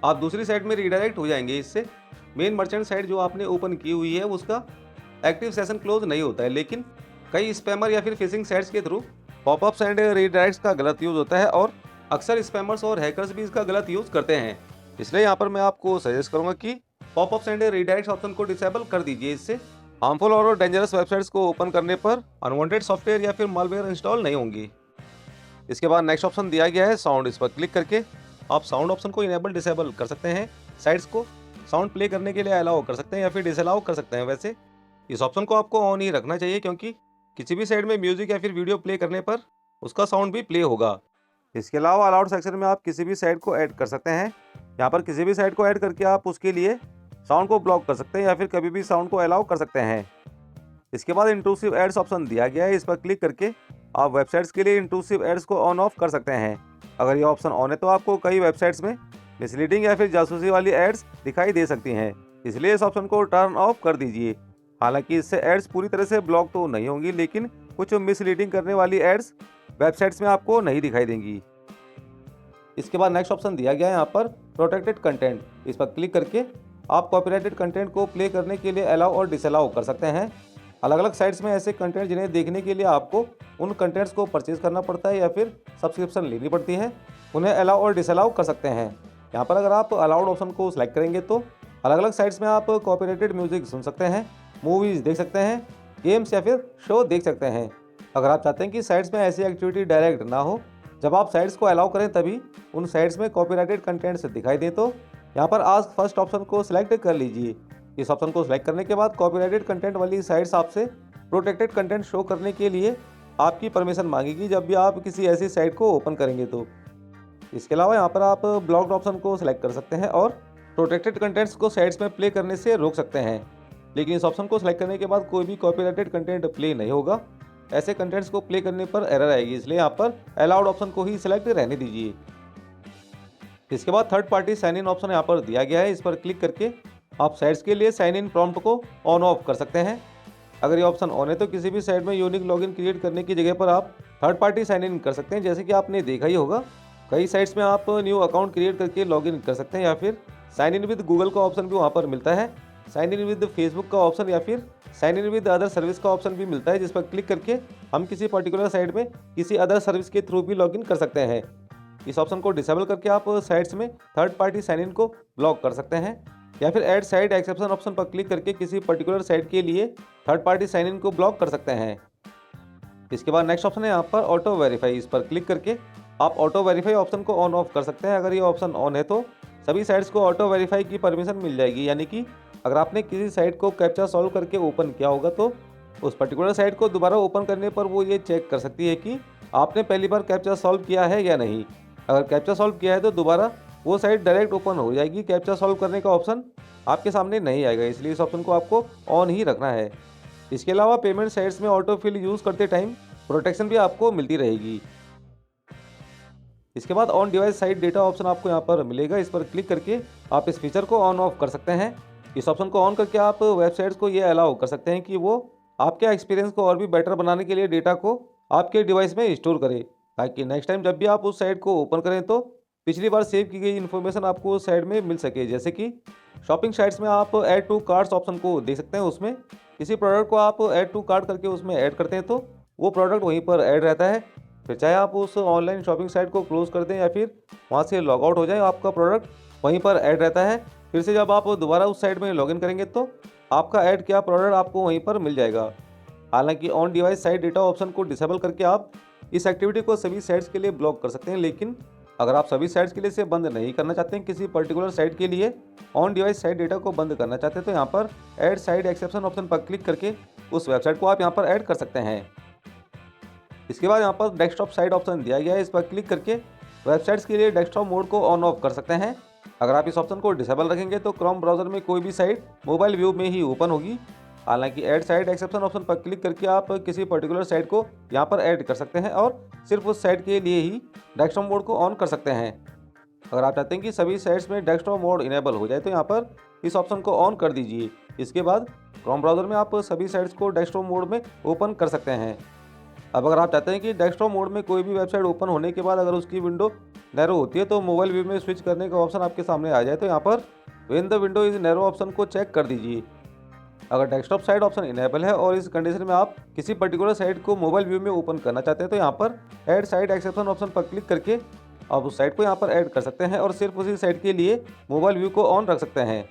आप दूसरी साइट में रीडायरेक्ट हो जाएंगे। इससे मेन मर्चेंट साइट जो आपने ओपन की हुई है उसका एक्टिव सेशन क्लोज नहीं होता है, लेकिन कई स्पैमर या फिर फिशिंग साइट्स के थ्रू पॉपअप्स एंड रीडायरेक्ट्स का गलत यूज़ होता है और अक्सर स्पैमर्स और हैकर्स भी इसका गलत यूज़ करते हैं। इसलिए यहाँ पर मैं आपको सजेस्ट करूँगा कि पॉपअप्स एंड रीडायरेक्ट ऑप्शन को डिसेबल कर दीजिए। इससे हार्मफुल और डेंजरस वेबसाइट्स को ओपन करने पर अनवांटेड सॉफ्टवेयर या फिर मालवेयर इंस्टॉल नहीं होंगी। इसके बाद नेक्स्ट ऑप्शन दिया गया है साउंड। इस पर क्लिक करके आप साउंड ऑप्शन को इनेबल डिसेबल कर सकते हैं। साइट्स को साउंड प्ले करने के लिए अलाउ कर सकते हैं या फिर डिसअलाउ कर सकते हैं। वैसे इस ऑप्शन को आपको ऑन ही रखना चाहिए क्योंकि किसी भी साइट में म्यूजिक या फिर वीडियो प्ले करने पर उसका साउंड भी प्ले होगा। इसके अलावा अलाउड सेक्शन में आप किसी भी साइट को ऐड कर सकते हैं। यहाँ पर किसी भी साइट को ऐड करके आप उसके लिए साउंड को ब्लॉक कर सकते हैं या फिर कभी भी साउंड को अलाउ कर सकते हैं। इसके बाद इंट्रूसिव एड्स ऑप्शन दिया गया है। इस पर क्लिक करके आप वेबसाइट्स के लिए इंट्रूसिव एड्स को ऑन ऑफ कर सकते हैं। अगर ये ऑप्शन ऑन है तो आपको कई वेबसाइट्स में मिसलीडिंग या फिर जासूसी वाली एड्स दिखाई दे सकती हैं, इसलिए इस ऑप्शन को टर्न ऑफ कर दीजिए। हालांकि इससे एड्स पूरी तरह से ब्लॉक तो नहीं होंगी, लेकिन कुछ मिसलीडिंग करने वाली एड्स वेबसाइट्स में आपको नहीं दिखाई देंगी। इसके बाद नेक्स्ट ऑप्शन दिया गया है यहाँ पर प्रोटेक्टेड कंटेंट। इस पर क्लिक करके आप कॉपीराइटेड कंटेंट को प्ले करने के लिए अलाउ और डिसअलाउ कर सकते हैं। अलग अलग साइट्स में ऐसे कंटेंट जिन्हें देखने के लिए आपको उन कंटेंट्स को परचेज करना पड़ता है या फिर सब्सक्रिप्शन लेनी पड़ती है, उन्हें अलाउ और डिसअलाउ कर सकते हैं। यहाँ पर अगर आप अलाउड ऑप्शन को सिलेक्ट करेंगे तो अलग अलग साइट्स में आप कॉपीराइटेड म्यूजिक सुन सकते हैं, मूवीज़ देख सकते हैं, गेम्स या फिर शो देख सकते हैं। अगर आप चाहते हैं कि साइट्स में ऐसी एक्टिविटी डायरेक्ट ना हो, जब आप साइट्स को अलाउ करें तभी उन साइट्स में कॉपीराइटेड कंटेंट्स दिखाई दे, तो यहाँ पर आस्क फर्स्ट ऑप्शन को सिलेक्ट कर लीजिए। इस ऑप्शन को सिलेक्ट करने के बाद कॉपीराइटेड कंटेंट वाली साइट्स आपसे प्रोटेक्टेड कंटेंट शो करने के लिए आपकी परमिशन मांगेगी जब भी आप किसी ऐसी साइट को ओपन करेंगे तो। इसके अलावा यहाँ पर आप ब्लॉक्ड ऑप्शन को सिलेक्ट कर सकते हैं और प्रोटेक्टेड कंटेंट्स को साइट्स में प्ले करने से रोक सकते हैं, लेकिन इस ऑप्शन को सिलेक्ट करने के बाद कोई भी कॉपीराइटेड कंटेंट प्ले नहीं होगा। ऐसे कंटेंट्स को प्ले करने पर एरर आएगी, इसलिए यहाँ पर अलाउड ऑप्शन को ही सिलेक्ट रहने दीजिए। इसके बाद third party sign in option यहाँ पर दिया गया है। इस पर क्लिक करके आप साइट्स के लिए साइन इन प्रॉम्प्ट को ऑन ऑफ कर सकते हैं। अगर ये ऑप्शन ऑन है तो किसी भी साइट में यूनिक लॉगिन क्रिएट करने की जगह पर आप थर्ड पार्टी साइन इन कर सकते हैं। जैसे कि आपने देखा ही होगा, कई साइट्स में आप न्यू अकाउंट क्रिएट करके लॉगिन कर सकते हैं, या फिर साइन इन विद गूगल का ऑप्शन भी वहाँ पर मिलता है, साइन इन विद फेसबुक का ऑप्शन, या फिर sign in with other service का ऑप्शन भी मिलता है, जिस पर क्लिक करके हम किसी पर्टिकुलर साइट में किसी अदर सर्विस के थ्रू भी लॉगिन कर सकते हैं। इस ऑप्शन को डिसेबल करके आप साइट्स में थर्ड पार्टी साइन इन को ब्लॉक कर सकते हैं, या फिर ऐड साइट एक्सेप्शन ऑप्शन पर क्लिक करके किसी पर्टिकुलर साइट के लिए थर्ड पार्टी साइन इन को ब्लॉक कर सकते हैं। इसके बाद नेक्स्ट ऑप्शन है यहाँ पर ऑटो वेरीफाई। इस पर क्लिक करके आप ऑटो वेरीफाई ऑप्शन को ऑन ऑफ कर सकते हैं। अगर ये ऑप्शन ऑन है तो सभी साइट्स को ऑटो वेरीफाई की परमिशन मिल जाएगी, यानी कि अगर आपने किसी साइट को कैप्चा सॉल्व करके ओपन किया होगा तो उस पर्टिकुलर साइट को दोबारा ओपन करने पर वो ये चेक कर सकती है कि आपने पहली बार कैप्चा सॉल्व किया है या नहीं। अगर कैप्चा सॉल्व किया है तो दोबारा वो साइट डायरेक्ट ओपन हो जाएगी, कैप्चा सॉल्व करने का ऑप्शन आपके सामने नहीं आएगा, इसलिए इस ऑप्शन को आपको ऑन ही रखना है। इसके अलावा पेमेंट साइट्स में ऑटो फिल यूज़ करते टाइम प्रोटेक्शन भी आपको मिलती रहेगी। इसके बाद on device site data option आपको यहाँ पर मिलेगा। इस पर क्लिक करके आप इस फीचर को ऑन ऑफ कर सकते हैं। इस ऑप्शन को ऑन करके आप वेबसाइट्स को ये अलाउ कर सकते हैं कि वो आपके एक्सपीरियंस को और भी बेटर बनाने के लिए डेटा को आपके डिवाइस में स्टोर करें, ताकि नेक्स्ट टाइम जब भी आप उस साइट को ओपन करें तो पिछली बार सेव की गई इन्फॉर्मेशन आपको उस साइट में मिल सके। जैसे कि शॉपिंग साइट्स में आप ऐड टू कार्ट्स ऑप्शन को देख सकते हैं, उसमें किसी प्रोडक्ट को आप ऐड टू कार्ट करके उसमें ऐड करते हैं तो वो प्रोडक्ट वहीं पर ऐड रहता है। फिर चाहे आप उस ऑनलाइन शॉपिंग साइट को क्लोज कर दें या फिर वहाँ से लॉग आउट हो जाए, आपका प्रोडक्ट वहीं पर ऐड रहता है। फिर से जब आप दोबारा उस साइट में लॉगिन करेंगे तो आपका ऐड किया प्रोडक्ट आपको वहीं पर मिल जाएगा। हालांकि on device site data option को डिसेबल करके आप इस एक्टिविटी को सभी साइट्स के लिए ब्लॉक कर सकते हैं, लेकिन अगर आप सभी साइट्स के लिए इसे बंद नहीं करना चाहते हैं, किसी पर्टिकुलर साइट के लिए ऑन डिवाइस साइट डेटा को बंद करना चाहते हैं, तो यहाँ पर ऐड साइट एक्सेप्शन ऑप्शन पर क्लिक करके उस वेबसाइट को आप यहाँ पर ऐड कर सकते हैं। इसके बाद यहाँ पर डेस्कटॉप साइट ऑप्शन दिया गया है। इस पर क्लिक करके वेबसाइट्स के लिए डेस्कटॉप मोड को ऑन ऑफ कर सकते हैं। अगर आप इस ऑप्शन को डिसेबल रखेंगे तो क्रोम ब्राउजर में कोई भी साइट मोबाइल व्यू में ही ओपन होगी। हालांकि ऐड साइट एक्सेप्शन ऑप्शन पर क्लिक करके आप किसी पर्टिकुलर साइट को यहाँ पर ऐड कर सकते हैं और सिर्फ उस साइट के लिए ही डेस्कटॉप मोड को ऑन कर सकते हैं। अगर आप चाहते हैं कि सभी साइट्स में डेस्कटॉप मोड इनेबल हो जाए तो यहाँ पर इस ऑप्शन को ऑन कर दीजिए। इसके बाद क्रोम ब्राउजर में आप सभी साइट्स को डेस्कटॉप मोड में ओपन कर सकते हैं। अब अगर आप चाहते हैं कि डेस्कटॉप मोड में कोई भी वेबसाइट ओपन होने के बाद अगर उसकी विंडो नैरो होती है तो मोबाइल व्यू में स्विच करने का ऑप्शन आपके सामने आ जाए, तो यहाँ पर when the window is narrow option को चेक कर दीजिए। अगर डेस्कटॉप साइट ऑप्शन इनेबल है और इस कंडीशन में आप किसी पर्टिकुलर साइट को मोबाइल व्यू में ओपन करना चाहते हैं तो यहाँ पर ऐड साइट एक्सेप्शन ऑप्शन पर क्लिक करके आप उस साइट को यहाँ पर ऐड कर सकते हैं और सिर्फ उसी साइट के लिए मोबाइल व्यू को ऑन रख सकते हैं।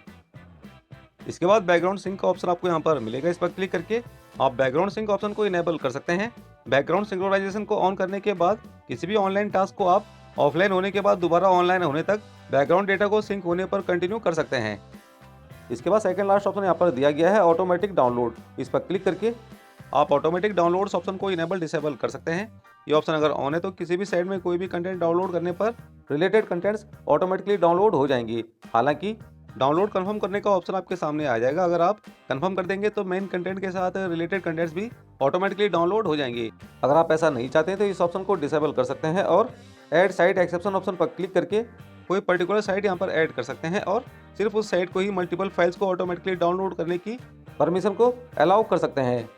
इसके बाद बैकग्राउंड सिंक का ऑप्शन आपको यहाँ पर मिलेगा। इस पर क्लिक करके आप बैकग्राउंड सिंक ऑप्शन को इनेबल कर सकते हैं। बैकग्राउंड सिंक्रोनाइजेशन को ऑन करने के बाद किसी भी ऑनलाइन टास्क को आप ऑफलाइन होने के बाद दोबारा ऑनलाइन होने तक बैकग्राउंड डेटा को सिंक होने पर कंटिन्यू कर सकते हैं। इसके बाद सेकंड लास्ट ऑप्शन यहाँ पर दिया गया है ऑटोमेटिक डाउनलोड। इस पर क्लिक करके आप ऑटोमेटिक डाउनलोड्स ऑप्शन को इनेबल डिसेबल कर सकते हैं। ये ऑप्शन अगर ऑन है तो किसी भी साइट में कोई भी कंटेंट डाउनलोड करने पर रिलेटेड कंटेंट्स ऑटोमेटिकली डाउनलोड हो जाएंगी। हालांकि डाउनलोड कंफर्म करने का ऑप्शन आपके सामने आ जाएगा। अगर आप कंफर्म कर देंगे तो मेन कंटेंट के साथ रिलेटेड कंटेंट्स भी ऑटोमेटिकली डाउनलोड हो जाएंगे। अगर आप ऐसा नहीं चाहते हैं तो इस ऑप्शन को डिसेबल कर सकते हैं और ऐड साइट एक्सेप्शन ऑप्शन पर क्लिक करके कोई पर्टिकुलर साइट यहाँ पर ऐड कर सकते हैं और सिर्फ उस साइट को ही मल्टीपल फाइल्स को ऑटोमेटिकली डाउनलोड करने की परमिशन को अलाउ कर सकते हैं।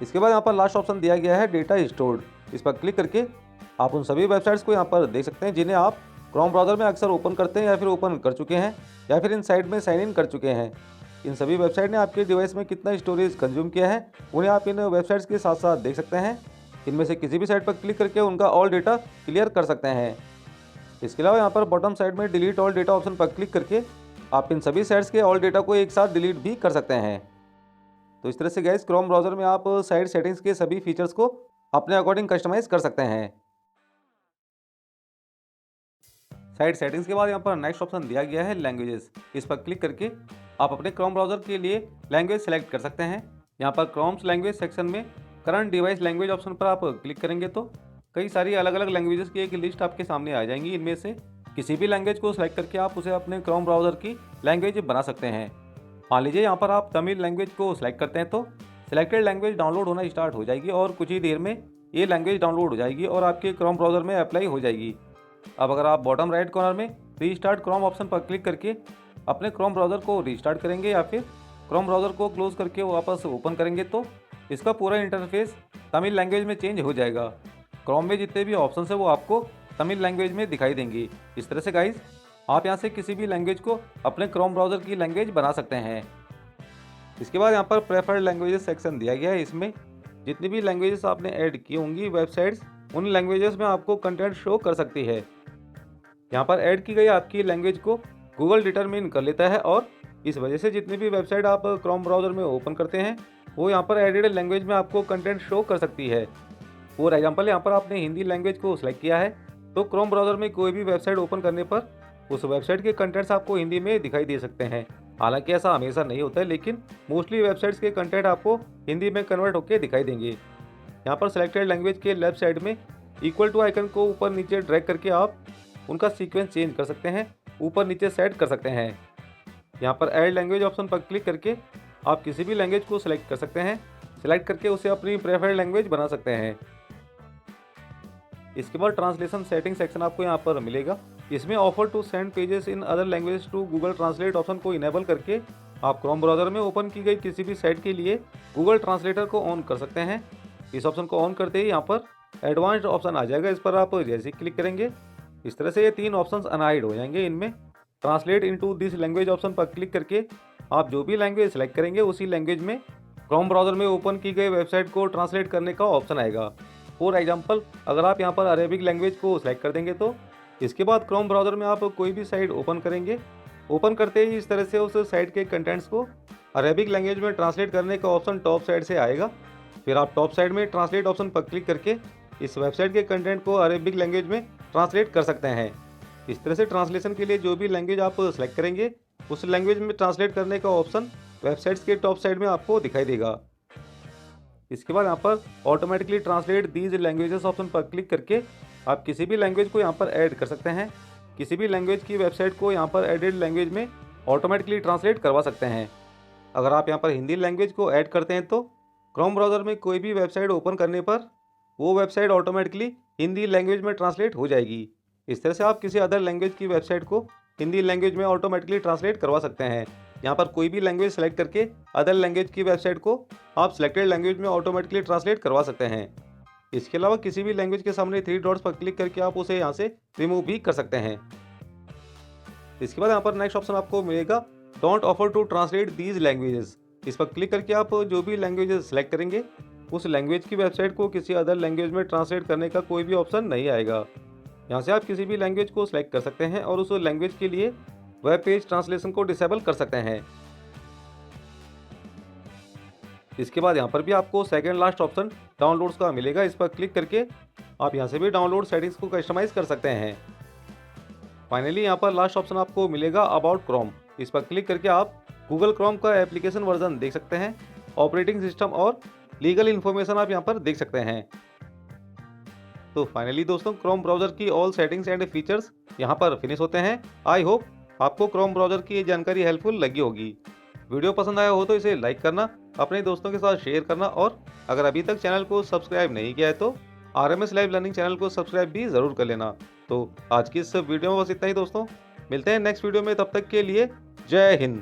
इसके बाद यहाँ पर लास्ट ऑप्शन दिया गया है डेटा स्टोर्ड। इस पर क्लिक करके आप उन सभी वेबसाइट्स को यहाँ पर देख सकते हैं जिन्हें आप क्रोम ब्राउजर में अक्सर ओपन करते हैं या फिर ओपन कर चुके हैं या फिर इन साइट में साइन इन कर चुके हैं। इन सभी वेबसाइट ने आपके डिवाइस में कितना स्टोरेज कंज्यूम किया है उन्हें आप इन वेबसाइट्स के साथ साथ देख सकते हैं। इनमें से किसी भी साइट पर क्लिक करके उनका ऑल डेटा क्लियर कर सकते हैं। इसके अलावा यहाँ पर बॉटम साइड में डिलीट ऑल डेटा ऑप्शन पर क्लिक करके आप इन सभी साइट्स के ऑल डेटा को एक साथ डिलीट भी कर सकते हैं। तो इस तरह से गाइस क्रोम ब्राउजर में आप साइट सेटिंग्स के सभी फीचर्स को अपने अकॉर्डिंग कस्टमाइज कर सकते हैं। साइट सेटिंग्स के बाद यहाँ पर नेक्स्ट ऑप्शन दिया गया है लैंग्वेजेस। इस पर क्लिक करके आप अपने क्रोम ब्राउजर के लिए लैंग्वेज सेलेक्ट कर सकते हैं। यहाँ पर क्रोम्स लैंग्वेज सेक्शन में करंट डिवाइस लैंग्वेज ऑप्शन पर आप क्लिक करेंगे तो कई सारी अलग अलग लैंग्वेजेस की एक लिस्ट आपके सामने आ जाएंगी। इनमें से किसी भी लैंग्वेज को सिलेक्ट करके आप उसे अपने क्रोम ब्राउजर की लैंग्वेज बना सकते हैं। मान लीजिए यहाँ पर आप तमिल लैंग्वेज को सिलेक्ट करते हैं तो सिलेक्टेड लैंग्वेज डाउनलोड होना स्टार्ट हो जाएगी और कुछ ही देर में ये लैंग्वेज डाउनलोड हो जाएगी और आपके क्रोम ब्राउजर में अप्लाई हो जाएगी। अब अगर आप बॉटम राइट कॉर्नर में रीस्टार्ट क्रोम ऑप्शन पर क्लिक करके अपने क्रोम ब्राउजर को रीस्टार्ट करेंगे या फिर क्रोम ब्राउज़र को क्लोज करके वापस ओपन करेंगे तो इसका पूरा इंटरफेस तमिल लैंग्वेज में चेंज हो जाएगा। क्रोम में जितने भी ऑप्शंस है वो आपको तमिल लैंग्वेज में दिखाई देंगी। इस तरह से गाइस आप यहाँ से किसी भी लैंग्वेज को अपने क्रोम ब्राउज़र की लैंग्वेज बना सकते हैं। इसके बाद यहाँ पर प्रेफर्ड लैंग्वेजेस सेक्शन दिया गया है। इसमें जितनी भी लैंग्वेजेस आपने ऐड की होंगी वेबसाइट्स, उन लैंग्वेजेस में आपको कंटेंट शो कर सकती है। यहाँ पर ऐड की गई आपकी लैंग्वेज को गूगल डिटरमिन कर लेता है और इस वजह से जितनी भी वेबसाइट आप क्रोम ब्राउज़र में ओपन करते हैं वो यहाँ पर एडेड लैंग्वेज में आपको कंटेंट शो कर सकती है। फॉर एग्जांपल यहाँ पर आपने हिंदी लैंग्वेज को सिलेक्ट किया है तो क्रोम ब्राउज़र में कोई भी वेबसाइट ओपन करने पर उस वेबसाइट के कंटेंट्स आपको हिंदी में दिखाई दे सकते हैं। हालांकि ऐसा हमेशा नहीं होता है, लेकिन मोस्टली वेबसाइट्स के कंटेंट आपको हिंदी में कन्वर्ट होकर दिखाई देंगे। यहाँ पर सिलेक्टेड लैंग्वेज के लेफ्ट साइड में इक्वल टू आइकन को ऊपर नीचे ड्रैग करके आप उनका सीक्वेंस चेंज कर सकते हैं, ऊपर नीचे सेट कर सकते हैं। यहाँ पर ऐड लैंग्वेज ऑप्शन पर क्लिक करके आप किसी भी लैंग्वेज को सिलेक्ट कर सकते हैं, सिलेक्ट करके उसे अपनी प्रेफर्ड लैंग्वेज बना सकते हैं। इसके बाद ट्रांसलेशन सेटिंग सेक्शन आपको यहाँ पर मिलेगा। इसमें offer to send pages in other language to Google translate option को इनेबल करके आप क्रोम ब्राउज़र में ओपन की गई किसी भी साइट के लिए गूगल ट्रांसलेटर को ऑन कर सकते हैं। इस ऑप्शन को ऑन करते ही यहाँ पर एडवांस्ड ऑप्शन आ जाएगा, इस पर आप जैसे क्लिक करेंगे इस तरह से ये 3 ऑप्शंस अनहाइड हो जाएंगे। इनमें translate into this language option पर क्लिक करके आप जो भी लैंग्वेज सेलेक्ट करेंगे उसी लैंग्वेज में क्रोम ब्राउज़र में ओपन की गई वेबसाइट को ट्रांसलेट करने का ऑप्शन आएगा। फॉर एग्जांपल अगर आप यहाँ पर अरेबिक लैंग्वेज को सिलेक्ट कर देंगे तो इसके बाद क्रोम ब्राउज़र में आप कोई भी साइट ओपन करेंगे, ओपन करते ही इस तरह से उस साइट के कंटेंट्स को अरेबिक लैंग्वेज में ट्रांसलेट करने का ऑप्शन टॉप साइड से आएगा। फिर आप टॉप साइड में ट्रांसलेट ऑप्शन पर क्लिक करके इस वेबसाइट के कंटेंट को अरेबिक लैंग्वेज में ट्रांसलेट कर सकते हैं। इस तरह से ट्रांसलेशन के लिए जो भी लैंग्वेज आप सेलेक्ट करेंगे उस लैंग्वेज में ट्रांसलेट करने का ऑप्शन वेबसाइट्स के टॉप साइड में आपको दिखाई देगा। इसके बाद यहाँ पर automatically translate these languages option पर क्लिक करके आप किसी भी लैंग्वेज को यहाँ पर ऐड कर सकते हैं। किसी भी लैंग्वेज की वेबसाइट को यहाँ पर एडेड लैंग्वेज में ऑटोमेटिकली ट्रांसलेट करवा सकते हैं। अगर आप यहाँ पर हिंदी लैंग्वेज को ऐड करते हैं तो क्रोम ब्राउज़र में कोई भी वेबसाइट ओपन करने पर वो वेबसाइट ऑटोमेटिकली हिंदी लैंग्वेज में ट्रांसलेट हो जाएगी। इस तरह से आप किसी अदर लैंग्वेज की वेबसाइट को हिंदी लैंग्वेज में ऑटोमेटिकली ट्रांसलेट करवा सकते हैं। यहाँ पर कोई भी लैंग्वेज सेलेक्ट करके अदर लैंग्वेज की वेबसाइट को आप सिलेक्टेड लैंग्वेज में ऑटोमेटिकली ट्रांसलेट करवा सकते हैं। इसके अलावा किसी भी लैंग्वेज के सामने 3 डॉट्स पर क्लिक करके आप उसे यहाँ से रिमूव भी कर सकते हैं। इसके बाद यहाँ पर नेक्स्ट ऑप्शन आपको मिलेगा don't offer to translate these languages. इस पर क्लिक करके आप जो भी लैंग्वेजेस सेलेक्ट करेंगे उस लैंग्वेज की वेबसाइट को किसी अदर लैंग्वेज में ट्रांसलेट करने का कोई भी ऑप्शन नहीं आएगा। यहाँ से आप किसी भी लैंग्वेज को सिलेक्ट कर सकते हैं और उस लैंग्वेज के लिए वेब पेज ट्रांसलेशन को डिसेबल कर सकते हैं। इसके बाद यहाँ पर भी आपको सेकंड लास्ट ऑप्शन डाउनलोड्स का मिलेगा। इस पर क्लिक करके आप यहाँ से भी डाउनलोड सेटिंग्स को कस्टमाइज कर सकते हैं। फाइनली यहाँ पर लास्ट ऑप्शन आपको मिलेगा अबाउट क्रोम। इस पर क्लिक करके आप गूगल क्रोम का एप्लीकेशन वर्जन देख सकते हैं, ऑपरेटिंग सिस्टम और लीगल इन्फॉर्मेशन आप यहाँ पर देख सकते हैं। तो फाइनली दोस्तों क्रोम ब्राउज़र की ऑल सेटिंग्स एंड फीचर्स यहाँ पर फिनिश होते हैं। आई होप आपको क्रोम ब्राउज़र की ये जानकारी हेल्पफुल लगी होगी। वीडियो पसंद आया हो तो इसे लाइक करना, अपने दोस्तों के साथ शेयर करना और अगर अभी तक चैनल को सब्सक्राइब नहीं किया है तो RMS लाइव लर्निंग चैनल को सब्सक्राइब भी ज़रूर कर लेना। तो आज की इस वीडियो में बस इतना ही दोस्तों, मिलते हैं नेक्स्ट वीडियो में, तब तक के लिए जय हिंद।